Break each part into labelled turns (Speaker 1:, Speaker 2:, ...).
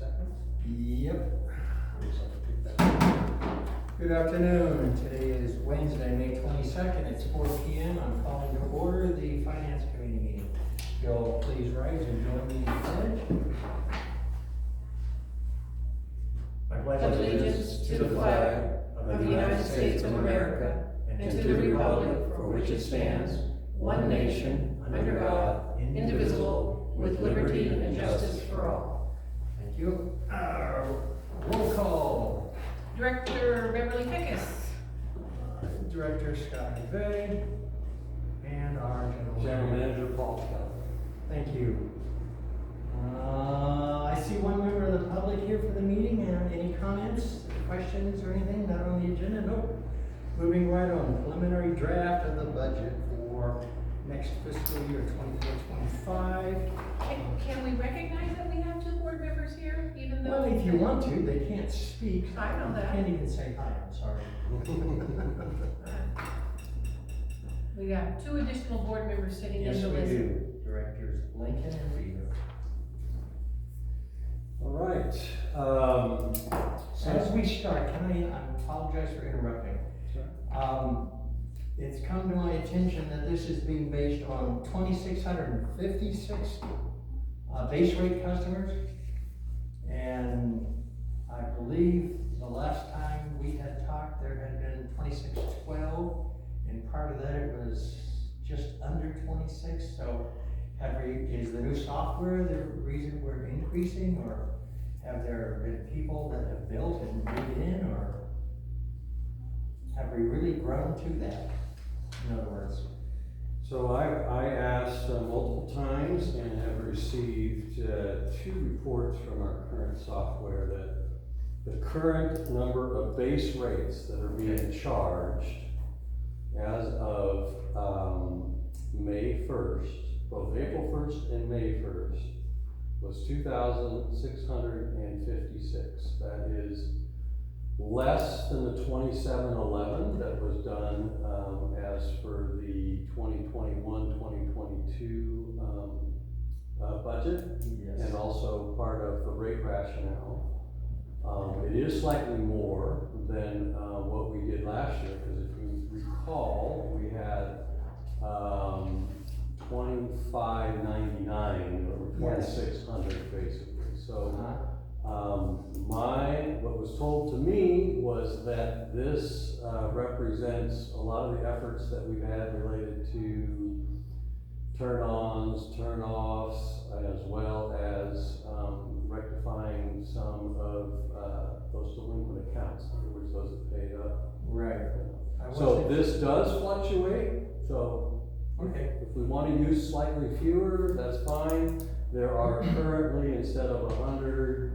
Speaker 1: seconds.
Speaker 2: Yep.
Speaker 1: So I'll pick that.
Speaker 2: Good afternoon. Today is Wednesday, May 22nd. It's 4 p.m. I'm calling to order the Finance Committee meeting. If you'll please rise and join me in the pledge. I
Speaker 3: Pledge allegiance to the flag of the United States of America and to the republic for which it stands, one nation, under God, indivisible, with liberty and justice for all.
Speaker 2: Thank you. Roll call.
Speaker 3: Director Beverly Pickus.
Speaker 2: Director Scott McVeigh and our
Speaker 1: General Manager Paul Kelly.
Speaker 2: Thank you. I see one member of the public here for the meeting. Any comments, questions, or anything not on the agenda? Nope. Moving right on. Preliminary draft of the budget for next fiscal year, 24-25.
Speaker 3: Can we recognize that we have two board members here, even though?
Speaker 2: Well, if you want to, they can't speak.
Speaker 3: I know that.
Speaker 2: Can't even say hi, I'm sorry.
Speaker 3: We got two additional board members sitting in
Speaker 2: Yes,
Speaker 3: the
Speaker 2: we
Speaker 3: list.
Speaker 2: do. Directors Lincoln and Reader.
Speaker 1: All right.
Speaker 2: As we start, I apologize for interrupting. It's come to my attention that this is being based on 2,656 base rate customers. And I believe the last time we had talked, there had been 2,612. And part of that, it was just under 26. So is the new software the reason we're increasing, or have there been people that have built and moved in, or have we really grown to that? In other words,
Speaker 1: So I asked multiple times and have received 2 reports from our current software that the current number of base rates that are being charged as of May 1st, both April 1st and May 1st, was 2,656. That is less than the 2711 that was done as for the 2021-2022 budget,
Speaker 2: yes.
Speaker 1: and also part of the rate rationale. It is slightly more than what we did last year, because if you recall, we had 2,599 or 2,600 basically. So what was told to me was that this represents a lot of the efforts that we've had related to turn-ons, turn-offs, as well as rectifying some of those delinquent accounts, in other words, those that paid up.
Speaker 2: Right.
Speaker 1: So this does fluctuate, so
Speaker 2: Okay.
Speaker 1: if we want to use slightly fewer, that's fine. There are currently, instead of 100,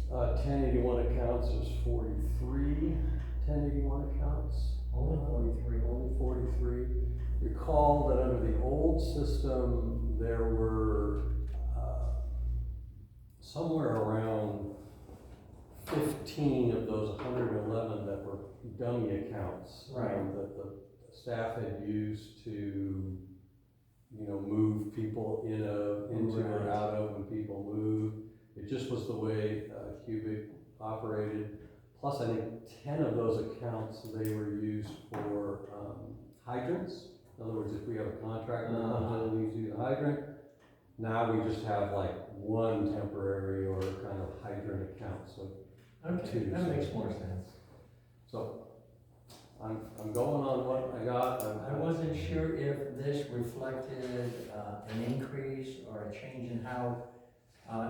Speaker 1: 1081 accounts, there's 43 1081 accounts.
Speaker 2: Only 43.
Speaker 1: Only 43. Recall that under the old system, there were somewhere around 15 of those 111 that were dummy accounts.
Speaker 2: Right.
Speaker 1: That the staff had used to, move people into or
Speaker 2: Right.
Speaker 1: out of when people moved. It just was the way Cubic operated. Plus, I think 10 of those accounts, they were used for hydrants. In other words, if we have a contractor that comes in and needs to use a hydrant, now we just have like one temporary or kind of hydrant account. So
Speaker 2: Okay, that makes more sense.
Speaker 1: So I'm going on what I got.
Speaker 2: I wasn't sure if this reflected an increase or a change in how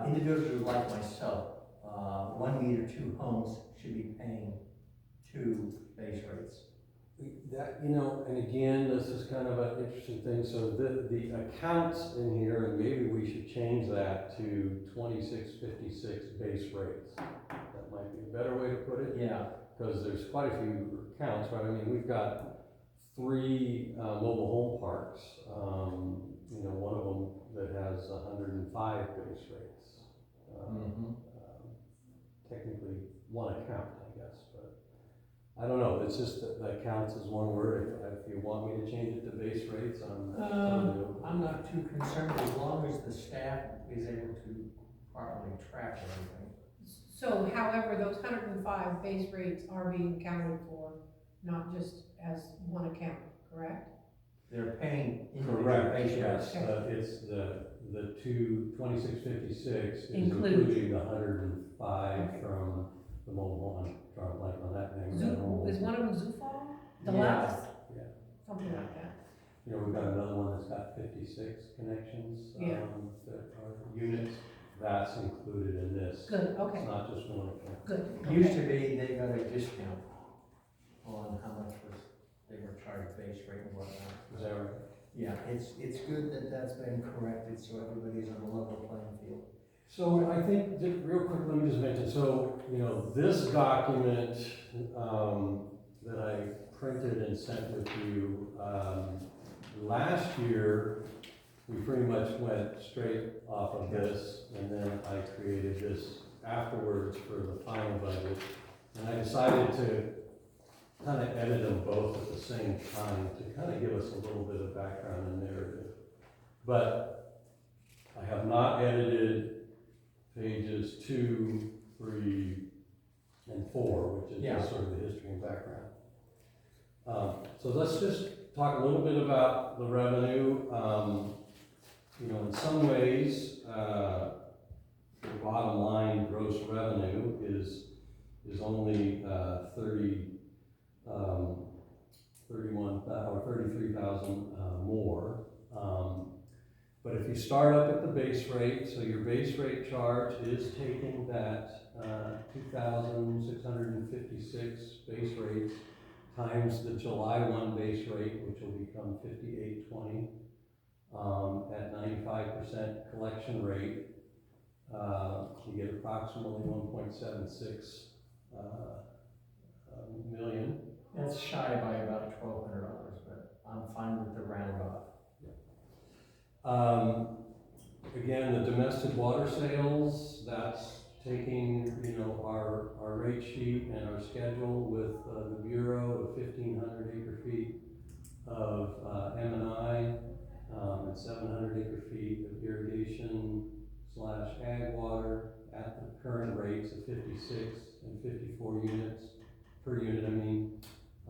Speaker 2: individuals like myself, 1 meter, 2 homes should be paying 2 base rates.
Speaker 1: That, and again, this is kind of an interesting thing. So the accounts in here, and maybe we should change that to 2656 base rates. That might be a better way to put it.
Speaker 2: Yeah.
Speaker 1: Because there's quite a few accounts, right? I mean, we've got 3 mobile home parks. One of them that has 105 base rates. Technically one account, I guess, but I don't know, it's just that counts as one word. If you want me to change it to base rates,
Speaker 2: I'm not too concerned as long as the staff is able to properly track everything.
Speaker 3: So however, those 105 base rates are being accounted for, not just as one account, correct?
Speaker 2: They're paying individual
Speaker 1: Correct,
Speaker 2: base
Speaker 1: yes,
Speaker 2: rates.
Speaker 1: it's the 2656 is
Speaker 3: Includes.
Speaker 1: including the 105
Speaker 3: Okay.
Speaker 1: from the mobile one, drawing a blank on that name.
Speaker 3: Is one of them Zufall?
Speaker 2: Yeah.
Speaker 3: Deluxe?
Speaker 1: Yeah.
Speaker 3: Something like that.
Speaker 1: You know, we've got another one that's got 56 connections,
Speaker 3: Yeah.
Speaker 1: that are units, that's included in this.
Speaker 3: Good, okay,
Speaker 1: It's not just one account.
Speaker 3: good.
Speaker 2: Used
Speaker 3: okay.
Speaker 2: to be, they got a discount on how much they were charged base rate and whatnot.
Speaker 1: Is that right?
Speaker 2: Yeah, it's good that that's been corrected, so everybody's on a level playing field.
Speaker 1: So I think, just real quick, let me just mention, so, you know, this document, that I printed and sent with you, last year, we pretty much went straight off of this, and then I created this afterwards for the final budget. And I decided to kind of edit them both at the same time to kind of give us a little bit of background and narrative. But I have not edited pages 2, 3, and 4, which is just sort of the history and background. So let's just talk a little bit about the revenue. You know, in some ways, the bottom line gross revenue is only 33,000 more. But if you start up at the base rate, so your base rate charge is taking that 2,656 base rate times the July 1 base rate, which will become 5820 at 95% collection rate. You get approximately 1.76 million.
Speaker 2: That's shy by about $1,200, but I'm fine with the round off.
Speaker 1: Again, the domestic water sales, that's taking, you know, our rate sheet and our schedule with the Bureau of 1,500 acre feet of M&I and 700 acre feet of irrigation / ag water at the current rates of 56 and 54 units per unit, I mean.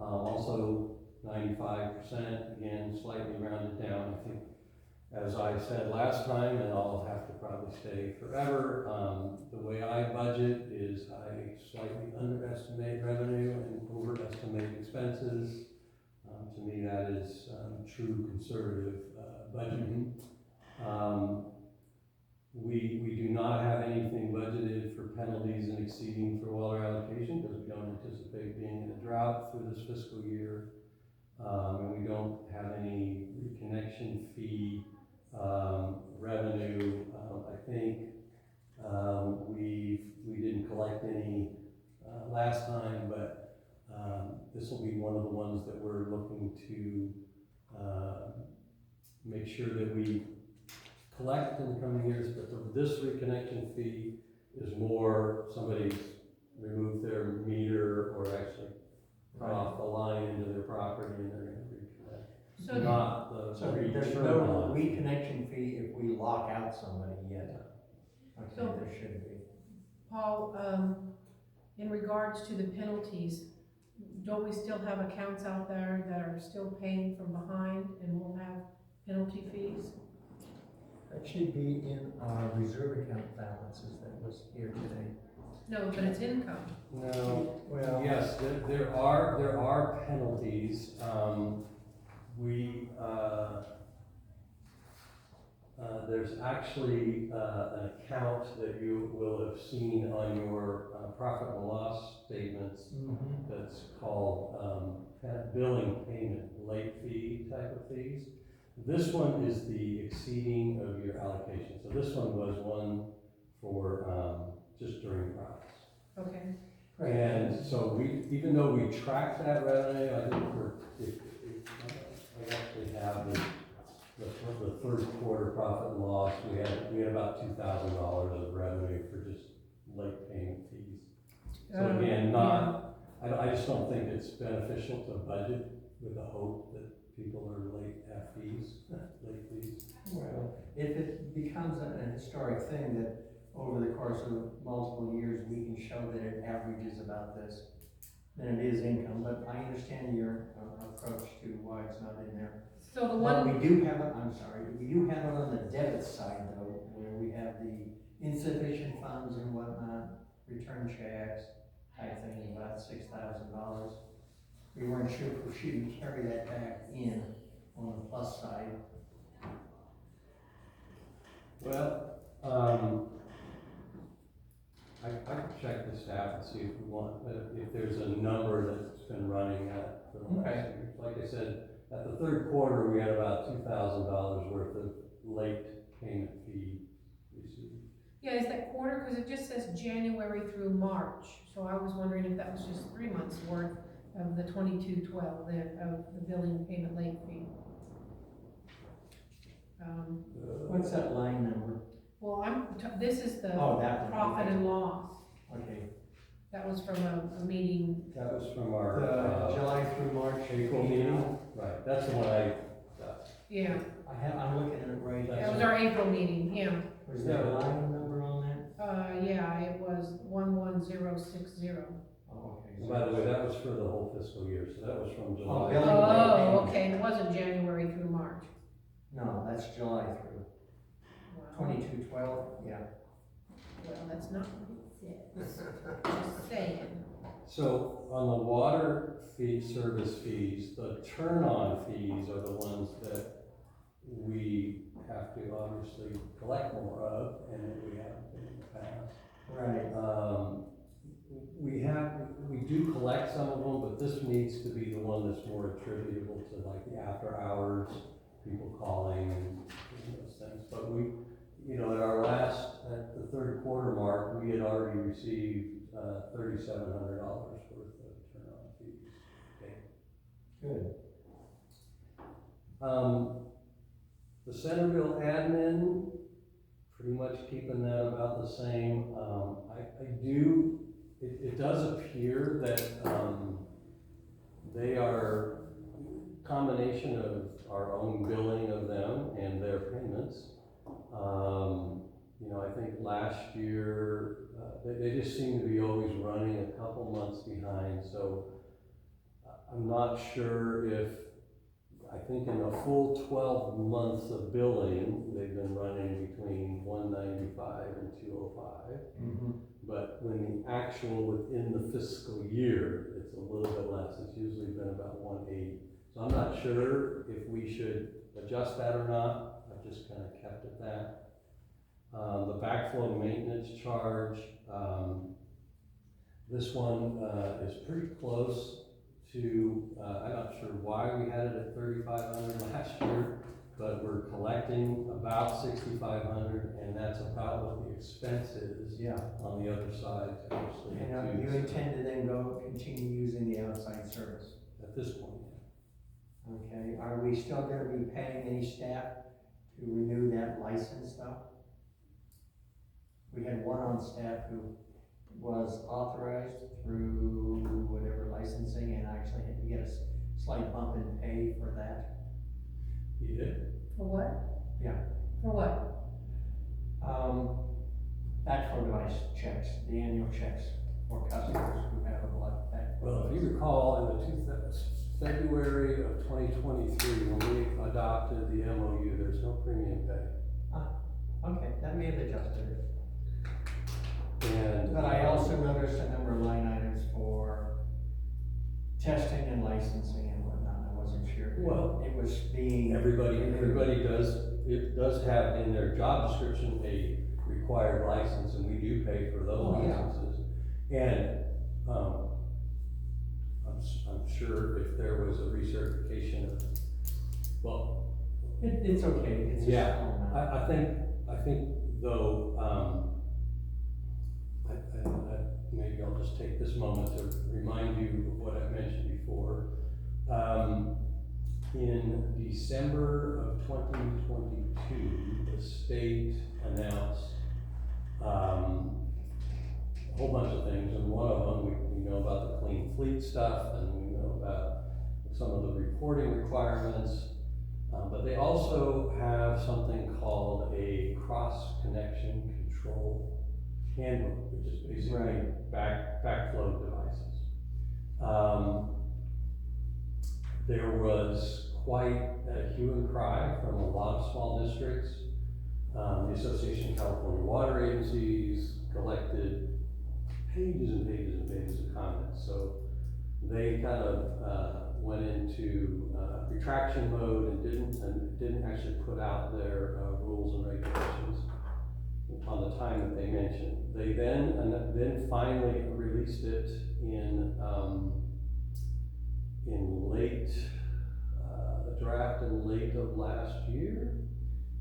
Speaker 1: Also 95%, again, slightly rounded down. I think, as I said last time, and I'll have to probably say forever, the way I budget is I slightly underestimate revenue and overestimate expenses. To me, that is true conservative budgeting. We do not have anything budgeted for penalties and exceeding for water allocation because we don't anticipate being in a drought through this fiscal year. And we don't have any reconnection fee revenue. I think we didn't collect any last time, but this will be one of the ones that we're looking to make sure that we collect in the coming years. But this reconnection fee is more somebody's removed their meter or actually cut off the line into their property and they're going to reconnect.
Speaker 3: So
Speaker 1: Not the
Speaker 2: So there's
Speaker 1: return
Speaker 2: no
Speaker 1: on.
Speaker 2: reconnection fee if we lock out somebody yet. Okay,
Speaker 3: So-
Speaker 2: there should be.
Speaker 3: Paul, in regards to the penalties, don't we still have accounts out there that are still paying from behind and will have penalty fees?
Speaker 2: That should be in our reserve account balances that was here today.
Speaker 3: No, but it's income.
Speaker 1: No.
Speaker 2: Well,
Speaker 1: Yes, there are penalties. There's actually an account that you will have seen on your profit and loss statements that's called billing payment, late fee type of fees. This one is the exceeding of your allocation. So this one was one for just during crops.
Speaker 3: Okay.
Speaker 1: And so even though we track that revenue, I think I actually have the third quarter profit and loss. We had about $2,000 of revenue for just late payment fees. So again, not I just don't think it's beneficial to budget with the hope that people are late at fees, late fees.
Speaker 2: Well, if it becomes an historic thing that over the course of multiple years, we can show that it averages about this, then it is income, but I understand your approach to why it's not in there.
Speaker 3: So the
Speaker 2: But
Speaker 3: one,
Speaker 2: we do have it, I'm sorry, we do have it on the debit side though, where we have the insufficient funds and whatnot, return checks, type thing, about $6,000. We weren't sure if we should carry that back in on the plus side.
Speaker 1: Well, I can check the staff and see if we want, if there's a number that's been running at for the last
Speaker 2: Okay.
Speaker 1: year. Like I said, at the third quarter, we had about $2,000 worth of late payment fee received.
Speaker 3: yeah, is that quarter, cause it just says January through March, so I was wondering if that was just 3 months worth of the 2212, of the billing payment late fee.
Speaker 2: What's that line number?
Speaker 3: Well, this is the
Speaker 2: Oh, that one.
Speaker 3: profit and loss,
Speaker 2: Okay,
Speaker 3: that was from a meeting,
Speaker 1: That was from our,
Speaker 2: July through March.
Speaker 1: April meeting, right, that's the one I got.
Speaker 3: yeah,
Speaker 2: I'm looking at it right now.
Speaker 3: that was our April meeting, yeah.
Speaker 2: Was there a line number on that?
Speaker 3: Yeah, it was 11060.
Speaker 2: Oh, okay.
Speaker 1: And by the way, that was for the whole fiscal year, so that was from
Speaker 2: Oh,
Speaker 1: July.
Speaker 2: billing.
Speaker 3: Oh, okay, it wasn't January through March.
Speaker 2: No, that's July through.
Speaker 3: Wow.
Speaker 2: 2212, yeah.
Speaker 3: Well, that's not what it says, just saying.
Speaker 1: So on the water fee, service fees, the turn-on fees are the ones that we have to obviously collect more of, and that we have in the past.
Speaker 2: Right.
Speaker 1: We do collect some of them, but this needs to be the one that's more attributable to like the after hours, people calling and those things. But we, at the third quarter mark, we had already received $3,700 worth of turn-on fees. Okay.
Speaker 2: Good.
Speaker 1: The Centerville admin, pretty much keeping that about the same. It does appear that, they are combination of our own billing of them and their payments. I think last year, they just seem to be always running a couple months behind, so I'm not sure if, I think in the full 12 months of billing, they've been running between 195 and 205.
Speaker 2: Mm-hmm.
Speaker 1: But when the actual within the fiscal year, it's a little bit less. It's usually been about 180. So I'm not sure if we should adjust that or not. I've just kind of kept it that. The backflow maintenance charge, this one is pretty close to, I'm not sure why we had it at 3,500 last year, but we're collecting about 6,500, and that's about what the expense is.
Speaker 2: Yeah.
Speaker 1: On the other side, actually.
Speaker 2: And you intend to then continue using the outside service?
Speaker 1: At this point, yeah.
Speaker 2: Okay, are we still gonna be paying any staff to renew that license though? We had one on staff who was authorized through whatever licensing and actually had to get a slight bump in pay for that.
Speaker 1: You did?
Speaker 3: For what?
Speaker 2: Yeah.
Speaker 3: For what?
Speaker 2: Backflow device checks, the annual checks for customers who have a blood backflow.
Speaker 1: Well, if you recall, in the February of 2023, when we adopted the MOU, there's no premium pay.
Speaker 2: Okay, that may have adjusted it.
Speaker 1: And
Speaker 2: But I also noticed a number of line items for testing and licensing and whatnot. I wasn't sure.
Speaker 1: Well,
Speaker 2: it was being.
Speaker 1: everybody does have in their job description a required license, and we do pay for those licenses. And I'm sure if there was a recertification of, well,
Speaker 2: It's okay. It's
Speaker 1: yeah,
Speaker 2: a small amount.
Speaker 1: I think though, maybe I'll just take this moment to remind you of what I mentioned before. In December of 2022, the state announced, whole bunch of things, and one of them, we know about the clean fleet stuff, and we know about some of the reporting requirements, but they also have something called a cross-connection control handbook, which is basically backflow devices. There was quite a hue and cry from a lot of small districts. The Association of California Water Agencies collected pages and pages and pages of comments. So they kind of went into retraction mode and didn't actually put out their rules and regulations on the time that they mentioned. They then finally released it in late, the draft in late of last year,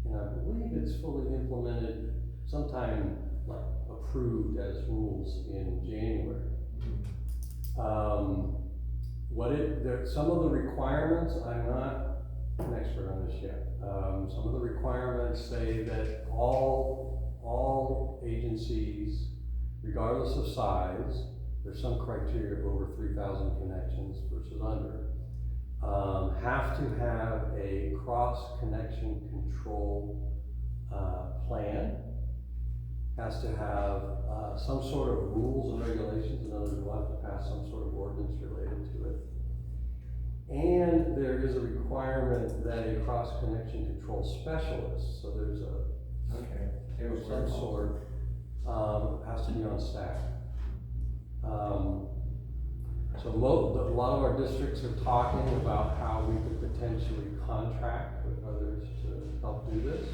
Speaker 1: and I believe it's fully implemented sometime like approved as rules in January. Some of the requirements, I'm not an expert on this yet. Some of the requirements say that all agencies, regardless of size, there's some criteria of over 3,000 connections versus under, have to have a cross-connection control plan, has to have some sort of rules and regulations. In other words, we'll have to pass some sort of ordinance related to it. And there is a requirement that a cross-connection control specialist, so there's some sort, has to be on staff. So a lot of our districts are talking about how we could potentially contract with others to help do this.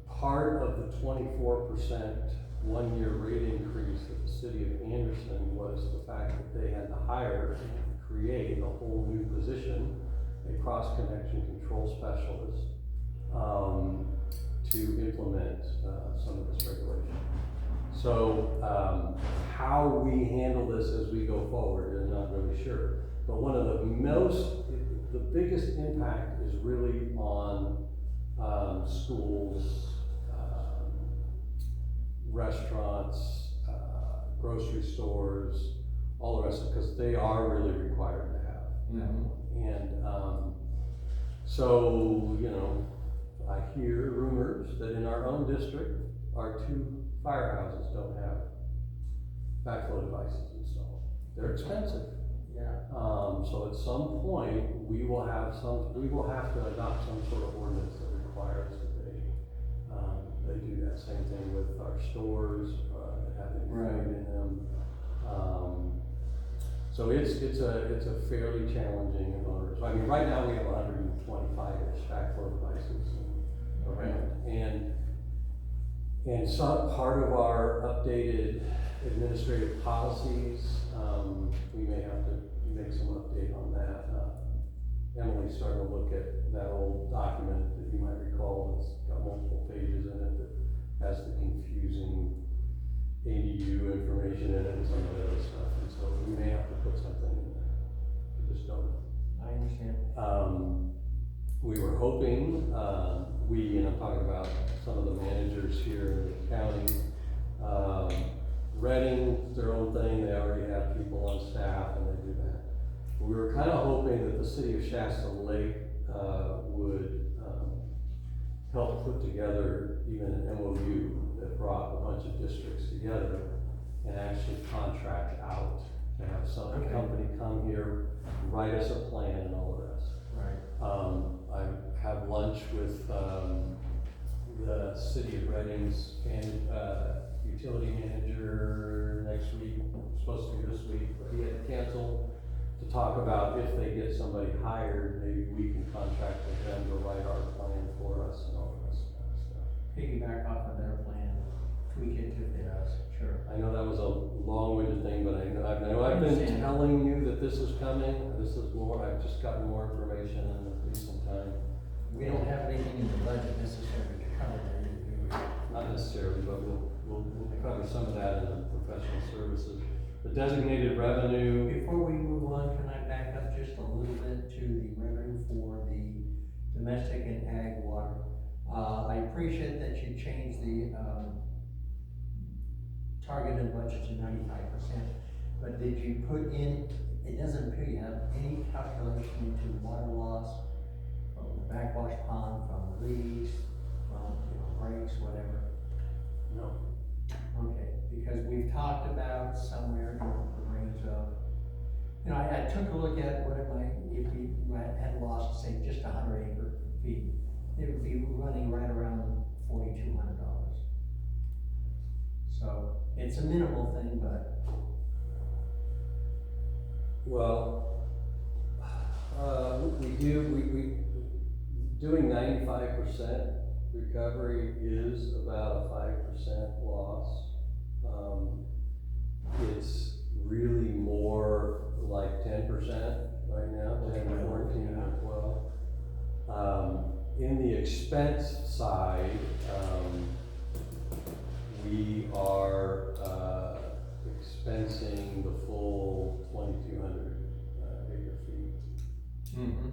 Speaker 1: Part of the 24% one-year rate increase at the city of Anderson was the fact that they had to hire and create a whole new position, a cross-connection control specialist, to implement some of this regulation. So how we handle this as we go forward, I'm not really sure. But one of the biggest impact is really on schools, restaurants, grocery stores, all the rest of it, because they are really required to have. And so, I hear rumors that in our own district, our 2 firehouses don't have backflow devices installed. They're expensive. So at some point, we will have to adopt some sort of ordinance that requires that they do that. Same thing with our stores, having food in them. So it's a fairly challenging and onerous. I mean, right now we have 125-ish backflow devices around, and some part of our updated administrative policies, we may have to make some update on that. Emily's starting to look at that old document that you might recall that's got multiple pages in it that has the confusing ADU information in it and some of the other stuff, and so we may have to put something in there. We just don't know.
Speaker 2: I understand.
Speaker 1: We were hoping, and I'm talking about some of the managers here in the county, Reading, their own thing, they already have people on staff and they do that. We were kind of hoping that the city of Shasta Lake would help put together even an MOU that brought a bunch of districts together and actually contract out to have some company come here, write us a plan and all the rest. I have lunch with the city of Reading's utility manager next week. Supposed to be this week, but he had to cancel, to talk about if they get somebody hired, maybe we can contract with them to write our plan for us and all the rest of that stuff.
Speaker 2: Piggyback off of their plan, tweak it to fit us, sure.
Speaker 1: I know that was a long-winded thing, but I know I've been telling you that this is coming. This is more, I've just gotten more information in the recent time.
Speaker 2: We don't have anything in the budget necessarily to cover that, do we?
Speaker 1: Not necessarily, but we'll cover some of that in the professional services. The designated revenue.
Speaker 2: Before we move on, can I back up just a little bit to the revenue for the domestic and ag water? I appreciate that you changed the targeted budget to 95%, but did you put in, it doesn't appear you have any calculation into water loss from the backwash pond, from leaks, from, breaks, whatever?
Speaker 1: No.
Speaker 2: Okay, because we've talked about somewhere in the range of, I took a look at what it might, if we had lost, say, just 100 acre feet, it would be running right around $4,200. So, it's a minimal thing, but.
Speaker 1: Well, we doing 95% recovery is about a 5% loss. It's really more like 10% right now, 10, 14, or 12. In the expense side, we are expensing the full 2,200 acre feet.
Speaker 2: Mm-hmm.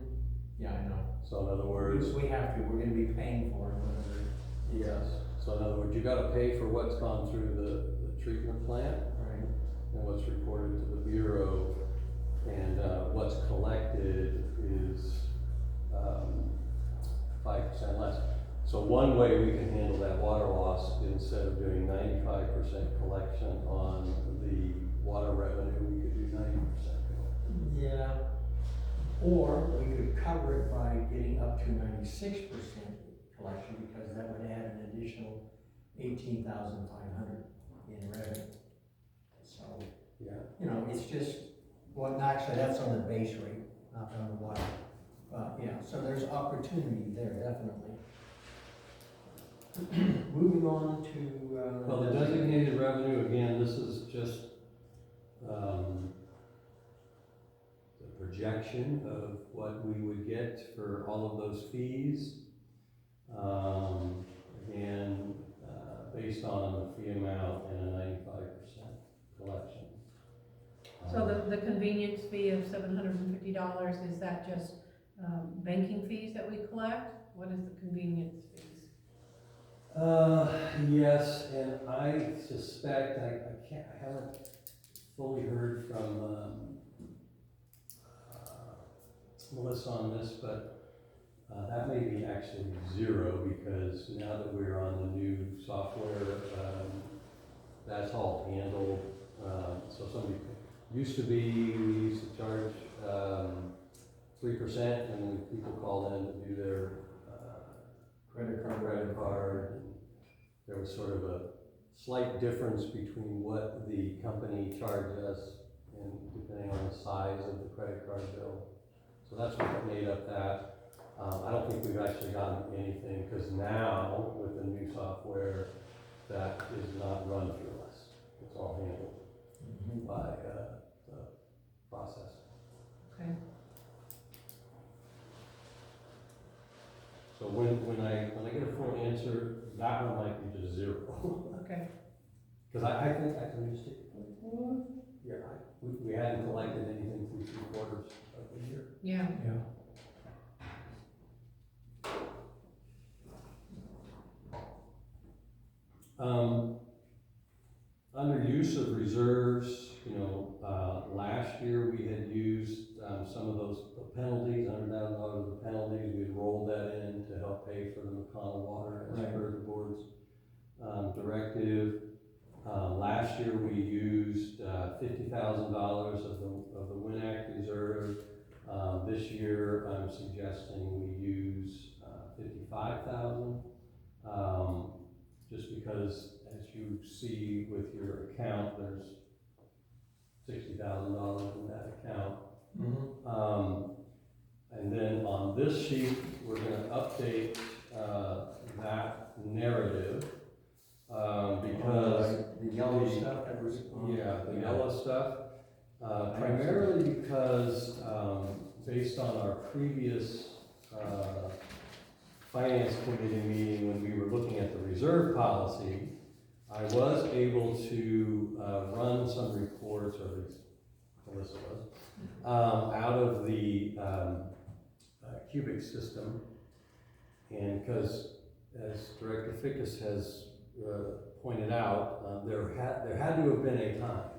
Speaker 2: Yeah, I know.
Speaker 1: So in other words,
Speaker 2: We have to, we're gonna be paying for it, whether.
Speaker 1: yes. So in other words, you gotta pay for what's gone through the treatment plant
Speaker 2: Right.
Speaker 1: and what's reported to the Bureau, and what's collected is 5% less. So one way we can handle that water loss, instead of doing 95% collection on the water revenue, we could do 90% collection.
Speaker 2: Yeah, or we could cover it by getting up to 96% collection, because that would add an additional 18,500 in revenue. So,
Speaker 1: Yeah.
Speaker 2: it's just, well, actually, that's on the base rate, not on the water. Yeah, so there's opportunity there, definitely. Moving on to,
Speaker 1: Well, the designated revenue, again, this is just the projection of what we would get for all of those fees. Again, based on the fee amount and a 95% collection.
Speaker 3: So the convenience fee of $750, is that just banking fees that we collect? What is the convenience fees?
Speaker 1: Yes, and I suspect, I haven't fully heard from Melissa on this, but that may be actually zero, because now that we're on the new software, that's all handled. So somebody, we used to charge 3%, and when people called in to do their credit card, and there was sort of a slight difference between what the company charged us and depending on the size of the credit card bill. So that's what made up that. I don't think we've actually gotten anything, because now with the new software, that is not run through us. It's all handled by the process.
Speaker 3: Okay.
Speaker 1: So when I get a full answer, that one might be just zero.
Speaker 3: Okay.
Speaker 1: Because I think I can just we hadn't collected anything through 3/4 of the year.
Speaker 3: Yeah.
Speaker 2: yeah.
Speaker 1: Under use of reserves, last year we had used some of those penalties, $100,000 of the penalties. We had rolled that in to help pay for the McConnell water as per the board's directive. Last year we used $50,000 of the WIN Act reserve. This year I'm suggesting we use $55,000. Just because, as you see with your account, there's $60,000 in that account.
Speaker 2: Mm-hmm.
Speaker 1: And then on this sheet, we're going to update that narrative because
Speaker 2: the yellow stuff that was.
Speaker 1: the yellow stuff, primarily because based on our previous Finance Committee meeting, when we were looking at the reserve policy, I was able to run some reports, or at least Melissa was, out of the cubic system. And because, as Director Fickus has pointed out, there had to have been a time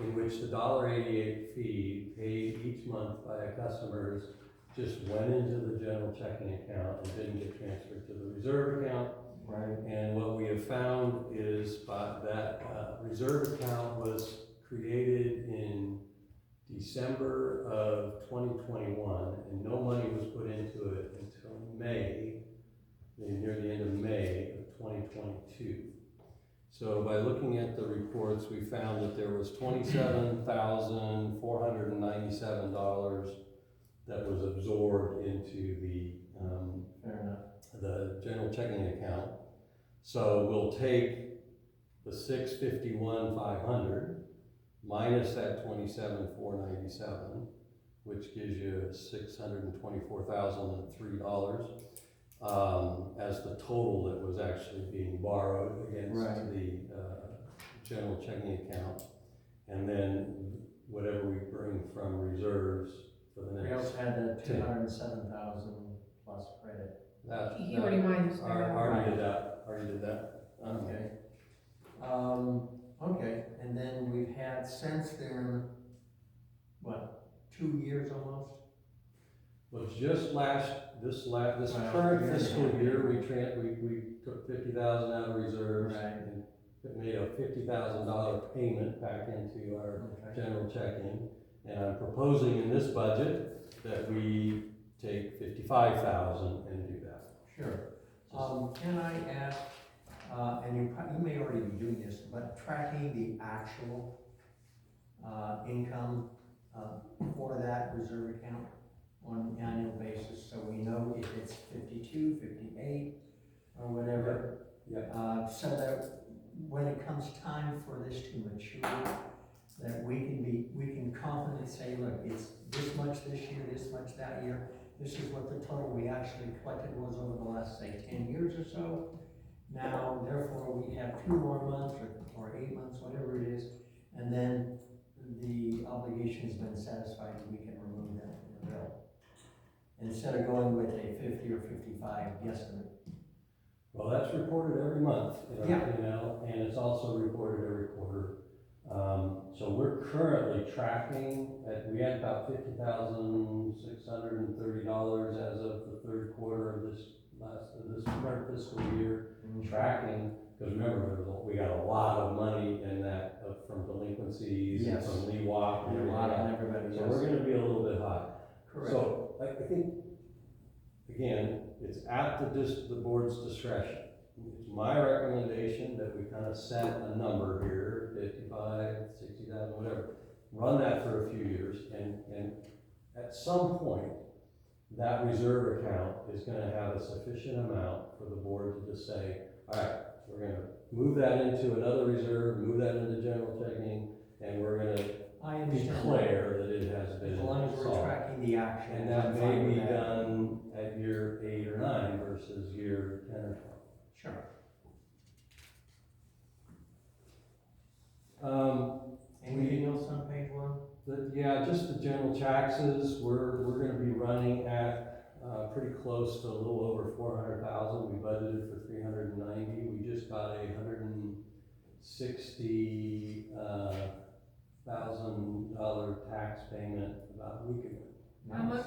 Speaker 1: in which the $1.88 fee paid each month by customers just went into the general checking account and didn't get transferred to the reserve account.
Speaker 2: Right.
Speaker 1: And what we have found is that reserve account was created in December of 2021, and no money was put into it until May, near the end of May of 2022. So by looking at the reports, we found that there was $27,497 that was absorbed into
Speaker 2: Fair enough.
Speaker 1: the general checking account. So we'll take the $651,500 minus that $27,497, which gives you $624,003 as the total that was actually being borrowed against
Speaker 2: Right.
Speaker 1: the general checking account, and then whatever we bring from reserves for the
Speaker 2: We
Speaker 1: next.
Speaker 2: also had the 207,000 plus credit.
Speaker 3: He already minus that.
Speaker 1: Already did that.
Speaker 2: Okay. Okay, and then we've had since then, what, 2 years almost?
Speaker 1: Well, just this
Speaker 2: Wow.
Speaker 1: current fiscal year, we took 50,000 out of reserves.
Speaker 2: Right.
Speaker 1: And made a $50,000 payment back into our
Speaker 2: Okay.
Speaker 1: general checking. And I'm proposing in this budget that we take 55,000 and do that.
Speaker 2: Sure. Can I ask, and you may already be doing this, but tracking the actual income for that reserve account on an annual basis, so we know if it's 52, 58, or whatever.
Speaker 1: Yeah.
Speaker 2: So that when it comes time for this to mature, that we can confidently say, look, it's this much this year, this much that year. This is what the total we actually collected was over the last, say, 10 years or so. Now, therefore, we have 2 more months or 8 months, whatever it is, and then the obligation's been satisfied, and we can remove that from the bill. Instead of going with a 50 or 55 guesstimate.
Speaker 1: Well, that's reported every month in our
Speaker 2: Yeah.
Speaker 1: P&L, and it's also reported every quarter. So we're currently tracking we had about $50,630 as of the third quarter of this current fiscal year, tracking, because remember, we got a lot of money in that from delinquencies and
Speaker 2: Yes.
Speaker 1: from LEWAP and
Speaker 2: And a
Speaker 1: everything
Speaker 2: lot on
Speaker 1: else.
Speaker 2: everybody
Speaker 1: So
Speaker 2: else.
Speaker 1: we're gonna be a little bit high.
Speaker 2: Correct.
Speaker 1: So I think, again, it's at the board's discretion. It's my recommendation that we kind of set a number here, 55, 60,000, whatever. Run that for a few years, and at some point, that reserve account is gonna have a sufficient amount for the board to just say, all right, we're gonna move that into another reserve, move that into general checking, and we're gonna
Speaker 2: I understand.
Speaker 1: declare that it has been
Speaker 2: As long as we're
Speaker 1: solved.
Speaker 2: tracking the action.
Speaker 1: And that
Speaker 2: I'm
Speaker 1: may
Speaker 2: fine with
Speaker 1: be
Speaker 2: that.
Speaker 1: done at year 8 or 9 versus year 10 or 12.
Speaker 2: Sure. Anything else on page 1?
Speaker 1: Yeah, just the general taxes, we're gonna be running at pretty close to a little over 400,000. We budgeted for 390. We just got a $160,000 tax payment about a week ago.
Speaker 3: How much?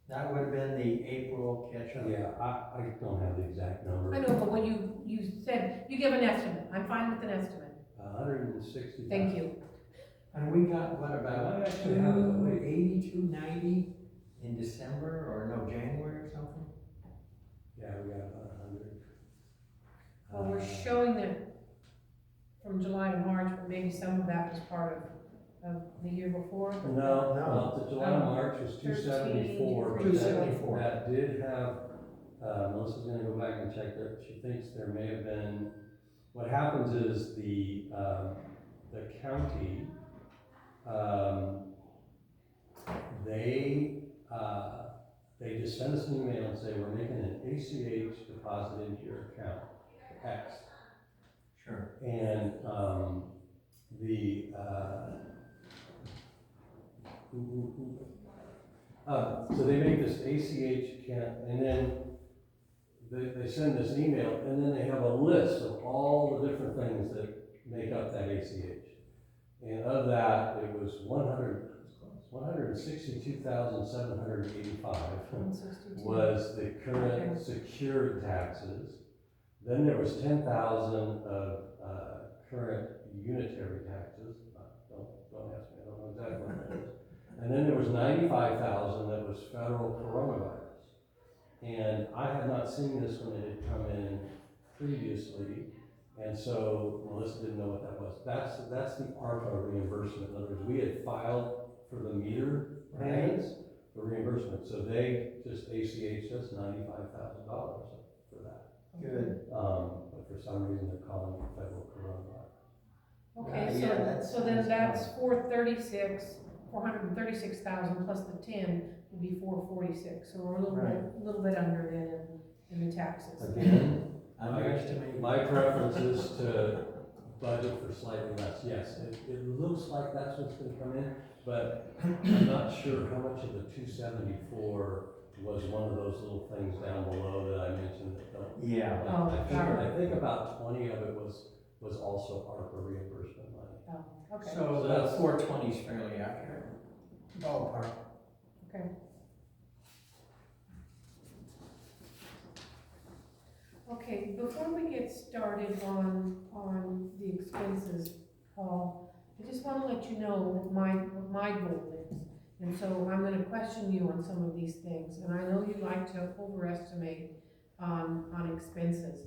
Speaker 2: That would have been the April catch-up.
Speaker 1: Yeah, I don't have the exact number.
Speaker 3: I know, but when you said, you give an estimate, I'm fine with an estimate.
Speaker 1: 160,000.
Speaker 3: Thank you.
Speaker 2: And we got, what,
Speaker 1: I
Speaker 2: about
Speaker 1: actually have it, wait.
Speaker 2: 280, 290 in December, or no, January or something?
Speaker 1: Yeah, we got about 100.
Speaker 3: Well, we're showing that from July to March, but maybe some of that was part of the year before. but-
Speaker 1: No,
Speaker 2: No.
Speaker 1: the July, March was 274. but
Speaker 2: 274.
Speaker 1: That did have, Melissa's gonna go back and check that, she thinks there may have been, what happens is the county, they just send us an email and say, we're making an ACH deposit into your account, X.
Speaker 2: Sure.
Speaker 1: And, so they make this ACH account, and then they send this email, and then they have a list of all the different things that make up that ACH. And of that, it was 162,785 was the current secured taxes. Then there was 10,000 of current unitary taxes. Don't ask me, I don't know exactly what that is. And then there was 95,000 that was federal coronavirus. And I had not seen this when it had come in previously. And so Melissa didn't know what that was. That's the ARPA reimbursement. In other words, we had filed for the meter payments for reimbursement. So they just ACH'd us $95,000 for that.
Speaker 2: Good.
Speaker 1: But for some reason they're calling it federal coronavirus.
Speaker 3: Okay,
Speaker 2: Yeah,
Speaker 3: so then that's 436,000 plus the 10 would be 446. So we're a little bit under then in the taxes.
Speaker 1: Again,
Speaker 2: Underestimated.
Speaker 1: my preference is to budget for slightly less. Yes, it looks like that's what's gonna come in, but I'm not sure how much of the 274 was one of those little things down below that I mentioned that don't.
Speaker 2: Yeah.
Speaker 3: Oh,
Speaker 1: I think about 20 of it was also ARPA reimbursement money.
Speaker 3: Oh, okay.
Speaker 2: So
Speaker 1: So
Speaker 2: the
Speaker 1: that's-
Speaker 2: 420 is fairly accurate. Ballpark.
Speaker 3: Okay. Okay, before we get started on the expenses, Paul, I just want to let you know what my goal is. And so I'm going to question you on some of these things, and I know you like to overestimate on expenses.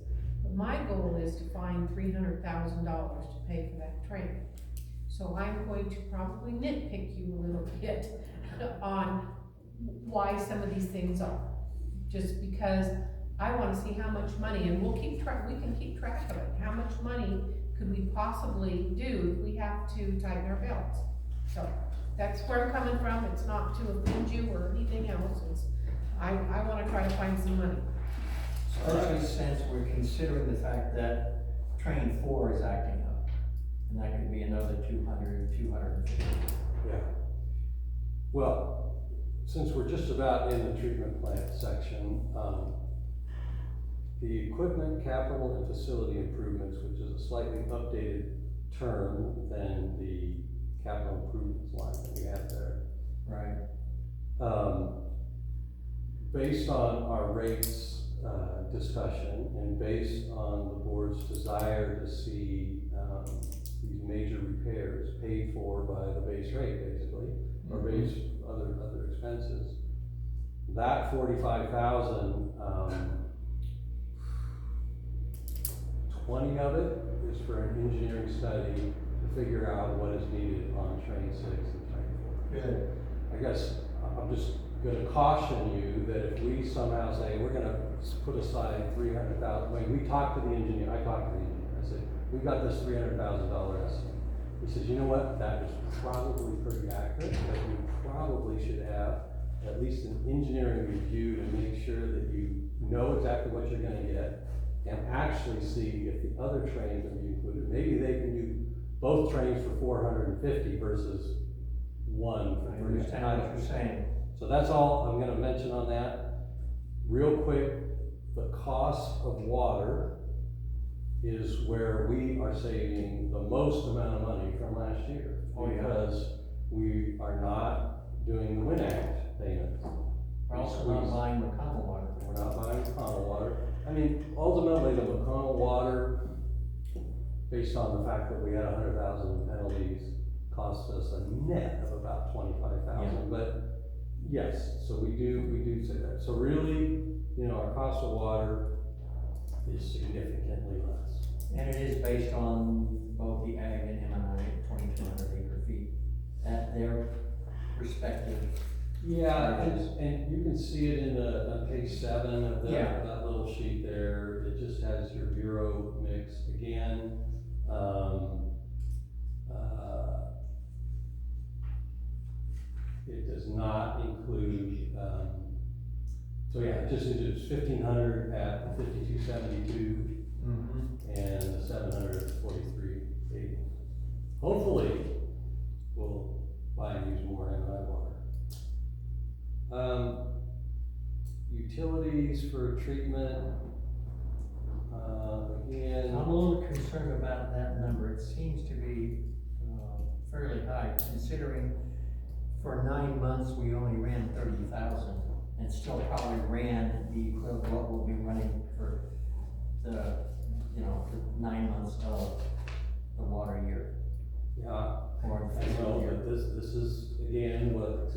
Speaker 3: But my goal is to find $300,000 to pay for that training. So I'm going to probably nitpick you a little bit on why some of these things are. Just because I want to see how much money, and we can keep track of it. How much money could we possibly do if we have to tighten our belts? So that's where I'm coming from. It's not to offend you or anything else. I want to try to find some money.
Speaker 2: Especially since we're considering the fact that train 4 is acting up. And that could be another 200, 250.
Speaker 1: Yeah. Well, since we're just about in the treatment plant section, the equipment, capital, and facility improvements, which is a slightly updated term than the capital improvements line that we have there.
Speaker 2: Right.
Speaker 1: Based on our rates discussion and based on the board's desire to see these major repairs paid for by the base rate, basically, or base other expenses, that 45,000, 20 of it is for an engineering study to figure out what is needed on train 6 and train 4.
Speaker 2: Good.
Speaker 1: I guess I'm just gonna caution you that if we somehow say, we're gonna put aside 300,000, when we talked to the engineer, I talked to the engineer, I said, we've got this $300,000 estimate. He says, you know what, that is probably pretty accurate, but you probably should have at least an engineering review to make sure that you know exactly what you're gonna get and actually see if the other trains can be included. Maybe they can do both trains for 450 versus one for
Speaker 2: I understand what you're saying.
Speaker 1: So that's all I'm gonna mention on that. Real quick, the cost of water is where we are saving the most amount of money from last year.
Speaker 2: Oh, yeah.
Speaker 1: Because we are not doing the Win Act payments.
Speaker 2: We're also not buying McConnell water.
Speaker 1: We're not buying McConnell water. I mean, ultimately, the McConnell water, based on the fact that we had 100,000 in penalties, cost us a net of about 25,000.
Speaker 2: Yeah.
Speaker 1: But yes, so we do say that. So really, our cost of water is significantly less.
Speaker 2: And it is based on both the ag and M&I 2,200 acre feet at their respective.
Speaker 1: Yeah, and you can see it in on page 7 of
Speaker 2: Yeah.
Speaker 1: that little sheet there. It just has your bureau mix again. It does not include, so yeah, it just is 1,500 at the 5272 and the 700 at 4380. Hopefully, we'll buy and use more M&I water. Utilities for treatment,
Speaker 2: it seems to be fairly high, considering for 9 months, we only ran 30,000, and still probably ran the equivalent of what we'll be running for the, the 9 months of the water year.
Speaker 1: Yeah,
Speaker 2: Or
Speaker 1: I know, but this is, again, what,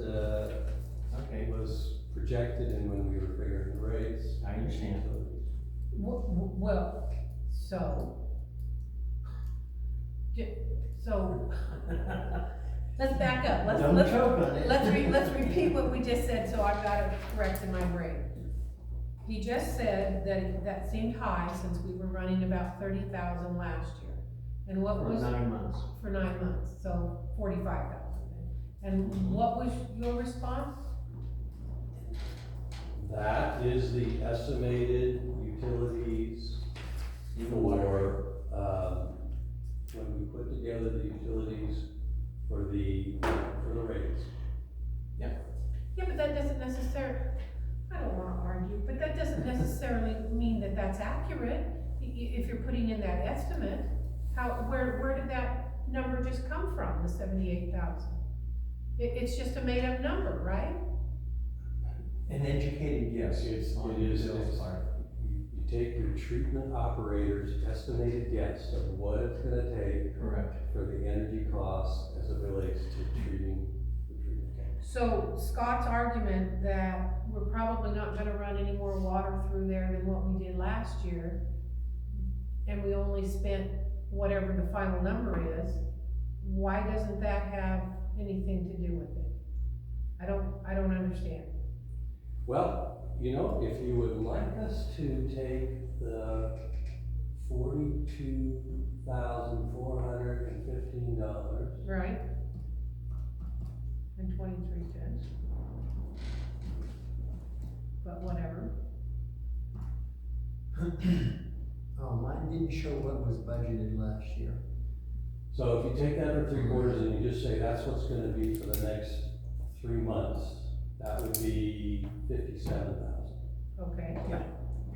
Speaker 2: Okay,
Speaker 1: was projected and when we were figuring the rates.
Speaker 2: I understand.
Speaker 3: Well, so. So, let's back up,
Speaker 2: Don't choke on it.
Speaker 3: let's repeat what we just said, so I've got it correct in my brain. He just said that that seemed high since we were running about 30,000 last year. And what
Speaker 2: For
Speaker 3: was?
Speaker 2: 9 months.
Speaker 3: For 9 months, so 45,000 then. And what was your response?
Speaker 1: That is the estimated utilities for, when we put together the utilities for the rates.
Speaker 3: Yeah, but that doesn't necessarily, I don't wanna argue, but that doesn't necessarily mean that that's accurate. If you're putting in that estimate, where did that number just come from, the 78,000? It's just a made up number, right?
Speaker 2: An educated guess.
Speaker 1: It is,
Speaker 2: Bill's part.
Speaker 1: you take your treatment operator's estimated guess of what it's gonna take
Speaker 2: Correct.
Speaker 1: for the energy costs as it relates to treating the treatment tanks.
Speaker 3: So Scott's argument that we're probably not gonna run any more water through there than what we did last year, and we only spent whatever the final number is, why doesn't that have anything to do with it? I don't understand.
Speaker 1: Well, if you would like us to take the $42,415.
Speaker 3: Right? And 23 cents. But whatever.
Speaker 2: Oh, mine didn't show what was budgeted last year.
Speaker 1: So if you take that for 3/4 and you just say that's what's gonna be for the next 3 months, that would be 57,000.
Speaker 3: Okay.
Speaker 2: Yeah.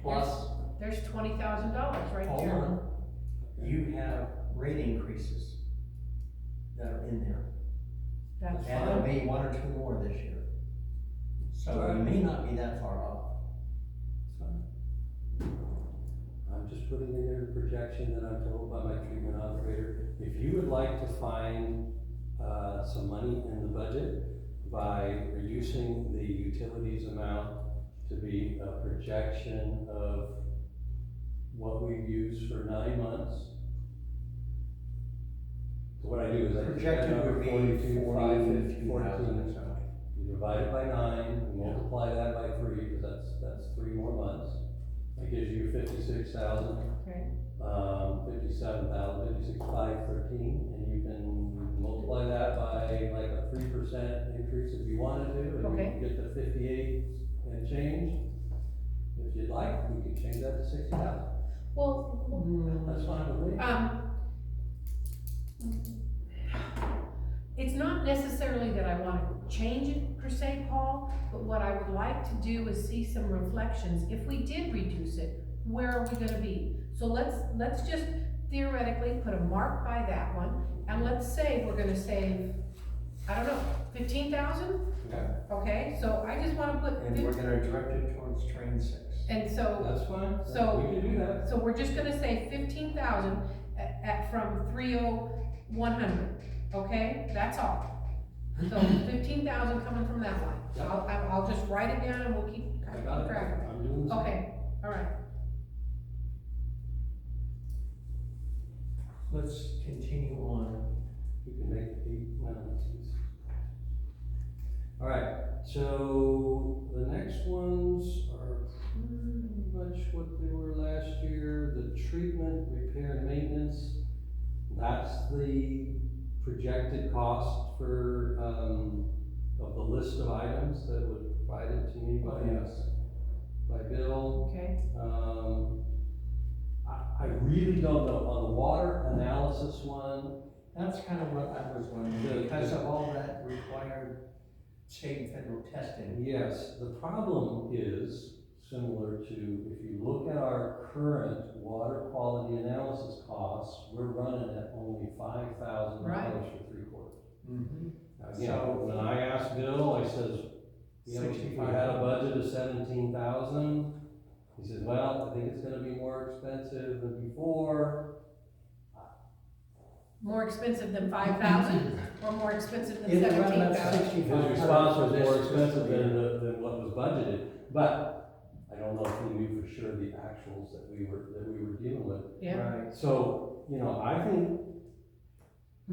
Speaker 2: Plus,
Speaker 3: There's $20,000 right
Speaker 2: hold
Speaker 3: there.
Speaker 2: on, you have rate increases that are in there.
Speaker 3: That's
Speaker 2: And there'll
Speaker 3: fine.
Speaker 2: be 1 or 2 more this year. So you may not be that far off.
Speaker 1: I'm just putting in there the projection that I'm told by my treatment operator. If you would like to find, some money in the budget by reducing the utilities amount to be a projection of what we've used for 9 months. So what I do is I take that
Speaker 2: Projected
Speaker 1: number,
Speaker 2: would be
Speaker 1: 42,514,
Speaker 2: 42,000 or so.
Speaker 1: you divide it by 9, you multiply that by 3, because that's 3 more months. That gives you 56,000,
Speaker 3: Okay.
Speaker 1: 57,000, 56,513, and you can multiply that by like a 3% increase if you wanted to, and you
Speaker 3: Okay.
Speaker 1: can get to 58 and change. If you'd like, we could change that to 60,000.
Speaker 3: Well,
Speaker 1: That's fine with me.
Speaker 3: it's not necessarily that I wanna change it per se, Paul, but what I would like to do is see some reflections. If we did reduce it, where are we gonna be? So let's just theoretically put a mark by that one, and let's say we're gonna save, I don't know, 15,000?
Speaker 1: Okay.
Speaker 3: Okay, so I just wanna put,
Speaker 2: And we're gonna direct it towards train 6.
Speaker 3: and so,
Speaker 1: That's fine,
Speaker 3: So-
Speaker 1: we can do that.
Speaker 3: so we're just gonna say 15,000 from 30100, okay? That's all. So 15,000 coming from that line.
Speaker 1: Yep.
Speaker 3: I'll just write it down and we'll keep
Speaker 1: I got it,
Speaker 3: track of it.
Speaker 1: I'm doing the same.
Speaker 3: Okay, all right.
Speaker 2: Let's continue on.
Speaker 1: You can make it 8 months. All right, so the next ones are pretty much what they were last year. The treatment, repair, and maintenance, that's the projected cost for, of the list of items that was provided to me by, by Bill.
Speaker 3: Okay,
Speaker 1: I really don't know, on the water analysis one,
Speaker 2: That's kind of what I was wondering, because of all that required state and federal testing.
Speaker 1: yes, the problem is, similar to, if you look at our current water quality analysis costs, we're running at only $5,000
Speaker 3: Right.
Speaker 1: for 3/4.
Speaker 2: Mhm.
Speaker 1: Now, again,
Speaker 2: So-
Speaker 1: when I asked Bill, I says, you know, if we had a budget of 17,000, he says, well, I think it's gonna be more expensive than before.
Speaker 3: More expensive than 5,000 or more expensive than
Speaker 2: It's around about
Speaker 3: 17,000?
Speaker 2: 6,500
Speaker 1: His response was
Speaker 2: for
Speaker 1: more
Speaker 2: this
Speaker 1: expensive
Speaker 2: fiscal year.
Speaker 1: than what was budgeted, but I don't know if he knew for sure the actuals that we were dealing with.
Speaker 3: Yeah.
Speaker 2: Right.
Speaker 1: So, you know, I think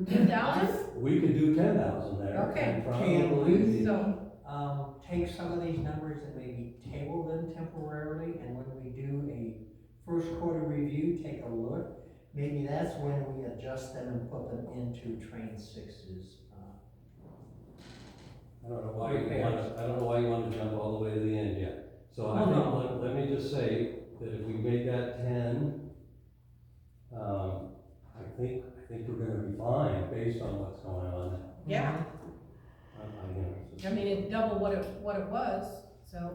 Speaker 3: 10,000?
Speaker 1: we could do 10,000 there.
Speaker 3: Okay.
Speaker 1: and
Speaker 2: Can
Speaker 1: probably-
Speaker 2: we,
Speaker 3: So,
Speaker 2: take some of these numbers and maybe table them temporarily, and when we do a first quarter review, take a look? Maybe that's when we adjust them and put them into train sixes.
Speaker 1: I don't know why you want to jump all the way to the end yet. So I
Speaker 2: Oh,
Speaker 1: think,
Speaker 2: no.
Speaker 1: let me just say that if we made that 10, I think we're gonna be fine based on what's going on.
Speaker 3: yeah,
Speaker 1: It's
Speaker 3: I mean, it's double what it was, so.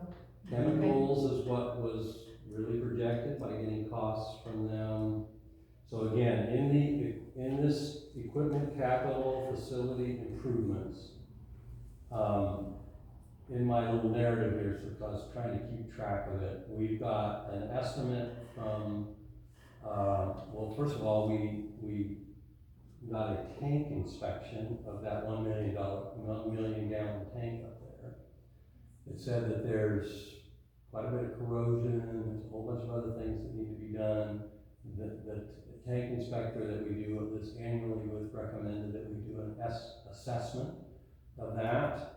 Speaker 1: Chemicals is what was really projected by getting costs from them. So again, in this equipment capital facility improvements, in my little narrative here, so I was trying to keep track of it, we've got an estimate from, well, first of all, we got a tank inspection of that $1 million gallon tank up there. It said that there's quite a bit of corrosion, there's a whole bunch of other things that need to be done. The tank inspector that we do this annually with recommended that we do an assessment of that.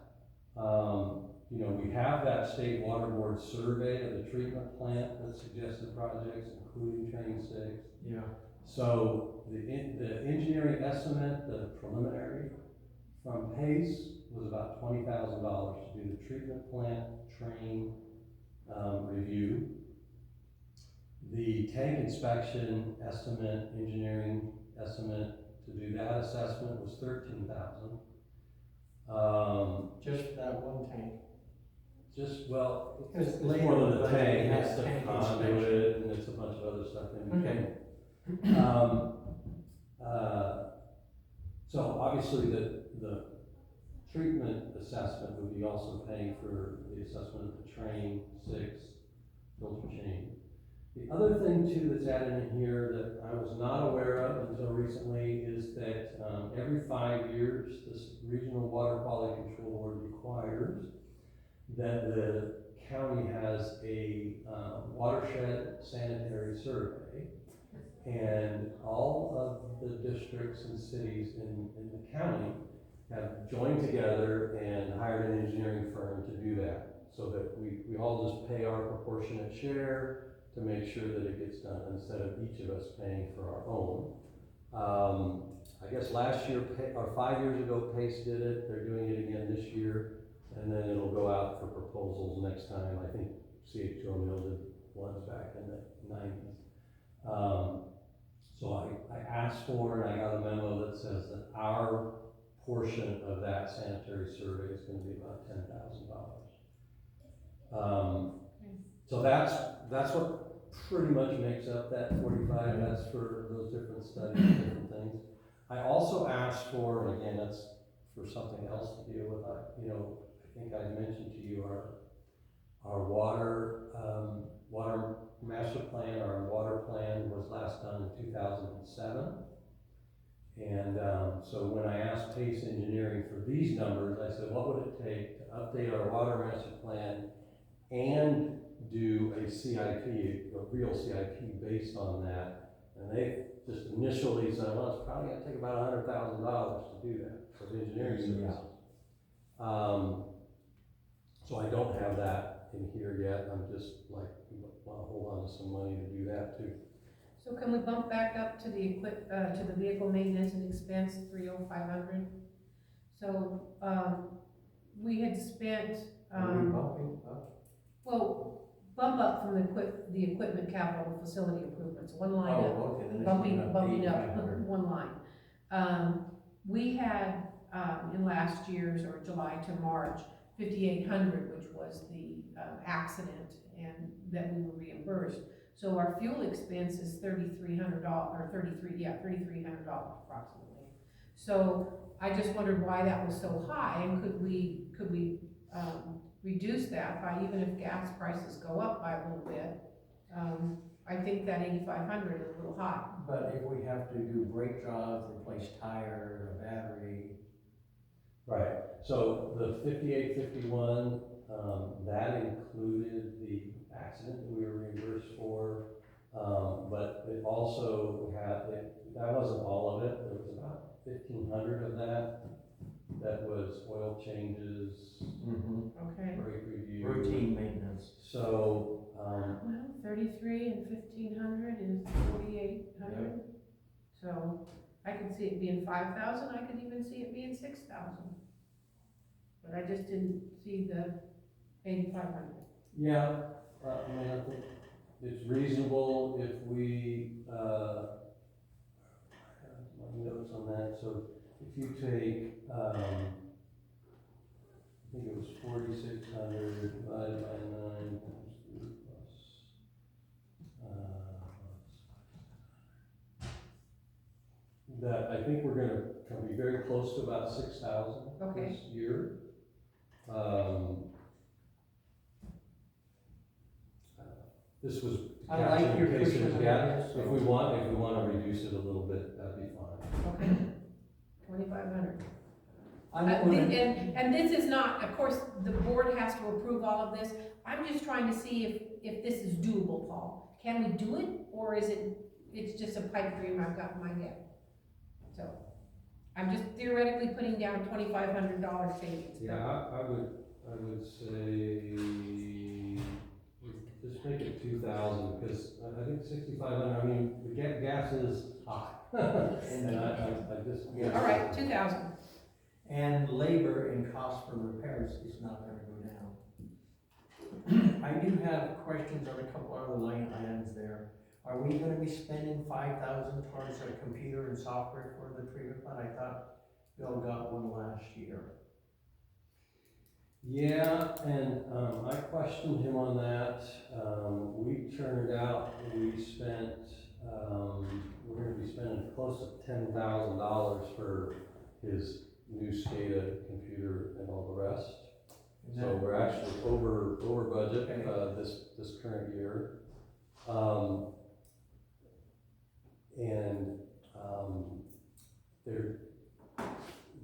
Speaker 1: You know, we have that state water board survey of the treatment plant that suggested projects, including train 6.
Speaker 2: Yeah.
Speaker 1: So the engineering estimate, the preliminary from PACE was about $20,000 to do the treatment plant train review. The tank inspection estimate, engineering estimate to do that assessment was $13,000.
Speaker 2: Just for that one tank.
Speaker 1: Well,
Speaker 2: Because
Speaker 1: it's
Speaker 2: later
Speaker 1: more than
Speaker 2: in
Speaker 1: the
Speaker 2: the budget,
Speaker 1: tank,
Speaker 2: we have
Speaker 1: it's the
Speaker 2: tank
Speaker 1: conduit, and it's a bunch of other stuff in between. So obviously the treatment assessment would be also paying for the assessment of the train 6 filter chain. The other thing too that's added in here that I was not aware of until recently is that every 5 years, this Regional Water Quality Control Board requires that the county has a watershed sanitary survey, and all of the districts and cities in the county have joined together and hired an engineering firm to do that, so that we all just pay our proportionate share to make sure that it gets done, instead of each of us paying for our own. I guess last year, or 5 years ago, PACE did it, they're doing it again this year, and then it'll go out for proposals next time. I think CH2 Mill did ones back in the 90s. So I asked for, and I got a memo that says that our portion of that sanitary survey is gonna be about $10,000. So that's what pretty much makes up that 45, that's for those different studies, different things. I also asked for, and again, that's for something else to deal with, you know, I think I mentioned to you our water master plan, our water plan was last done in 2007. And so when I asked Pace Engineering for these numbers, I said, what would it take to update our water master plan and do a CIP, a real CIP based on that? And they just initially said, well, it's probably gonna take about $100,000 to do that for the engineering services. So I don't have that in here yet. I'm just like, want to hold on to some money to do that too.
Speaker 3: So can we bump back up to the vehicle maintenance and expense 30500? So, we had spent,
Speaker 2: Are we bumping up?
Speaker 3: well, bump up from the equipment capital facility improvements, one line up.
Speaker 2: Oh, okay, then it's
Speaker 3: Bumping up
Speaker 2: 8,500.
Speaker 3: one line. We had, in last year's, or July to March, $5,800, which was the accident, and that we were reimbursed. So our fuel expense is $3,300, or $3,300 approximately. So I just wondered why that was so high, and could we reduce that by, even if gas prices go up by a little bit? I think that 8,500 is a little high.
Speaker 2: But if we have to do brake jobs, replace tire, a battery.
Speaker 1: Right, so the 5851, that included the accident that we were reimbursed for, but it also that wasn't all of it, there was about 1,500 of that. That was oil changes,
Speaker 3: Okay.
Speaker 1: brake review.
Speaker 2: Routine maintenance.
Speaker 1: So,
Speaker 3: Well, 33 and 1,500 is 4,800.
Speaker 2: Yep.
Speaker 3: So I could see it being 5,000, I could even see it being 6,000. But I just didn't see the 8,500.
Speaker 1: yeah, I mean, I think it's reasonable if we, I have my notes on that, so if you take, I think it was 4,600 divided by 9 times 3 plus, that, I think we're gonna be very close to about 6,000
Speaker 3: Okay.
Speaker 1: this year. This was
Speaker 2: I like
Speaker 1: captured
Speaker 2: your
Speaker 1: in case
Speaker 2: pushing
Speaker 1: there's
Speaker 2: on
Speaker 1: gap.
Speaker 2: this,
Speaker 1: If we wanna reduce it a little bit, that'd be fine.
Speaker 3: Okay, 2,500.
Speaker 2: I'm
Speaker 3: And this is not, of course, the board has to approve all of this. I'm just trying to see if this is doable, Paul. Can we do it, or is it's just a pipe dream I've got in my head? So, I'm just theoretically putting down $2,500 savings.
Speaker 1: Yeah, I would say, just make it 2,000, because I think 6,500, I mean, the gas is high. And I just.
Speaker 2: Yeah.
Speaker 3: All right, 2,000.
Speaker 2: And labor and cost for repairs is not gonna go down. I do have questions on a couple other line items there. Are we gonna be spending 5,000 towards a computer and software for the treatment plant? I thought Bill got one last year.
Speaker 1: Yeah, and, I questioned him on that. We turned out, we spent, we're gonna be spending close to $10,000 for his new SCADA computer and all the rest. So we're actually over budget,
Speaker 2: Okay.
Speaker 1: this current year.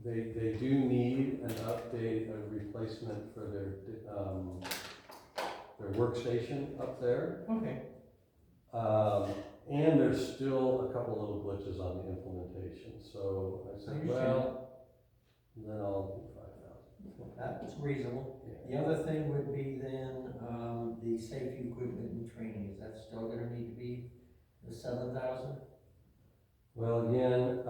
Speaker 1: They do need an update, a replacement for their workstation up there.
Speaker 2: Okay.
Speaker 1: And there's still a couple little glitches on the implementation, so I said, well, then I'll do 5,000.
Speaker 2: That's reasonable. The other thing would be then, the safety equipment and training, is that still gonna need to be the 7,000?
Speaker 1: Well, again,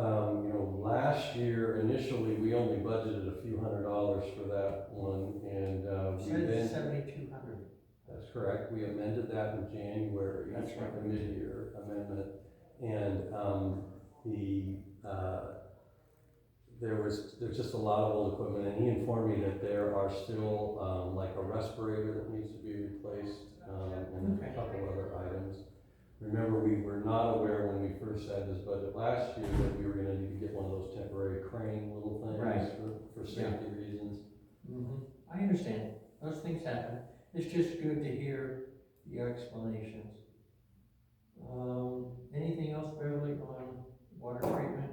Speaker 1: last year, initially, we only budgeted a few $100s for that one, and, we then.
Speaker 2: 7,200.
Speaker 1: That's correct, we amended that in January.
Speaker 2: That's right.
Speaker 1: The mid-year amendment, and, there's just a lot of old equipment, and he informed me that there are still, like a respirator that needs to be replaced, and a couple other items. Remember, we were not aware when we first had this budget last year that we were gonna need to get one of those temporary crane little things
Speaker 2: Right.
Speaker 1: for safety reasons.
Speaker 2: I understand, those things happen, it's just good to hear the explanations. Anything else, Beverly, on water treatment?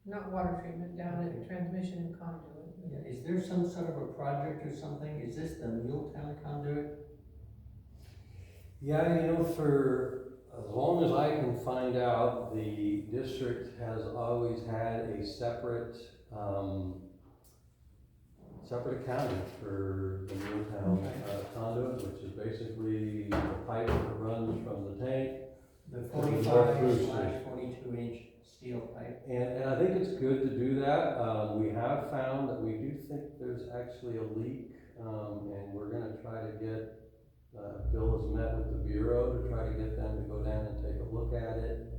Speaker 3: Not water treatment, down at transmission and conduit.
Speaker 2: Yeah, is there some sort of a project or something, is this the Milltown conduit?
Speaker 1: Yeah, for as long as I can find out, the district has always had a separate accounting for the Milltown conduit, which is basically the pipe that runs from the tank.
Speaker 2: The
Speaker 1: Through
Speaker 2: 45/42 inch steel pipe.
Speaker 1: And I think it's good to do that. We have found that we do think there's actually a leak, and we're gonna try to get, Bill has met with the Bureau to try to get them to go down and take a look at it.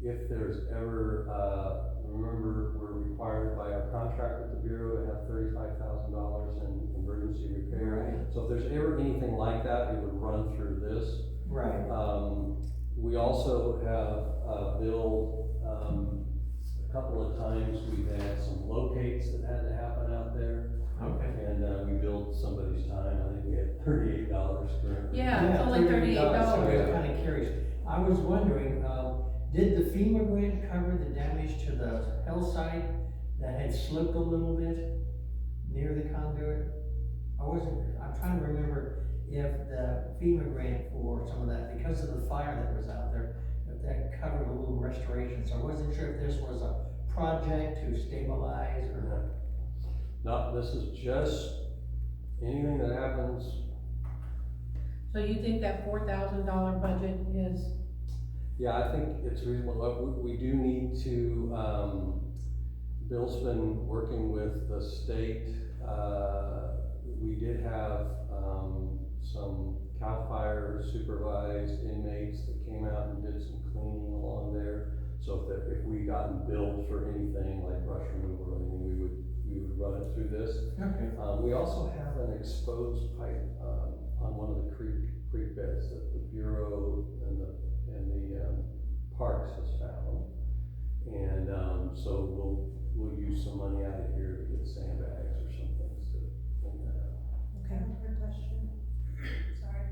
Speaker 1: if there's ever, remember, we're required by our contract with the Bureau to have $35,000 in emergency repair.
Speaker 2: Right.
Speaker 1: So if there's ever anything like that, it would run through this.
Speaker 2: Right.
Speaker 1: We also have billed, a couple of times we've had some locates that had to happen out there.
Speaker 2: Okay.
Speaker 1: And we billed somebody's time, I think we had $38 currently.
Speaker 3: Yeah, it's only $38.
Speaker 2: So I was kinda curious. I was wondering, did the FEMA grant cover the damage to the hillside that had slipped a little bit near the conduit? I'm trying to remember if the FEMA grant for some of that, because of the fire that was out there, if that covered a little restoration. So I wasn't sure if this was a project to stabilize or.
Speaker 1: No, this is just anything that happens.
Speaker 3: So you think that $4,000 budget is,
Speaker 1: Yeah, I think it's reasonable. Look, we do need to, Bill's been working with the state. We did have, some CAL FIRE supervised inmates that came out and did some cleaning along there. So if we gotten billed for anything like brush removal or anything, we would run it through this.
Speaker 2: Okay.
Speaker 1: We also have an exposed pipe, on one of the creek beds that the Bureau and the Parks has found. And, so we'll use some money out of here to get sandbags or some things to clean that up.
Speaker 3: okay,
Speaker 4: Quick question, sorry.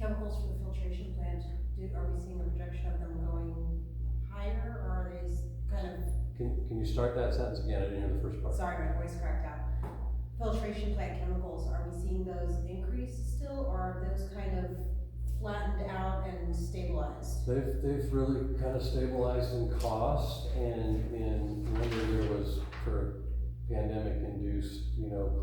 Speaker 4: Chemicals for the filtration plant, are we seeing a projection of them going higher, or are they kind of,
Speaker 1: Can you start that sentence again? I didn't hear the first part.
Speaker 4: sorry, my voice cracked out. Filtration plant chemicals, are we seeing those increase still, or are those kind of flattened out and stabilized?
Speaker 1: They've really kind of stabilized in cost, and remember there was, for pandemic induced,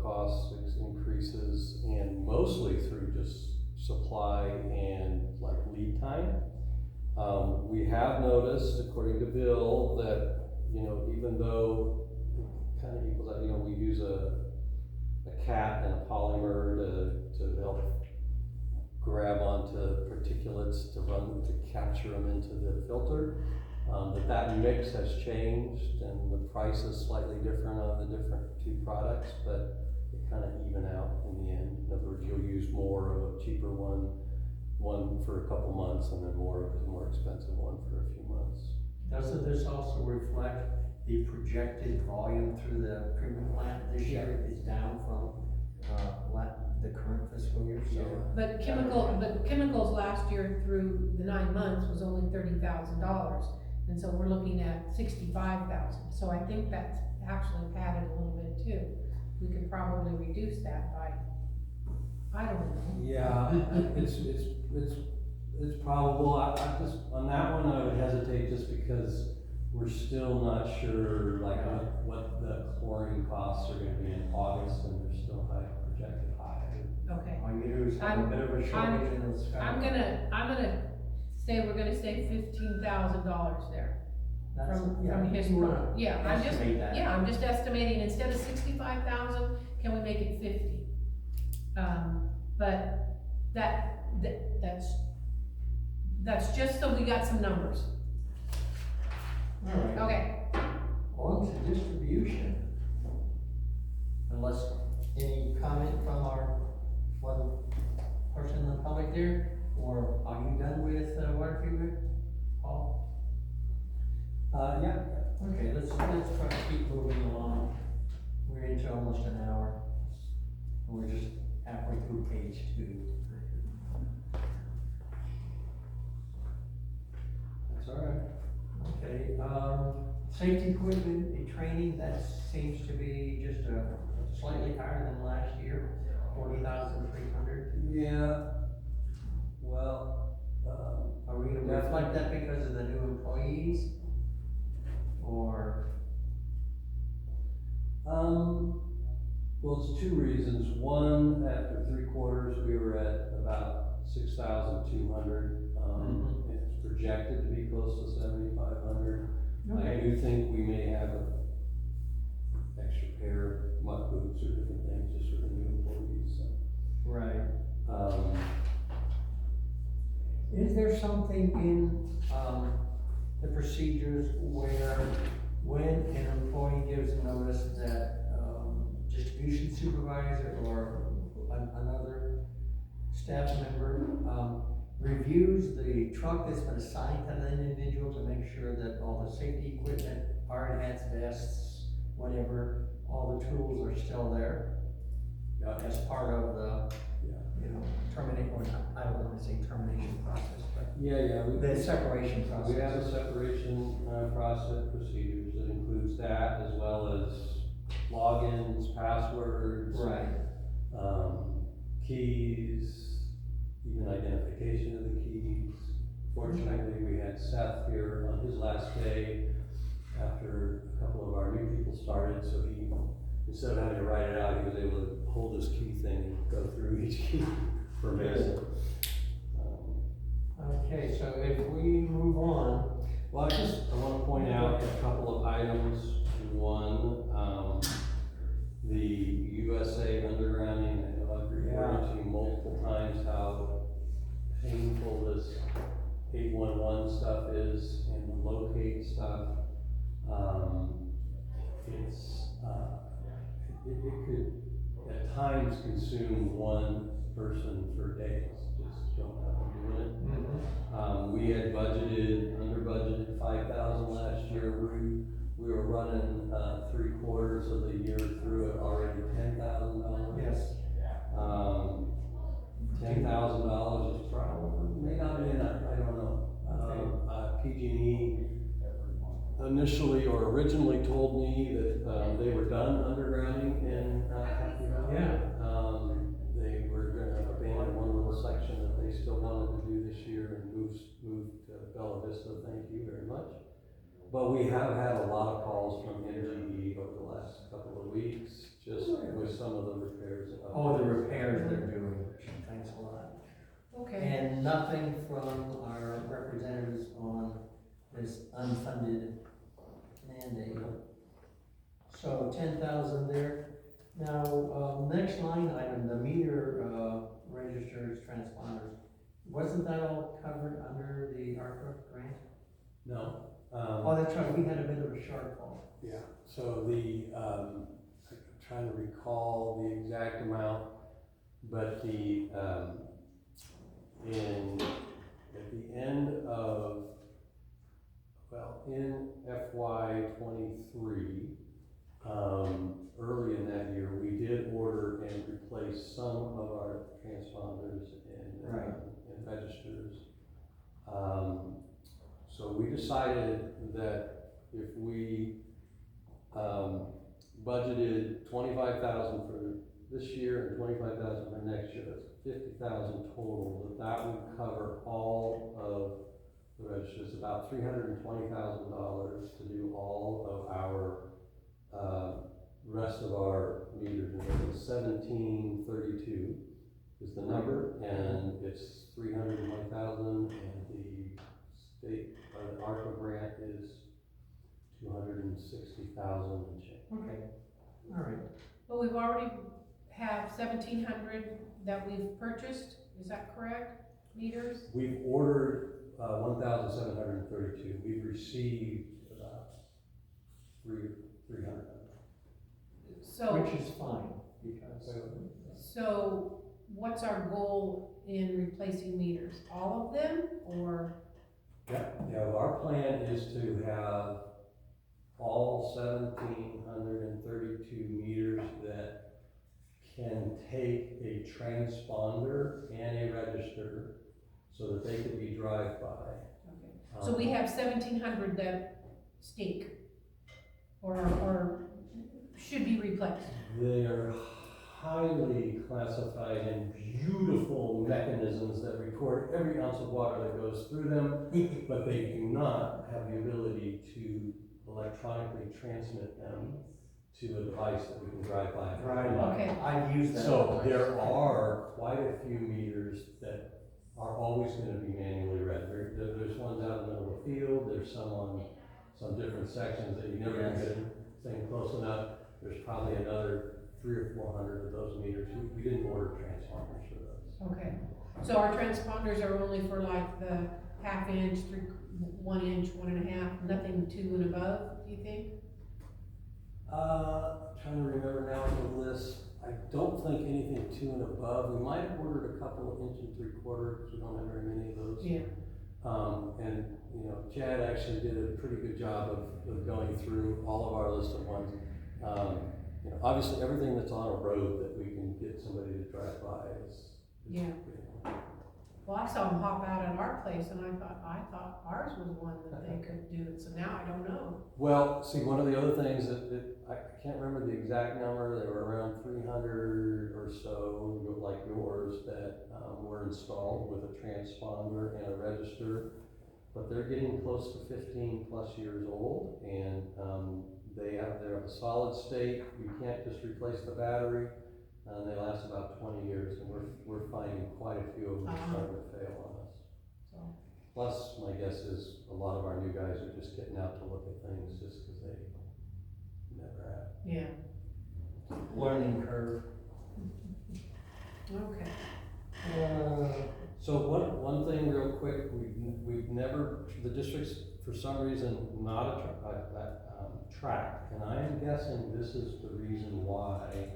Speaker 1: cost increases, and mostly through just supply and like lead time. We have noticed, according to Bill, that, even though it kind of equals out, we use a cap and a polymer to help grab onto particulates to capture them into the filter. That mix has changed, and the price is slightly different on the different two products, but they kind of even out in the end. In other words, you'll use more of a cheaper one for a couple months, and then more of a more expensive one for a few months.
Speaker 2: Doesn't this also reflect the projected volume through the treatment plant this year is down from, the current fiscal year, so.
Speaker 3: but chemicals last year through the 9 months was only $30,000. And so we're looking at 65,000. So I think that's actually padded a little bit too. We could probably reduce that by, I don't know.
Speaker 1: Yeah, it's probable. I just, on that one, I would hesitate just because we're still not sure, like, what the chlorine costs are gonna be in August, and they're still projected high.
Speaker 3: Okay.
Speaker 2: All you do is have a bit of a shortage in those.
Speaker 3: I'm gonna say we're gonna save $15,000 there. From his, I'm just estimating, instead of 65,000, can we make it 50? But that's just so we got some numbers.
Speaker 2: All right.
Speaker 3: Okay,
Speaker 2: On to distribution. Unless any comment from our one person in the public there, or are you done with water treatment, Paul?
Speaker 1: Yeah.
Speaker 2: Okay, let's try to keep moving along. We're into almost an hour. We're just halfway through page 2.
Speaker 1: That's all right.
Speaker 2: Okay, safety equipment and training, that seems to be just slightly higher than last year, 40,300.
Speaker 1: Yeah. Well,
Speaker 2: Are we gonna reflect that because of the new employees? Or?
Speaker 1: Well, it's two reasons. One, after 3 quarters, we were at about 6,200. It's projected to be close to 7,500. I do think we may have an extra pair of muck boots or different things just for the new employees. So.
Speaker 2: Right. Is there something in, the procedures where, when an employee gives notice that, distribution supervisor or another staff member, reviews the truck that's been assigned to the individual to make sure that all the safety equipment, hard hats, vests, whatever, all the tools are still there. As part of the, you know, terminate, or not, I don't want to say termination process, but
Speaker 1: Yeah,
Speaker 2: the separation
Speaker 1: we have
Speaker 2: process.
Speaker 1: a separation, process procedures that includes that as well as logins, passwords.
Speaker 2: Right.
Speaker 1: Keys, even identification of the keys. Fortunately, we had Seth here on his last day after a couple of our new people started, so he, instead of having to write it out, he was able to hold his key thing and go through each key for Mason.
Speaker 2: Okay, so if we move on.
Speaker 1: Well, I wanna point out a couple of items. One, the USA undergrounding, I know I've reported to you multiple times how painful this 811 stuff is and the locate stuff. It could at times consume one person for days, just don't have them doing it. We had under budgeted 5,000 last year. We were running 3/4 of the year through it already $10,000.
Speaker 2: Yes.
Speaker 1: $10,000 is probably, may not be enough, I don't know. PG&E initially or originally told me that they were done undergrounding in Happy Valley.
Speaker 2: Yeah.
Speaker 1: They were gonna abandon one little section that they still wanted to do this year and move to Bella Vista, thank you very much. But we have had a lot of calls from MGE over the last couple of weeks, just with some of the repairs.
Speaker 2: Oh, the repairs they're doing, thanks a lot.
Speaker 3: Okay.
Speaker 2: And nothing from our representatives on this unfunded mandate. So 10,000 there. Now, next line item, the meter, registers, transponders, wasn't that all covered under the ARPA grant?
Speaker 1: No.
Speaker 2: Oh, that's right, we had a bit of a shortfall.
Speaker 1: Yeah, so I'm trying to recall the exact amount, but at the end of, in FY '23, early in that year, we did order and replace some of our transponders and registers. So we decided that if we budgeted 25,000 for this year and 25,000 for next year, that's 50,000 total, that would cover all of the registers, about $320,000 to do all of our rest of our meters. And it's 1732 is the number, and it's 320,000, and the state, the ARPA grant is 260,000 and change.
Speaker 2: Okay, all right.
Speaker 3: But we've already have 1,700 that we've purchased, is that correct, meters?
Speaker 1: We've ordered 1,732. We've received about 300.
Speaker 3: So,
Speaker 2: Which is fine, because.
Speaker 3: so what's our goal in replacing meters? All of them, or?
Speaker 1: Yeah, our plan is to have all 1,732 meters that can take a transponder and a register so that they could be drive-by.
Speaker 3: Okay. So we have 1,700 that stink, or should be replaced.
Speaker 1: They are highly classified and beautiful mechanisms that record every ounce of water that goes through them, but they do not have the ability to electronically transmit them to a device that we can drive by.
Speaker 3: Okay.
Speaker 2: I've used that.
Speaker 1: So there are quite a few meters that are always gonna be manually read. There's ones out in the middle of the field, there's some on some different sections that you never
Speaker 2: Yes.
Speaker 1: get thing close enough. There's probably another 300 or 400 of those meters. We didn't order transponders for those.
Speaker 3: Okay, so our transponders are only for like the half inch, 1 inch, 1.5, nothing 2 and above, do you think?
Speaker 1: Trying to remember now the list, I don't think anything 2 and above, we might have ordered a couple of 1 3/4, because we don't have very many of those.
Speaker 3: Yeah.
Speaker 1: And, you know, Chad actually did a pretty good job of going through all of our list of ones. You know, obviously, everything that's on a road that we can get somebody to drive by is.
Speaker 3: Yeah.
Speaker 1: You know.
Speaker 3: Well, I saw them hop out at our place, and I thought ours was one that they could do it, so now I don't know.
Speaker 1: Well, see, one of the other things that I can't remember the exact number, there were around 300 or so, like yours, that were installed with a transponder and a register, but they're getting close to 15 plus years old, and they're of a solid state. You can't just replace the battery, and they last about 20 years, and we're finding quite a few of them starting to fail on us.
Speaker 3: So,
Speaker 1: Plus, my guess is a lot of our new guys are just getting out to look at things just because they never have.
Speaker 3: yeah,
Speaker 2: Learning curve.
Speaker 3: okay.
Speaker 1: So one thing real quick, we've never, the district's for some reason not tracked, and I am guessing this is the reason why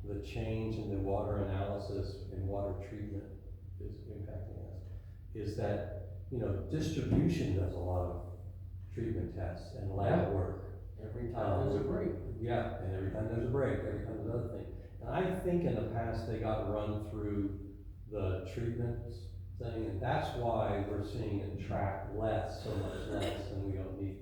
Speaker 1: the change in the water analysis and water treatment is impacting us, is that, you know, distribution does a lot of treatment tests and lab work.
Speaker 2: Every time there's a break.
Speaker 1: Yeah, and every time there's a break, every time there's another thing. And I think in the past they got run through the treatments thing, and that's why we're seeing it track less, so much less, and we don't need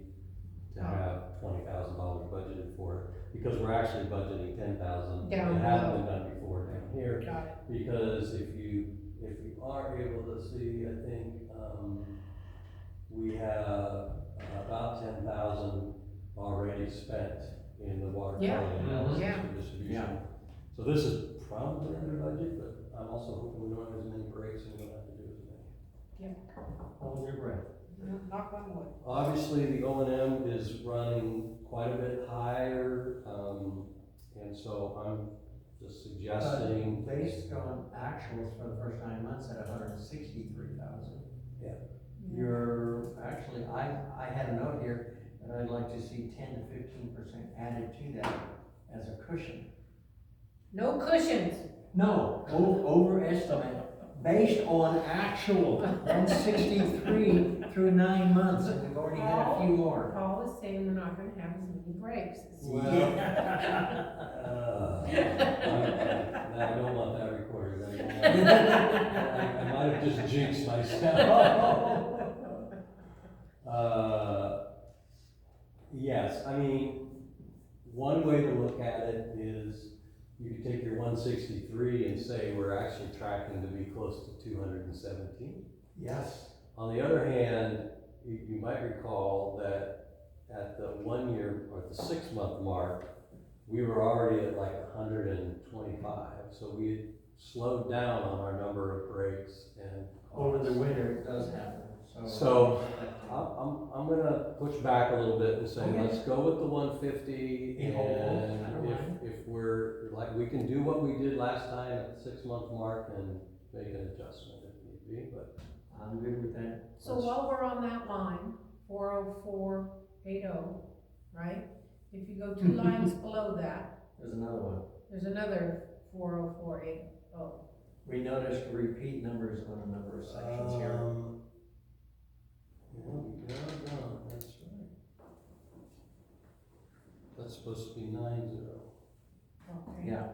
Speaker 1: to have $20,000 budgeted for it, because we're actually budgeting $10,000.
Speaker 3: Down
Speaker 1: It hasn't
Speaker 3: below.
Speaker 1: been done before down here,
Speaker 3: Got it.
Speaker 1: because if you are able to see, I think, we have about 10,000 already spent in the water
Speaker 3: Yeah.
Speaker 1: quality analysis
Speaker 3: Yeah.
Speaker 1: for distribution.
Speaker 2: Yeah.
Speaker 1: So this is probably under budget, but I'm also hoping we don't have as many breaks and we don't have to do as many.
Speaker 2: Hold your breath.
Speaker 3: Knock on wood.
Speaker 1: Obviously, the O&M is running quite a bit higher, and so I'm just suggesting.
Speaker 2: Based on actuals for the first 9 months at 163,000.
Speaker 1: Yeah.
Speaker 2: You're, actually, I had a note here that I'd like to see 10 to 15% added to that as a cushion.
Speaker 3: No cushions.
Speaker 2: No, overestimate, based on actual, 163 through 9 months, and we've already had a few more.
Speaker 3: Paul is saying we're not gonna have as many breaks.
Speaker 1: I don't want that recorded. I might have just jinxed myself. Yes, I mean, one way to look at it is you could take your 163 and say we're actually tracking to be close to 217.
Speaker 2: Yes.
Speaker 1: On the other hand, you might recall that at the 1 year or the 6 month mark, we were already at like 125. So we had slowed down on our number of breaks and
Speaker 2: Over the winter, it does happen,
Speaker 1: So I'm gonna push back a little bit and say,
Speaker 2: Okay.
Speaker 1: let's go with the 150,
Speaker 2: Be hopeful. I don't
Speaker 1: and
Speaker 2: mind.
Speaker 1: if we're, like, we can do what we did last time at the 6 month mark and make an adjustment if need be, but.
Speaker 2: I'm good with that.
Speaker 3: So while we're on that line, 40480, right? If you go 2 lines below that,
Speaker 2: There's another one.
Speaker 3: there's another 40480.
Speaker 2: We noticed repeat numbers on a number of sections here.
Speaker 1: No, that's right. That's supposed to be 90.
Speaker 3: Okay.
Speaker 2: Yeah.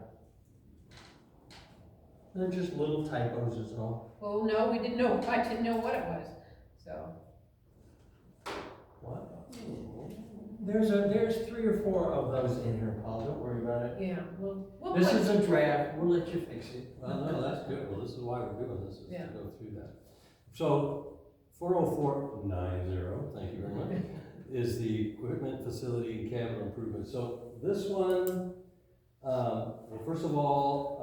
Speaker 2: They're just little typos is all.
Speaker 3: Well, no, I didn't know what it was, so.
Speaker 1: What?
Speaker 2: There's 3 or 4 of those in here, Paul, don't worry about it.
Speaker 3: Yeah, we'll
Speaker 2: This
Speaker 3: put-
Speaker 2: is a draft, we'll let you fix it.
Speaker 1: Well, no, that's good. Well, this is why we're doing this, is
Speaker 3: Yeah.
Speaker 1: to go through that. So, 40490, thank you very much, is the equipment, facility, and capital improvement. So this one, well, first of all,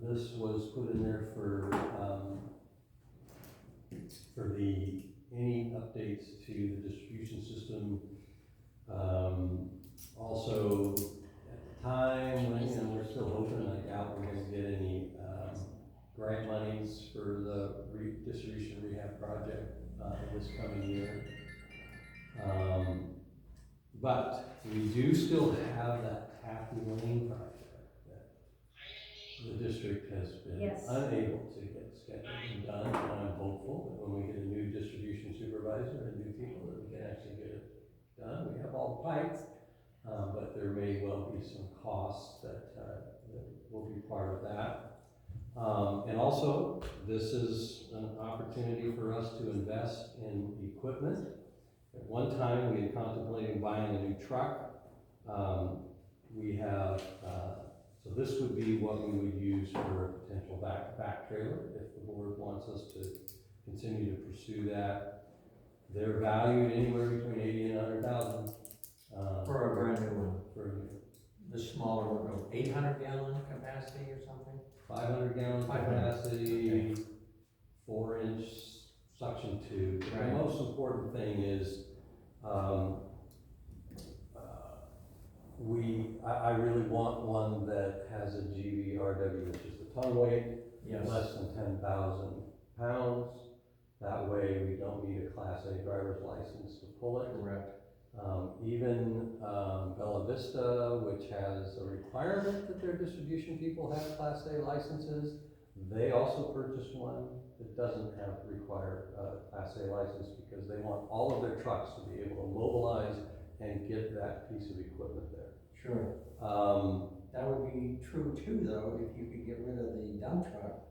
Speaker 1: this was put in there for any updates to the distribution system. Also, at the time, when, you know, we're still hoping, I doubt we're gonna get any grant monies for the distribution rehab project. this coming year. But we do still have that Taffy Lane project that the district has been
Speaker 4: Yes.
Speaker 1: unable to get scheduled and done. And I'm hopeful that when we get a new distribution supervisor and new people, that we can actually get it done. We have all the pipes, but there may well be some costs that will be part of that. And also, this is an opportunity for us to invest in equipment. At one time, we had contemplated buying a new truck. We have, so this would be what we would use for a potential back trailer if the board wants us to continue to pursue that. They're valued anywhere between 80 and 100,000.
Speaker 2: For a brand new one.
Speaker 1: For a new
Speaker 2: The smaller one, 800 gallon capacity or something?
Speaker 1: 500 gallon
Speaker 2: 500.
Speaker 1: capacity, 4-inch suction tube.
Speaker 2: Right.
Speaker 1: The most important thing is, I really want one that has a GVRW, which is the ton weight,
Speaker 2: Yes.
Speaker 1: less than 10,000 pounds. That way we don't need a Class A driver's license to pull it.
Speaker 2: Correct.
Speaker 1: Even Bella Vista, which has a requirement that their distribution people have Class A licenses, they also purchased one that doesn't have require Class A license because they want all of their trucks to be able to mobilize and get that piece of equipment there.
Speaker 2: Sure. That would be true too, though, if you could get rid of the dump truck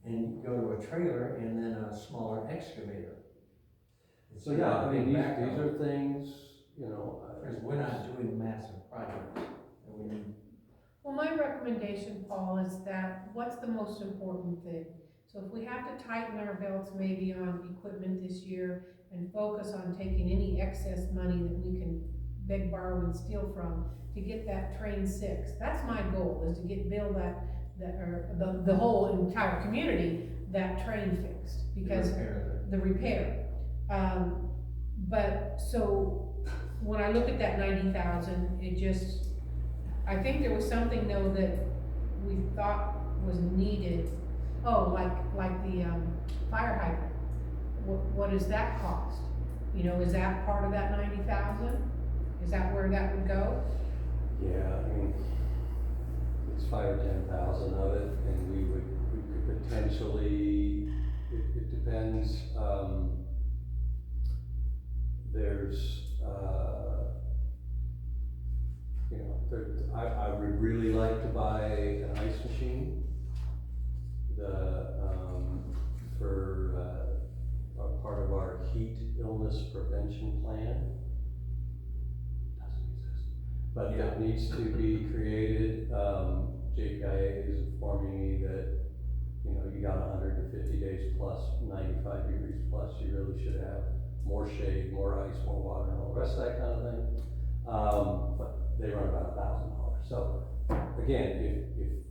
Speaker 2: and go to a trailer and then a smaller excavator.
Speaker 1: So yeah, I mean, these are things, you know.
Speaker 2: Because we're not doing massive projects. And we need,
Speaker 3: Well, my recommendation, Paul, is that what's the most important thing? So if we have to tighten our belts maybe on equipment this year and focus on taking any excess money that we can beg, borrow, and steal from to get that train 6. That's my goal, is to build the whole entire community, that train fixed, because the repair. But so when I look at that 90,000, it just, I think there was something though that we thought was needed. Oh, like the fire hydrant. What does that cost? You know, is that part of that 90,000? Is that where that would go?
Speaker 1: Yeah, I mean, it's 5 or 10,000 of it, and we could potentially, it depends, there's, you know, I would really like to buy an ice machine, for, part of our heat illness prevention plan. Doesn't exist, but it needs to be created. JPIA is informing me that, you know, you got 150 days plus, 95 degrees plus, you really should have more shade, more ice, more water, and all the rest of that kind of thing. But they run about $1,000. So again,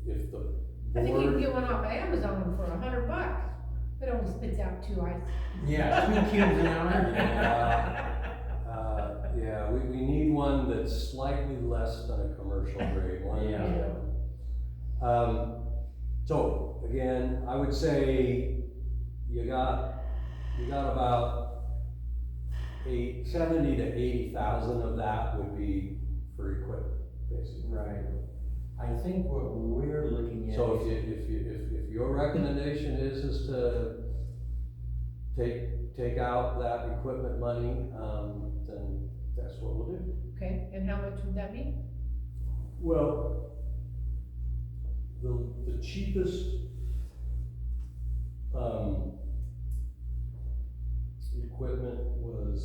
Speaker 1: if the board,
Speaker 3: I think you can get one off of Amazon for $100. It only spits out 2 ice.
Speaker 2: yeah, 2 cubes an hour.
Speaker 1: yeah, we need one that's slightly less than a commercial grade one.
Speaker 2: Yeah.
Speaker 1: So again, I would say you got about 70 to 80,000 of that would be for equipment, basically.
Speaker 2: Right. I think what we're looking at.
Speaker 1: So if your recommendation is to take out that equipment money, then that's what we'll do.
Speaker 3: Okay, and how much would that be?
Speaker 1: Well, the cheapest, equipment was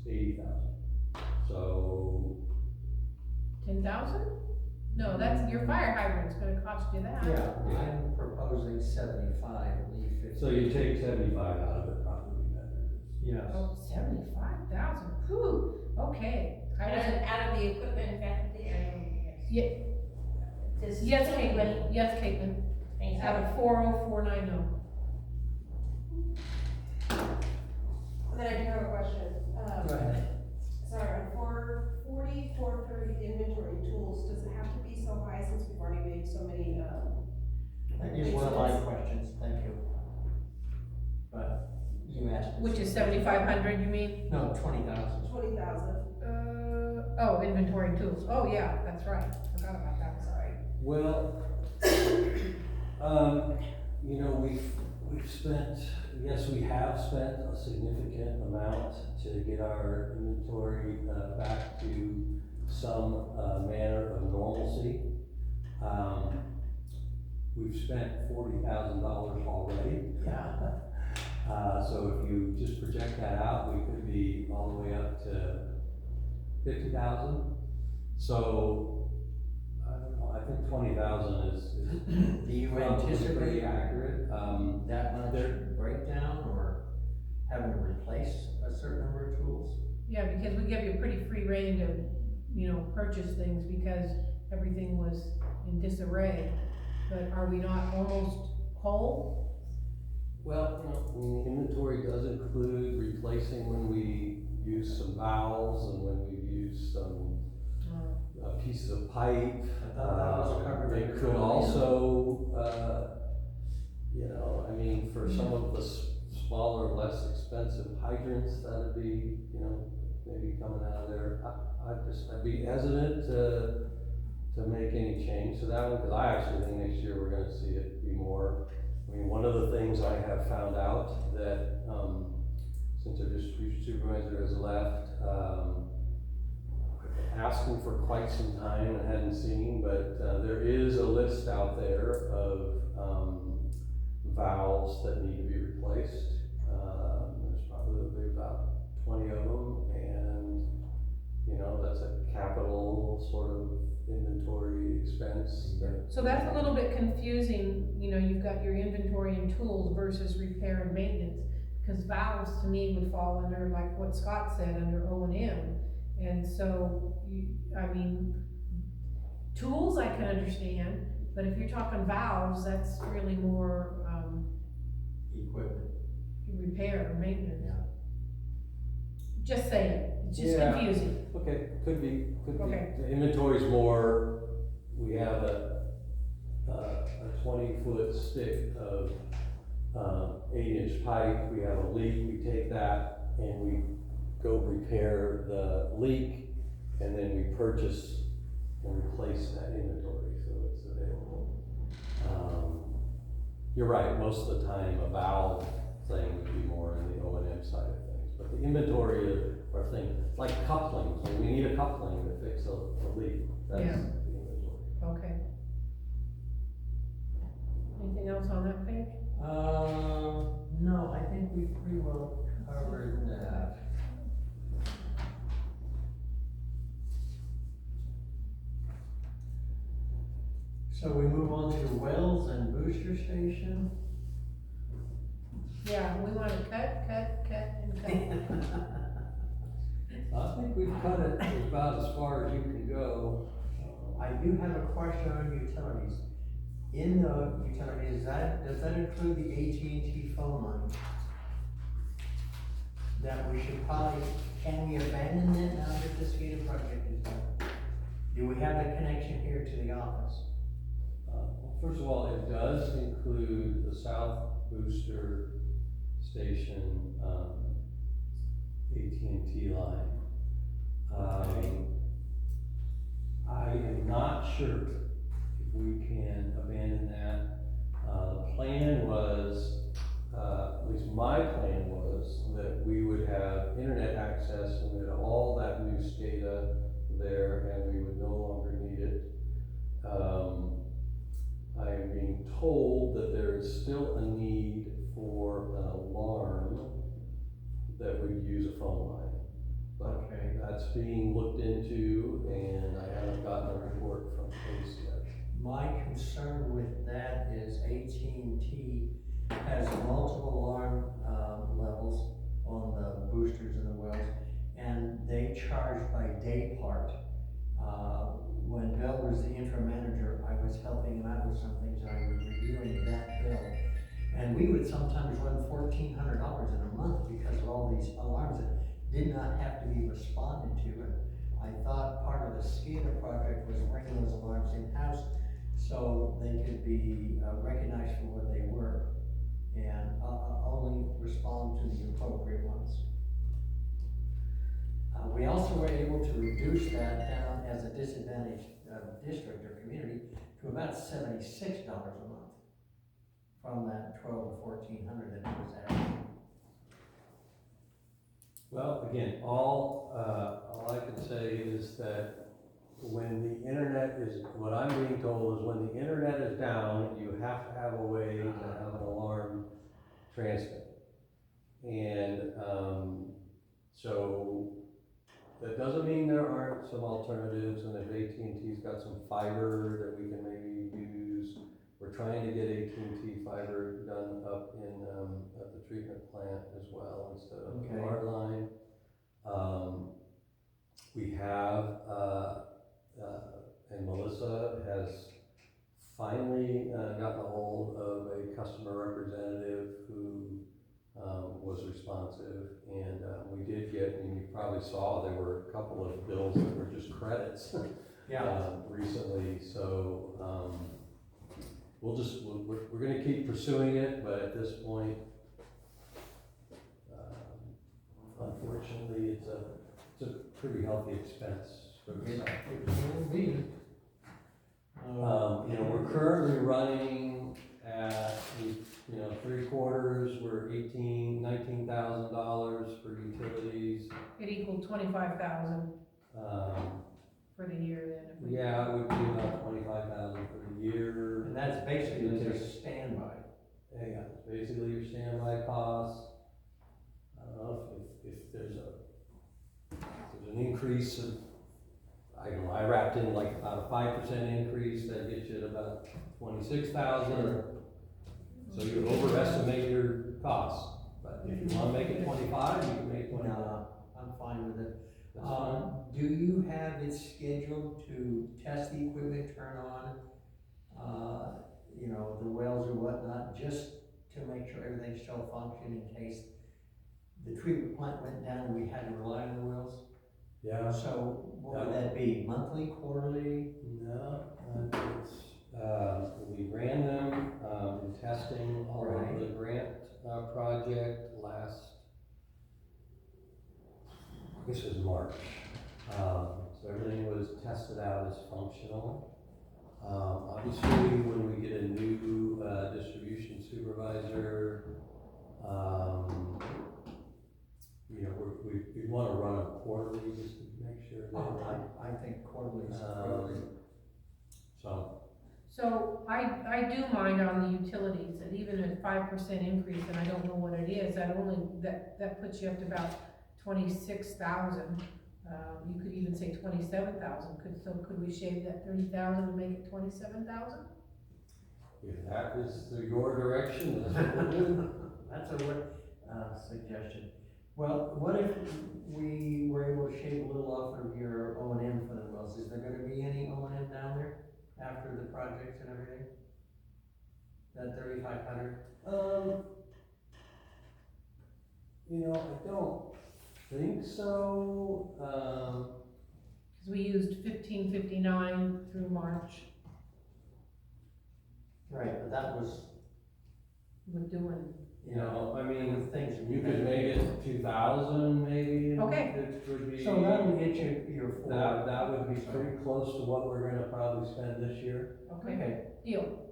Speaker 1: 80,000. So
Speaker 3: 10,000? No, that's, your fire hydrant's gonna cost you that.
Speaker 2: Yeah, I'm proposing 75, leave 50.
Speaker 1: so you take 75 out of it, probably better.
Speaker 2: Yes.
Speaker 3: Oh, 75,000, whew, okay. I wasn't,
Speaker 4: Out of the equipment faculty,
Speaker 3: Yeah.
Speaker 4: This
Speaker 3: yes, Caitlin, yes, Caitlin, out of 40490.
Speaker 4: Then I do have a question.
Speaker 2: Go ahead.
Speaker 4: Sorry, on 440, 430, the inventory tools, does it have to be so high since we've already made so many,
Speaker 2: That is one of my questions, thank you. But you asked
Speaker 3: Which is 7,500, you mean?
Speaker 2: No, 20,000.
Speaker 4: 20,000.
Speaker 3: Oh, inventory and tools, oh yeah, that's right, forgot about that, sorry.
Speaker 1: Well, you know, we've spent, yes, we have spent a significant amount to get our inventory, back to some, manner of normalcy. We've spent $40,000 already.
Speaker 2: Yeah.
Speaker 1: So if you just project that out, we could be all the way up to 50,000. So, I don't know, I think 20,000 is
Speaker 2: Do you
Speaker 1: probably pretty
Speaker 2: anticipate
Speaker 1: accurate.
Speaker 2: that much breakdown or having to replace a certain number of tools?
Speaker 3: Yeah, because we give you a pretty free rein to, you know, purchase things because everything was in disarray. But are we not almost whole?
Speaker 1: Well, you know, inventory does include replacing when we use some valves and when we've used some pieces of pipe.
Speaker 2: I thought that was covered.
Speaker 1: It could also, you know, I mean, for some of the smaller, less expensive hydrants, that'd be, you know, maybe coming out of there. I'd be hesitant to make any change to that one, because I actually think next year we're gonna see it be more. I mean, one of the things I have found out that, since our distribution supervisor has left, asking for quite some time and hadn't seen, but, there is a list out there of, valves that need to be replaced. There's probably about 20 of them, and, you know, that's a capital sort of inventory expense that.
Speaker 3: So that's a little bit confusing, you know, you've got your inventory and tools versus repair and maintenance. Because valves to me would fall under, like what Scott said, under O&M. And so, I mean, tools I can understand, but if you're talking valves, that's really more,
Speaker 2: Equipment.
Speaker 3: repair or maintenance.
Speaker 2: Yeah.
Speaker 3: Just saying, it's just
Speaker 1: Yeah.
Speaker 3: confusing.
Speaker 1: Okay, could be.
Speaker 3: Okay.
Speaker 1: The inventory's more, we have a 20-foot stick of, 8-inch pipe, we have a leak, we take that and we go repair the leak, and then we purchase and replace that inventory, so it's available. You're right, most of the time a valve thing would be more in the O&M side of things, but the inventory are things, like couplings, when we need a coupling to fix a leak, that's
Speaker 3: Yeah.
Speaker 1: the inventory.
Speaker 3: Okay. Anything else on that page?
Speaker 2: No, I think we pretty well covered that. So we move on to wells and booster station.
Speaker 3: Yeah, we wanna cut, and cut.
Speaker 1: I think we've cut it about as far as you can go.
Speaker 2: I do have a question on utilities. In the utilities, does that include the AT&T phone line? That we should probably, can we abandon it now that this SCADA project is done? Do we have the connection here to the office?
Speaker 1: Well, first of all, it does include the South Booster Station, AT&T line. I am not sure if we can abandon that. The plan was, at least my plan was, that we would have internet access and we had all that new SCADA there and we would no longer need it. I am being told that there is still a need for an alarm that would use a phone line. But
Speaker 2: Okay.
Speaker 1: that's being looked into and I haven't gotten a report from Case yet.
Speaker 2: My concern with that is AT&T has multiple alarm levels on the boosters and the wells, and they charge by day part. When Bill was the interim manager, I was helping him out with some things, and I was reviewing that bill. And we would sometimes run $1,400 in a month because of all these alarms that did not have to be responded to. And I thought part of the SCADA project was bringing those alarms in-house so they could be recognized for what they were. and, only respond to the appropriate ones. We also were able to reduce that down as a disadvantaged, district or community to about $76 a month from that 1,200 to 1,400 that it was at.
Speaker 1: Well, again, all I can say is that when the internet is, what I'm being told is when the internet is down, you have to have a way to have an alarm transmit. And, so that doesn't mean there aren't some alternatives, and if AT&T's got some fiber that we can maybe use. We're trying to get AT&T fiber done up in, at the treatment plant as well, instead of the
Speaker 2: Okay.
Speaker 1: hard line. We have, and Melissa has finally gotten a hold of a customer representative who was responsive, and we did get, and you probably saw, there were a couple of bills that were just credits recently, so we're gonna keep pursuing it, but at this point, unfortunately, it's a pretty healthy expense for the site.
Speaker 2: It will be.
Speaker 1: We're currently running at, 3/4, we're $19,000 for utilities.
Speaker 3: It equaled 25,000
Speaker 1: Um,
Speaker 3: for the year then. If we-
Speaker 1: yeah, it would be about 25,000 for the year.
Speaker 2: And that's basically just standby.
Speaker 1: Yeah, it's basically your standby costs. I don't know if there's an increase of, I don't know, I wrapped in like about a 5% increase, that gets you at about 26,000. So you overestimate your costs, but if you wanna make it 25, you can make 25.
Speaker 2: No, I'm fine with it.
Speaker 1: That's fine.
Speaker 2: Do you have it scheduled to test the equipment, turn on, the wells or whatnot, just to make sure everything's still functioning in case the treatment plant went down and we had to rely on the wells?
Speaker 1: Yeah.
Speaker 2: So what would that be, monthly, quarterly?
Speaker 1: No, we ran them, in testing all
Speaker 2: Right.
Speaker 1: of the grant, project last, I guess it was March. So everything was tested out as functional. Obviously, when we get a new, distribution supervisor, we wanna run them quarterly just to make sure that.
Speaker 2: I think quarterly is appropriate.
Speaker 3: So I do mind on the utilities, that even a 5% increase, and I don't know what it is, that puts you up to about 26,000. You could even say 27,000, could we shave that 30,000 and make it 27,000?
Speaker 1: If that is your direction, that's what we'll do.
Speaker 2: That's a good, suggestion. Well, what if we were able to shave a little off of your O&M for the wells? Is there gonna be any O&M down there after the projects and everything? That 3,500?
Speaker 1: I don't think so.
Speaker 3: Cause we used 1559 through March,
Speaker 2: Right, but that was,
Speaker 3: we're doing,
Speaker 2: with things.
Speaker 1: You could make it 2,000 maybe.
Speaker 3: Okay.
Speaker 1: It would be.
Speaker 2: So that'll get you your four.
Speaker 1: That would be pretty close to what we're gonna probably spend this year.
Speaker 3: okay, deal.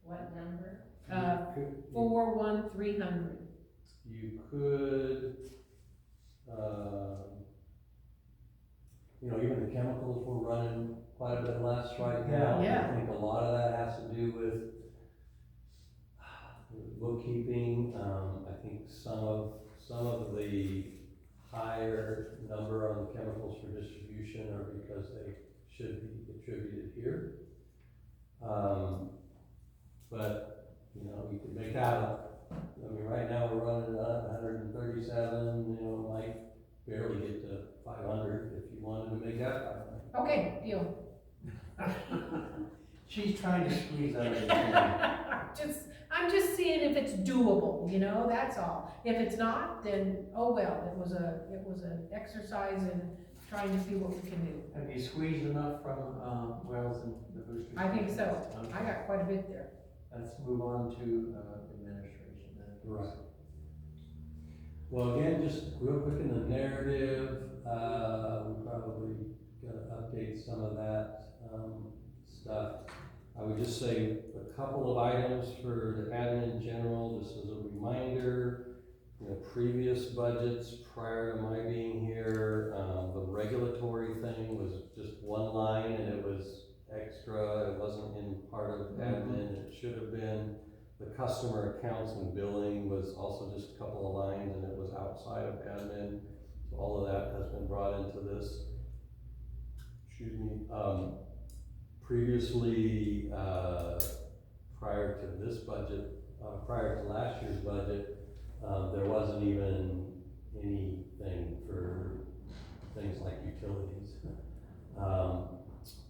Speaker 4: What number?
Speaker 3: 41300.
Speaker 1: You could, even the chemicals we're running quite a bit less right now.
Speaker 3: Yeah.
Speaker 1: I think a lot of that has to do with bookkeeping. I think some of the higher number on the chemicals for distribution are because they should be attributed here. But, you could make that up. Right now we're running 137, might barely get to 500 if you wanted to make that 500.
Speaker 3: Okay, deal.
Speaker 2: She's trying to squeeze out of it.
Speaker 3: I'm just seeing if it's doable, that's all. If it's not, then, oh well, it was an exercise in trying to see what we can do.
Speaker 2: Have you squeezed enough from, wells and the boosters?
Speaker 3: I think so.
Speaker 2: Okay.
Speaker 3: I got quite a bit there.
Speaker 2: Let's move on to, administration then.
Speaker 1: Right. Well, again, just real quick in the narrative, we probably gotta update some of that, stuff. I would just say a couple of items for the admin in general, just as a reminder. You know, previous budgets prior to my being here, the regulatory thing was just one line and it was extra, it wasn't in part of admin, it should have been. The customer accounts and billing was also just a couple of lines and it was outside of admin. So all of that has been brought into this. Excuse me. Previously, prior to this budget, prior to last year's budget, there wasn't even anything for things like utilities.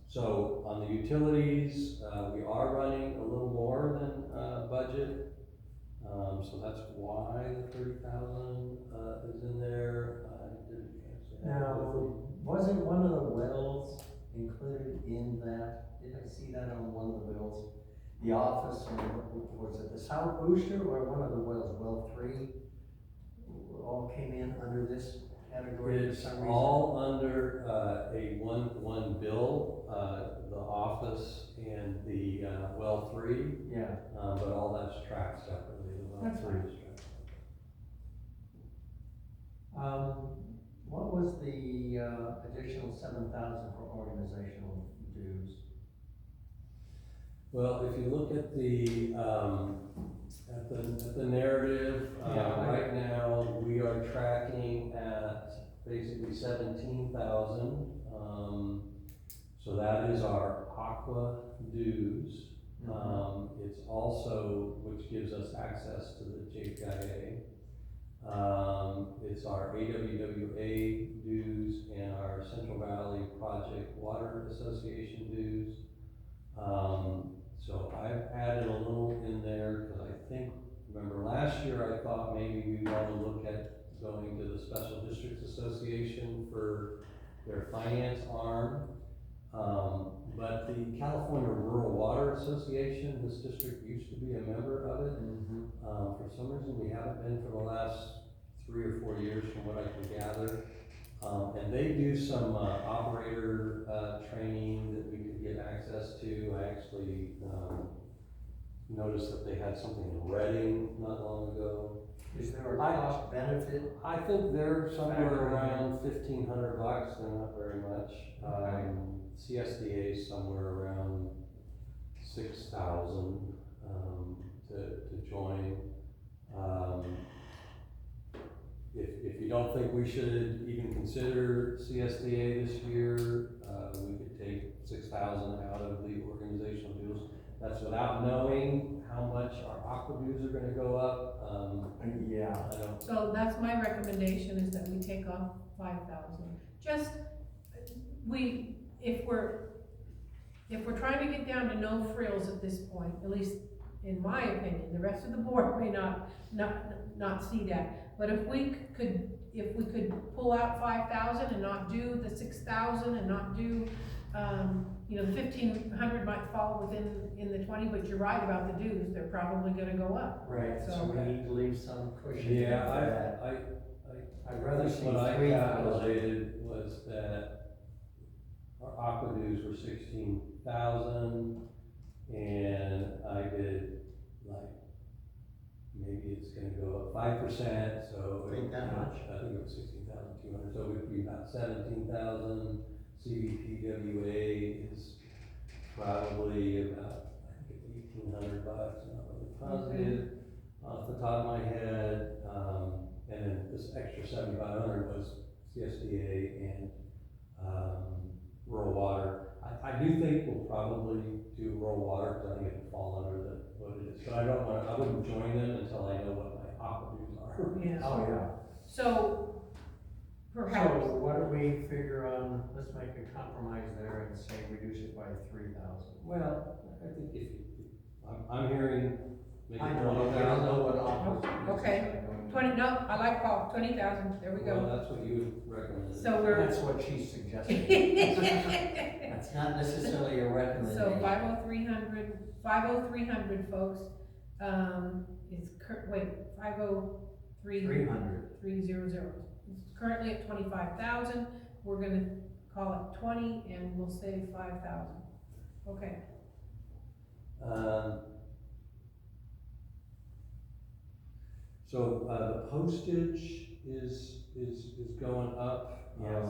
Speaker 1: So on the utilities, we are running a little more than budget. So that's why the 30,000 is in there. I didn't actually have
Speaker 2: Now, wasn't one of the wells included in that? Did I see that on one of the wells? The office, or was it the South Booster or one of the wells, well 3? All came in under this category for
Speaker 1: It's
Speaker 2: some reason?
Speaker 1: all under a one bill, the office and the well 3,
Speaker 2: Yeah,
Speaker 1: but all that's tracked separately. The well
Speaker 3: That's
Speaker 1: 3
Speaker 3: fine.
Speaker 1: is tracked.
Speaker 2: what was the, additional 7,000 for organizational dues?
Speaker 1: Well, if you look at the narrative,
Speaker 2: Yeah.
Speaker 1: right now, we are tracking at basically 17,000. So that is our aqua dues. It's also, which gives us access to the JPIA. It's our AWWA dues and our Central Valley Project Water Association dues. So I've added a little in there, because I think, remember last year I thought maybe we want to look at going to the Special Districts Association for their finance arm. But the California Rural Water Association, this district used to be a member of it. For some reason, we haven't been for the last 3 or 4 years from what I can gather. And they do some operator training that we could get access to. I actually noticed that they had something in Reading not long ago.
Speaker 2: Is there a cost benefit?
Speaker 1: I think they're somewhere around $1,500, they're not very much. CSDA is somewhere around 6,000 to join. If you don't think we should even consider CSDA this year, we could take 6,000 out of the organizational dues. That's without knowing how much our aqua dues are gonna go up.
Speaker 2: Yeah.
Speaker 1: I don't.
Speaker 3: So that's my recommendation, is that we take off 5,000. Just, if we're trying to get down to no frills at this point, at least in my opinion, the rest of the board may not see that. But if we could pull out 5,000 and not do the 6,000 and not do, the 1,500 might fall in the 20, but you're right about the dues, they're probably gonna go up.
Speaker 2: Right, so we need to leave some cushion.
Speaker 1: Yeah,
Speaker 2: for that. I'd rather see
Speaker 1: what I
Speaker 2: 3,000.
Speaker 1: calculated was that our aqua dues were 16,000, and I did maybe it's gonna go up 5%, so.
Speaker 2: Think that much?
Speaker 1: I think it was 16,200, so it would be about 17,000. CVPWA is probably about, I think it's $1,800, not really positive, off the top of my head. And then this extra 7,500 was CSDA and rural water. I do think we'll probably do rural water, because I think it'll fall under what it is. But I wouldn't join them until I know what my aqua dues are.
Speaker 3: Yeah.
Speaker 2: Oh, yeah.
Speaker 3: So, perhaps,
Speaker 2: So what do we figure on, let's make a compromise there and say reduce it by 3,000.
Speaker 1: Well, I think I'm hearing maybe
Speaker 2: I don't know, we don't know
Speaker 1: 20,000.
Speaker 2: what office.
Speaker 3: Okay. no, I like Paul, 20,000, there we
Speaker 1: Well,
Speaker 3: go.
Speaker 1: that's what you recommended.
Speaker 3: So we're,
Speaker 2: That's what she's suggesting. That's not necessarily a recommendation.
Speaker 3: so 50300, folks, is wait,
Speaker 2: 300.
Speaker 3: 300. It's currently at 25,000, we're gonna call it 20 and we'll save 5,000. Okay,
Speaker 1: So, the postage is going up.
Speaker 2: Yes.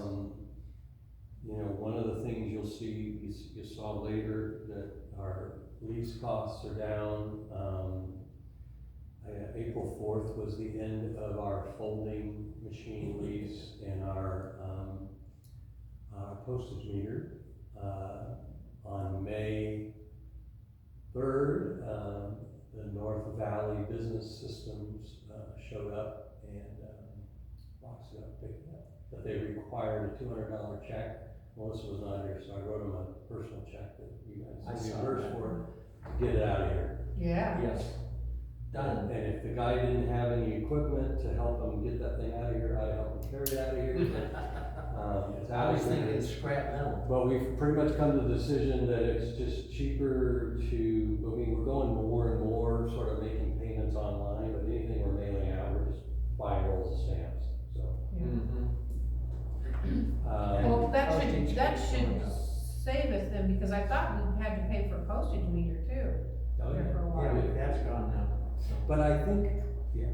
Speaker 1: You know, one of the things you'll see, you saw later that our lease costs are down. April 4th was the end of our folding machine lease and our postage meter. On May 3rd, the North Valley Business Systems showed up and boxed it up, picked it up. But they required a $200 check. Melissa was not here, so I wrote them a personal check that you guys reimbursed for to get it out of here.
Speaker 3: yeah.
Speaker 2: Yes. Done.
Speaker 1: And if the guy didn't have any equipment to help him get that thing out of here, I'd help him carry it out of here. It's
Speaker 2: I was
Speaker 1: obviously-
Speaker 2: thinking scrap metal.
Speaker 1: But we've pretty much come to the decision that it's just cheaper to, I mean, we're going more and more sort of making payments online, but anything we're mailing out, we're just buying rolls of stamps, so.
Speaker 3: Well, that
Speaker 2: Postage
Speaker 3: should
Speaker 2: is going up.
Speaker 3: save us then, because I thought we had to pay for a postage meter too,
Speaker 1: Oh,
Speaker 3: there for a
Speaker 2: Yeah,
Speaker 3: while.
Speaker 2: that's gone now.
Speaker 1: But I think, yeah.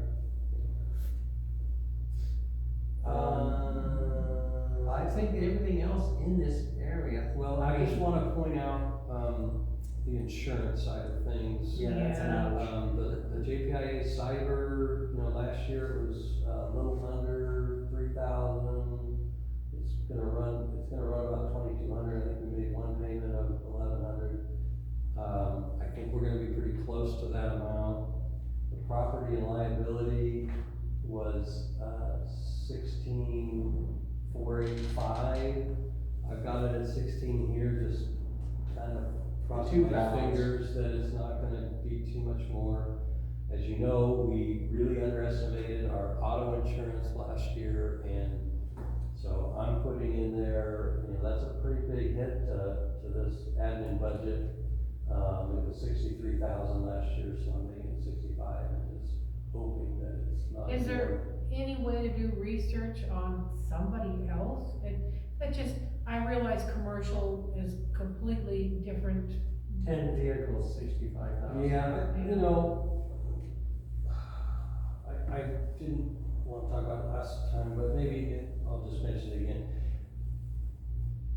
Speaker 2: I think everything else in this area,
Speaker 1: Well, I just wanna point out, the insurance side of things.
Speaker 2: yeah, that's an ouch.
Speaker 1: The JPIA cyber, you know, last year it was a little under 3,000. It's gonna run about 2,200. I think we made one payment of 1,100. I think we're gonna be pretty close to that amount. The property and liability was, 16,485. I've got it at 16 here, just kind of crossing my
Speaker 2: balance.
Speaker 1: fingers that it's not gonna be too much more. As you know, we really underestimated our auto insurance last year, and so I'm putting in there, you know, that's a pretty big hit to this admin budget. It was 63,000 last year, so I'm making it 65, and just hoping that it's not.
Speaker 3: Is there any way to do research on somebody else? I realize commercial is completely different.
Speaker 2: 10 vehicles, 65,000.
Speaker 1: Yeah, but, you know, I didn't want to talk about it last time, but maybe I'll just mention it again.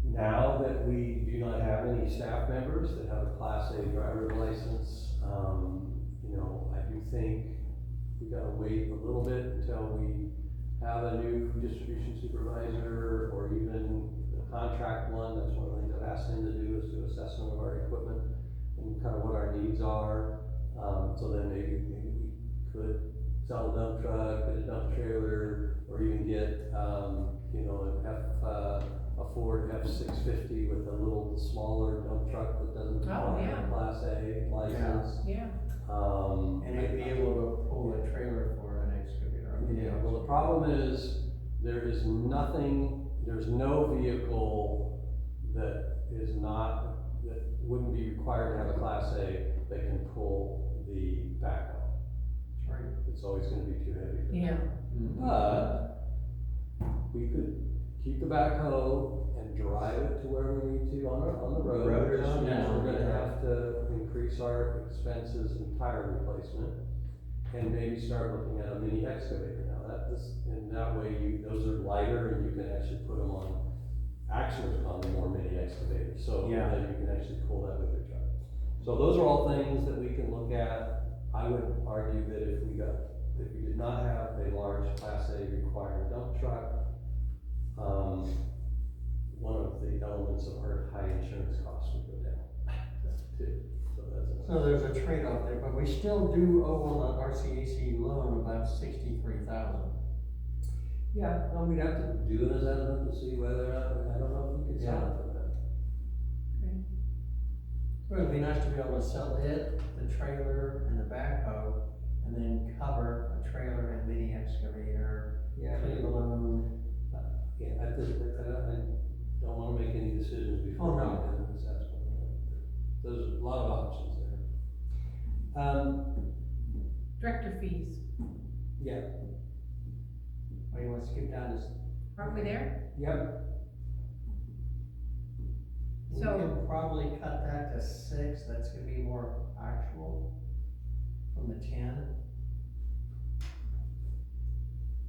Speaker 1: Now that we do not have any staff members that have a Class A driver's license, you know, I do think we gotta wait a little bit until we have a new distribution supervisor or even a contract one. That's one of the things I've asked him to do, is do assessment of our equipment and kind of what our needs are. So then maybe we could sell a dump truck, get a dump trailer, or even get, you know, a Ford F-650 with a little smaller dump truck that doesn't require
Speaker 3: yeah.
Speaker 1: a Class A license.
Speaker 3: Yeah.
Speaker 2: And it'd be able to pull a trailer for an excavator.
Speaker 1: Yeah, well, the problem is, there's no vehicle that wouldn't be required to have a Class A that can pull the backhoe.
Speaker 2: That's right.
Speaker 1: It's always gonna be too heavy.
Speaker 3: Yeah.
Speaker 1: But we could keep the backhoe and drive it to where we need to on the road.
Speaker 2: Road is
Speaker 1: Which means
Speaker 2: down.
Speaker 1: we're gonna have to increase our expenses in tire replacement, and maybe start looking at a mini excavator. Now and that way those are lighter, and you can actually put them on the more mini excavator, so
Speaker 2: Yeah.
Speaker 1: that you can actually pull that with your truck. So those are all things that we can look at. I would argue that if we did not have a large Class A required dump truck, one of the elements of our high insurance costs would go down too. So that's
Speaker 2: So there's a trade-off there, but we still do owe on the RCAC loan about 63,000.
Speaker 1: yeah, well, we'd have to do an assessment to see whether, I don't know if we could sell it for that.
Speaker 2: Well, it'd be nice to be able to sell it, the trailer, and the backhoe, and then cover a trailer and mini excavator,
Speaker 1: Yeah,
Speaker 2: clean balloon.
Speaker 1: Yeah, I don't wanna make any decisions before
Speaker 2: Oh,
Speaker 1: we
Speaker 2: no.
Speaker 1: get into this aspect. There's a lot of options there.
Speaker 3: Director fees,
Speaker 1: Yeah,
Speaker 2: Oh, you want to skip down to?
Speaker 3: aren't we there?
Speaker 1: yep,
Speaker 2: We
Speaker 3: So-
Speaker 2: can probably cut that to 6, that's gonna be more actual from the 10.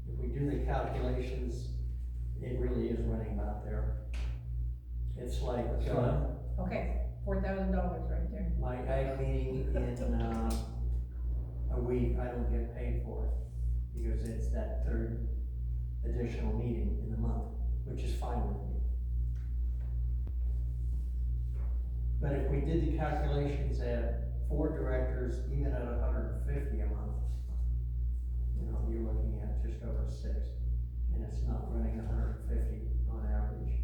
Speaker 2: If we do the calculations, it really is running about there. It's like,
Speaker 1: that's fine.
Speaker 3: Okay, $4,000 right there.
Speaker 2: my ag meeting in, a week, I don't get paid for it, because it's that third additional meeting in the month, which is fine with me. But if we did the calculations at 4 directors, even at 150 a month, you know, you're looking at just over 6, and it's not running 150 on average.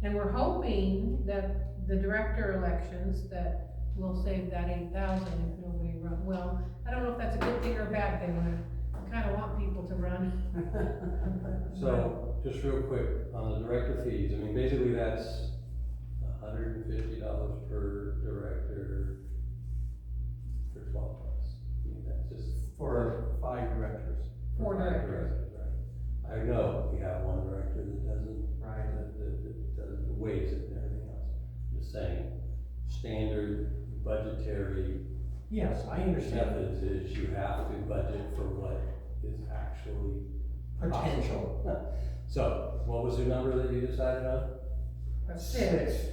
Speaker 3: And we're hoping that the director elections, that we'll save that 8,000 if nobody run. Well, I don't know if that's a good thing or a bad thing, I kinda want people to run.
Speaker 1: So, just real quick, on the director fees, I mean, basically that's $150 per director for 12 months. I mean, that's just.
Speaker 2: For 5 directors.
Speaker 3: Four
Speaker 1: five
Speaker 3: directors.
Speaker 1: Right. I know we have one director that doesn't,
Speaker 2: Right.
Speaker 1: that does the weights and everything else. Just saying, standard budgetary
Speaker 2: Yes, I understand.
Speaker 1: methods is you have to budget for what is actually
Speaker 2: Potential.
Speaker 1: possible. So, what was the number that you decided on?
Speaker 3: That's 6.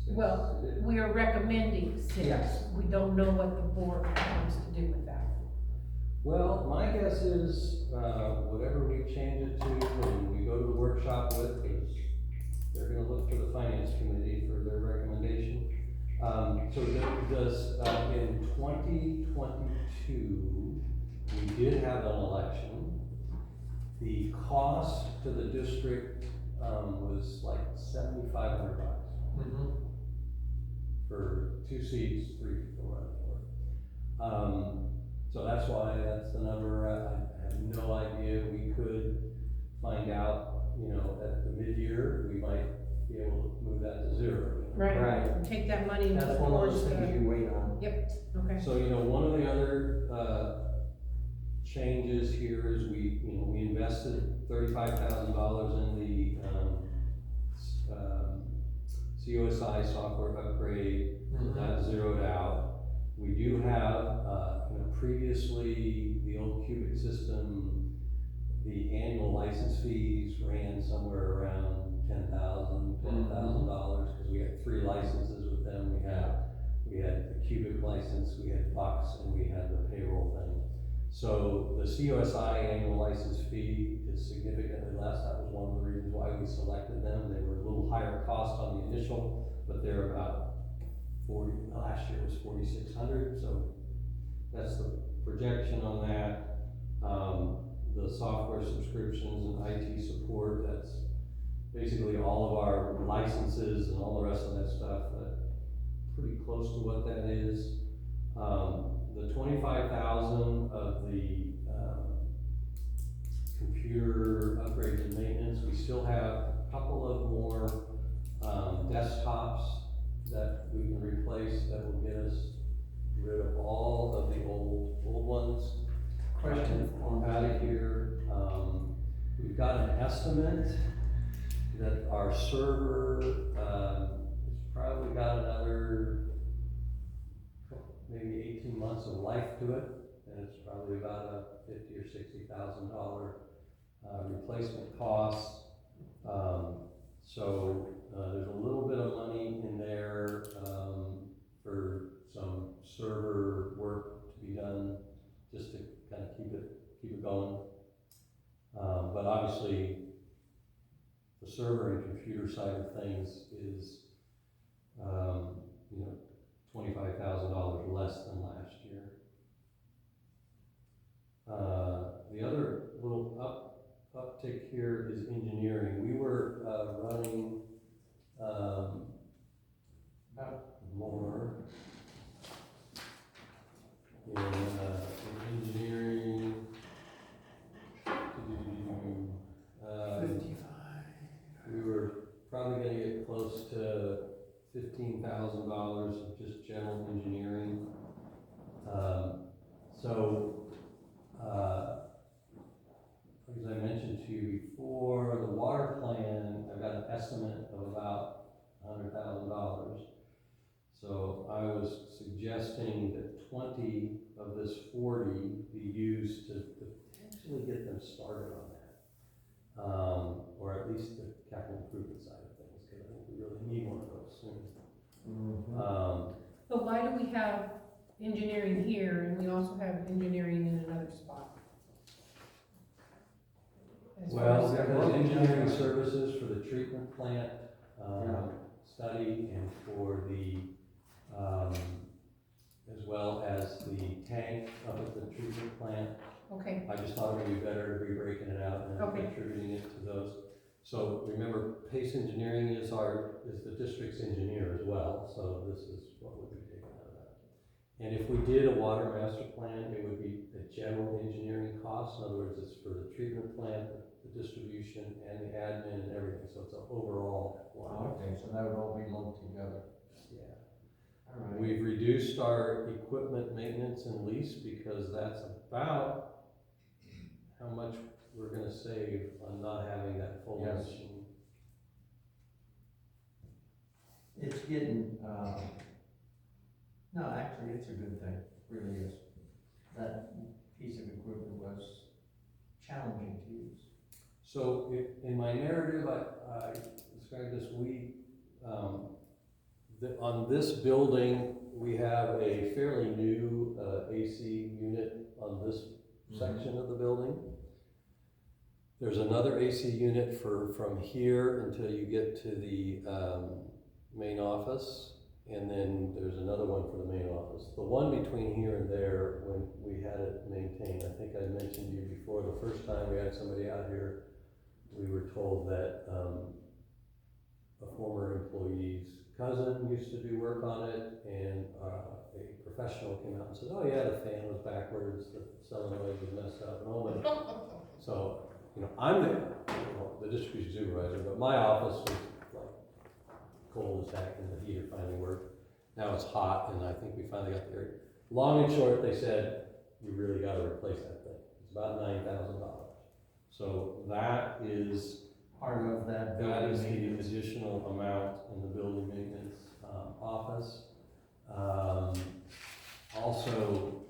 Speaker 3: Well, we are recommending 6.
Speaker 2: Yes.
Speaker 3: We don't know what the board wants to do with that.
Speaker 1: Well, my guess is, whatever we change it to and we go to the workshop with, because they're gonna look to the finance committee for their recommendation. So does, in 2022, we did have an election. The cost to the district, was like $7,500
Speaker 2: Mm-hmm.
Speaker 1: for 2 seats, 3 people running for it. So that's why that's the number. I have no idea. We could find out, you know, at the mid-year, we might be able to move that to 0.
Speaker 2: Right.
Speaker 3: And take that money and
Speaker 2: That's
Speaker 3: put
Speaker 2: one of
Speaker 3: towards
Speaker 2: those
Speaker 3: the,
Speaker 2: things you wait on.
Speaker 3: okay.
Speaker 1: So, you know, one of the other, changes here is we invested $35,000 in the, COSI software upgrade, so that zeroed out. We do have, previously, the old cubic system, the annual license fees ran somewhere around $12,000, because we had 3 licenses with them. We had the cubic license, we had Bucks, and we had the payroll thing. So the COSI annual license fee is significantly less. That was one of the reasons why we selected them. They were a little higher cost on the initial, but they're about 40, last year was 4,600, so that's the projection on that. The software subscriptions and IT support, that's basically all of our licenses and all the rest of that stuff, pretty close to what that is. The 25,000 of the, computer upgrades and maintenance, we still have a couple of more, desktops that we can replace that will get us rid of all of the old ones.
Speaker 2: Question on
Speaker 1: Out of here, we've got an estimate that our server, has probably got another maybe 18 months of life to it, and it's probably about a $50,000 or $60,000 replacement cost. So there's a little bit of money in there for some server work to be done, just to kind of keep it going. But obviously, the server and computer side of things is, $25,000 less than last year. The other little uptick here is engineering. We were running more. of just general engineering. So, as I mentioned to you before, the water plan, I've got an estimate of about $100,000. So I was suggesting that 20 of this 40 be used to potentially get them started on that. Or at least the capital improvement side of things, because I think we really need one of those soon.
Speaker 3: But why do we have engineering here and we also have engineering in another spot? As far
Speaker 1: Well,
Speaker 3: as-
Speaker 1: there's engineering services for the treatment plant, study and for the, as well as the tank up at the treatment plant.
Speaker 3: Okay,
Speaker 1: I just thought it would be better to be breaking it out and
Speaker 3: Okay.
Speaker 1: contributing it to those. So remember, Pace Engineering is the district's engineer as well, so this is what would be taken out of that. And if we did a water master plan, it would be a general engineering cost. In other words, it's for the treatment plant, the distribution, and the admin and everything, so it's an overall water.
Speaker 2: Okay, so that would all be lumped together.
Speaker 1: Yeah.
Speaker 2: All right.
Speaker 1: We've reduced our equipment maintenance and lease because that's about how much we're gonna save on not having that full
Speaker 2: Yes.
Speaker 1: machine.
Speaker 2: It's getting, no, actually, it's a good thing, it really is. That piece of equipment was challenging to use.
Speaker 1: So in my narrative, I described this, on this building, we have a fairly new AC unit on this section of the building. There's another AC unit from here until you get to the main office, and then there's another one for the main office. The one between here and there, when we had it maintained, I think I mentioned to you before, the first time we had somebody out here, we were told that a former employee's cousin used to do work on it, and a professional came out and said, oh yeah, the fan was backwards, the solenoid was messed up, and all that. So, I'm the distribution supervisor, but my office was like cold as heck, and the heater finally worked. Now it's hot, and I think we finally got there. Long and short, they said, you really gotta replace that thing. It's about $9,000. So that is
Speaker 2: Part of that
Speaker 1: that is
Speaker 2: building
Speaker 1: the additional amount in the building maintenance office. Also